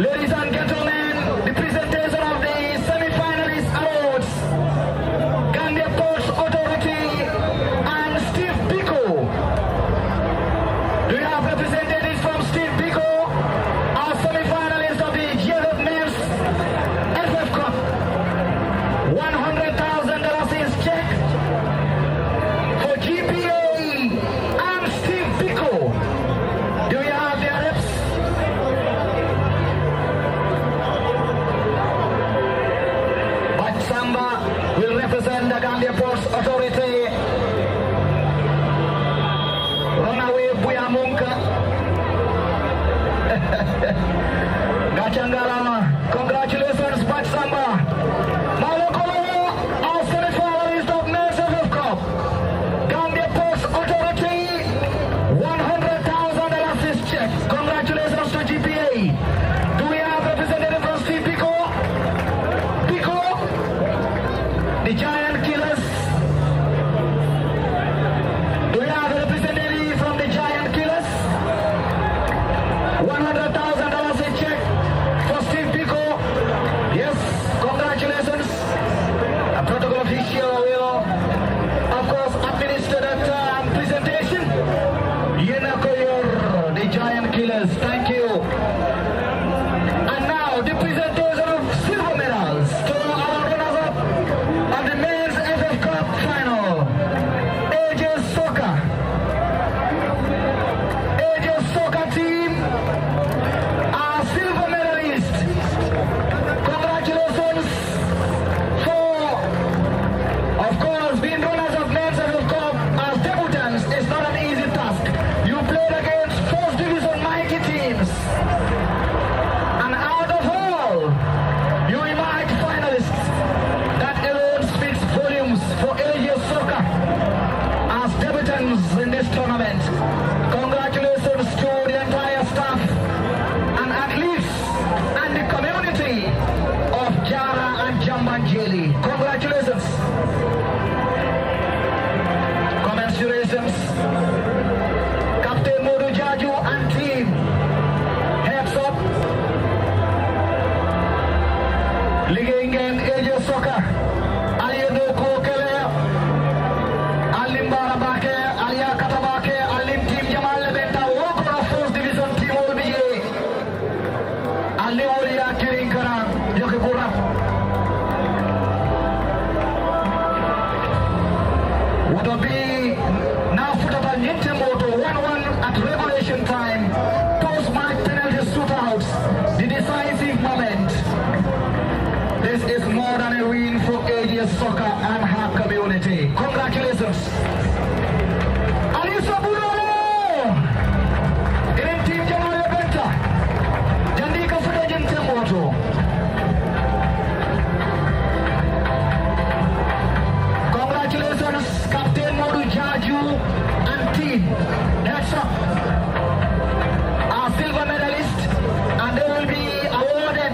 ladies and gentlemen, the presentation of the semi-finalist awards. Gambia Ports Authority and Steve liggéey ngeen AJ Soccer aliyedo ko kele alimbara bake aliya katabake alim team jamal benta woko na first division team ol biye ali woliya kirin kara joke bura woto bi na futata ñette moto 1-1 at regulation time post match penalty shootouts the decisive moment. This is more than a win for AJ Soccer and her community. Congratulations. Alisa Bulalo! In team Jamal Benta. Jandika Fudajan Temoto. Congratulations, Captain Modu Jaju and team. Next up, our silver medalist, and they will be awarded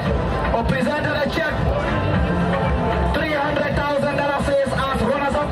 or presented a check. $300,000 says as runners-up.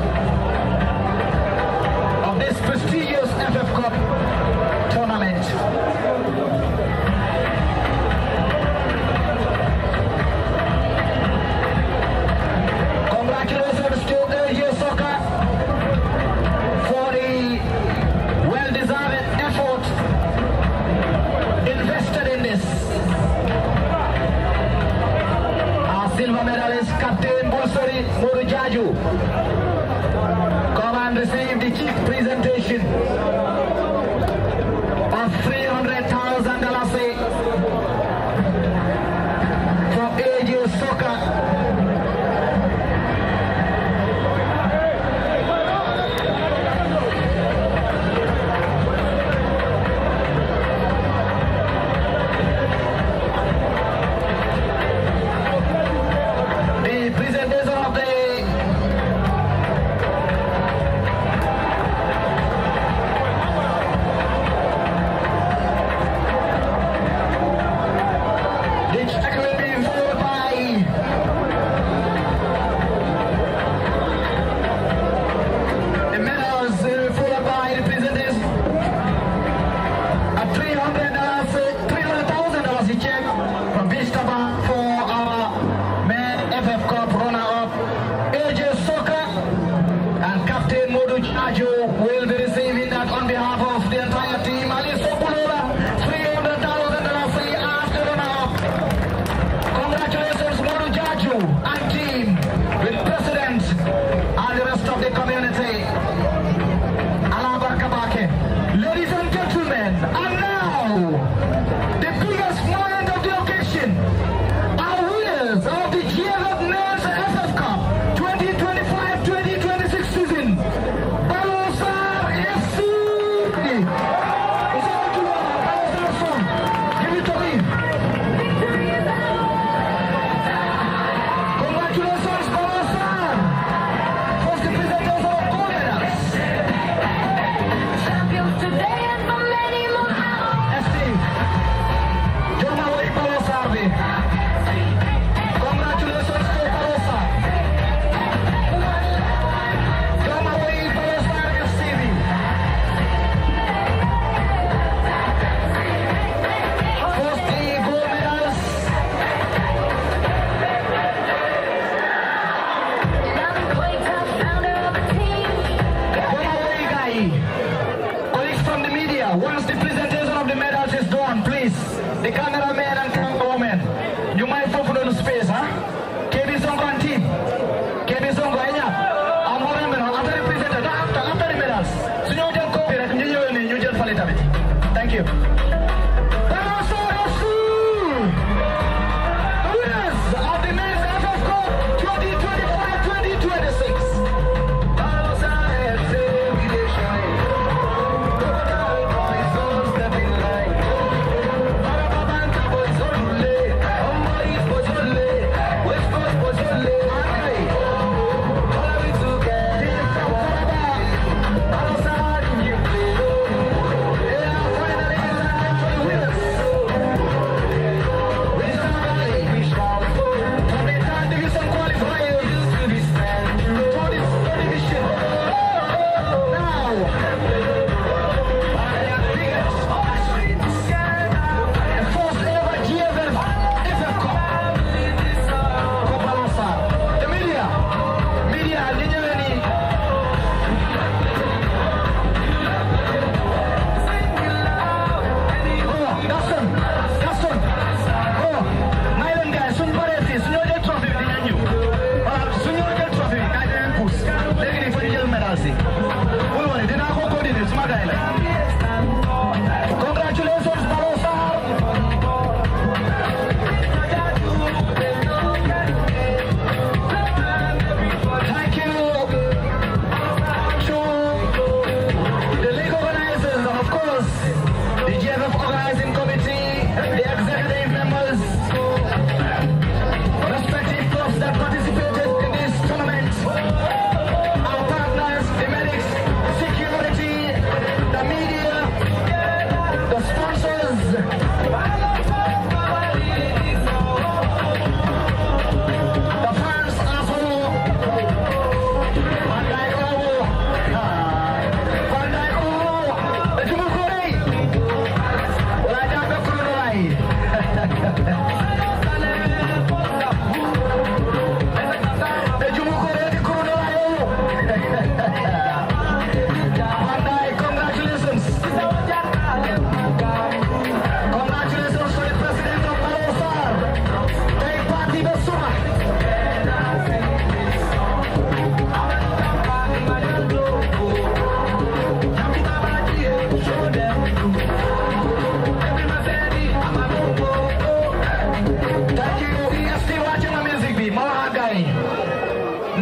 Thank you. We are still watching the music beat.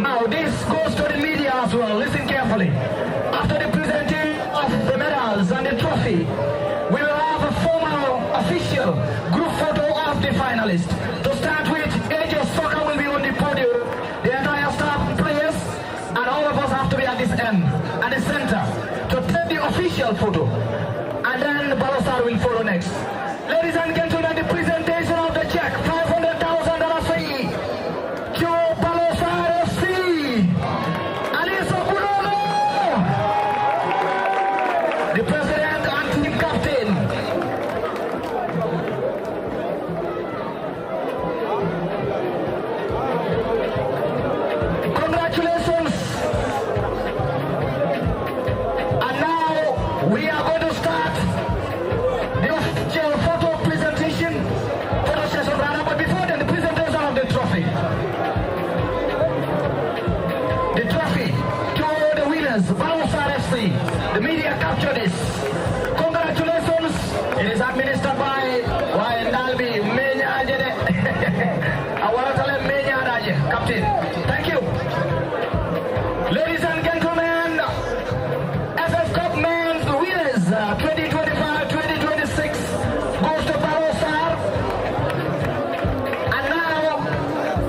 Now this goes to the media as well. Listen carefully. After the presenting of the medals and the trophy, we will have a formal official group photo of the finalists. To start with, AJ Soccer will be on the podium. The entire staff, players, and all of us have to be at this end, at the center, to take the official photo. And then Baalor Sarr will follow next. Ladies and gentlemen, the presentation of the check, $500,000 fee to Baalor Sarr FC. The president and team captain. Congratulations. And now we are going to start the official photo presentation, photo session rather, but before then the presentation of the trophy. The trophy to the winners, Baalor Sarr FC. The media captured this. Congratulations. It is administered by Dalby Menya Ajede. Awaratale Menya Adaje, Captain. Thank you. Ladies and gentlemen, FF Cup Men's winners 2025-2026 goes to Baalor Sarr. And now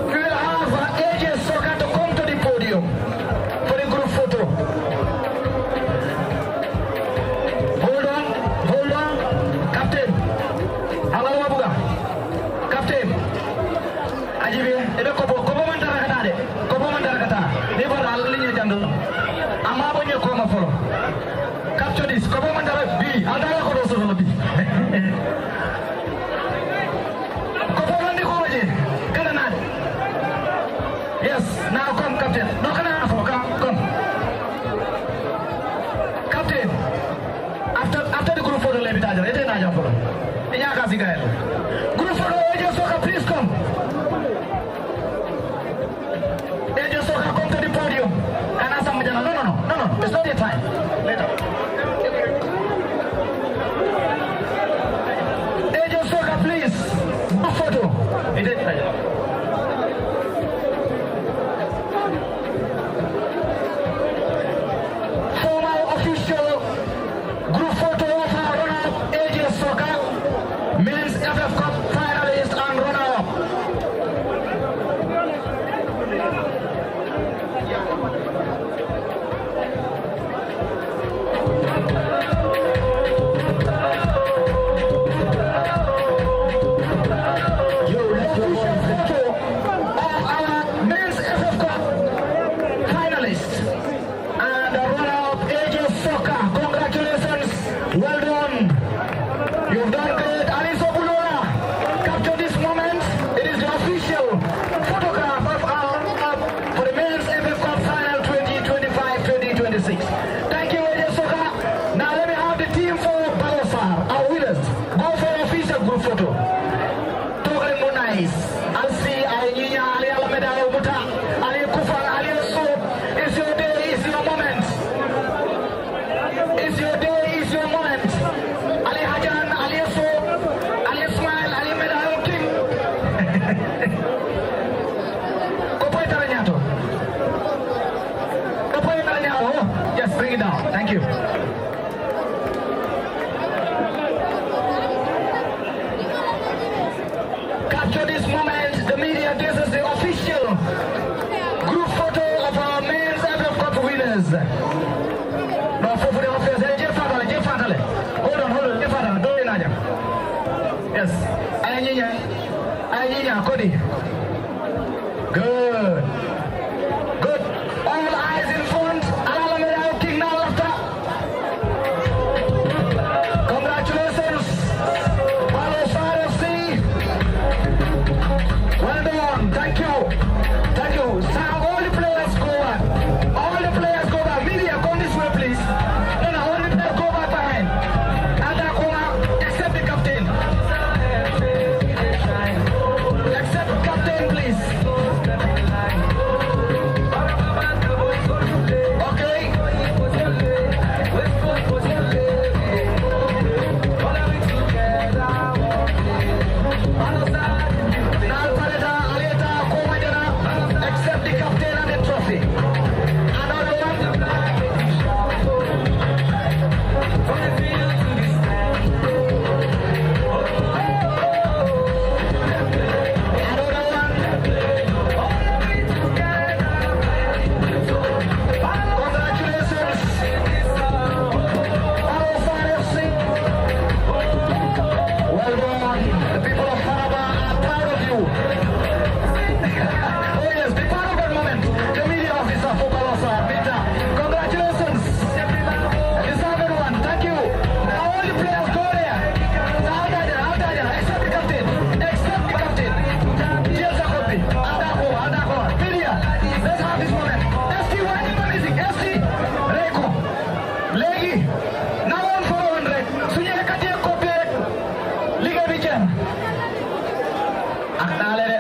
we will have AJ Soccer to come to the podium for the group photo. Hold on, Captain. Hello, Abuga. Captain. Ajibe, ebe kopo mandara kata de. Kopo mandara kata. They were all linya jando. Ama bonye koma follow. Capture this. Kopo mandara B. Adala kodo solo B. Kopo mandi koma je. Kana na. Yes. Now come, Captain. No kana follow. Come. Captain. After the group photo, let me tell you. It is not your photo. Group photo, AJ Soccer, please come. AJ Soccer, come to the podium. No. It's not your time. Later. AJ Soccer, please. Group photo. It is not your. Formal official group photo of our runner-up AJ Soccer, men's FF Cup finalist and runner-up. Photo of our men's FF Cup finalist and runner-up AJ Soccer. Congratulations. Well done. You've done great. Aliso Bulora, capture this moment. It is the official photograph of our for the men's FF Cup final 2025-2026. Thank you, AJ Soccer. Now let me have the team for Baalor Sarr, our winners. Go for official group photo. Toglen Monais, Alsi, Alinya, Ali Alameda, Obuta, Ali Kufan, Ali So. It's your day, it's your moment. It's your day, it's your moment. Ali Hajan, Ali So, Ali Ismail, Ali Medayo King. Kopoy Taranyato. Kopoy Taranyato. Yes, bring it down. Thank you. Capture this moment. The media, this is the official group photo of our men's FF Cup winners. No, for the office. Jeff Fatale. Hold on. Jeff Fatale. Don't be Naja. Yes. Ayinya, Cody. Good. All eyes in front. Alameda King now after. Congratulations. Baalor Sarr FC. Well done. Thank you. Now all the players go back. Media, come this way, please. No, all the players go back behind. Except the captain. Except captain, please. naa leen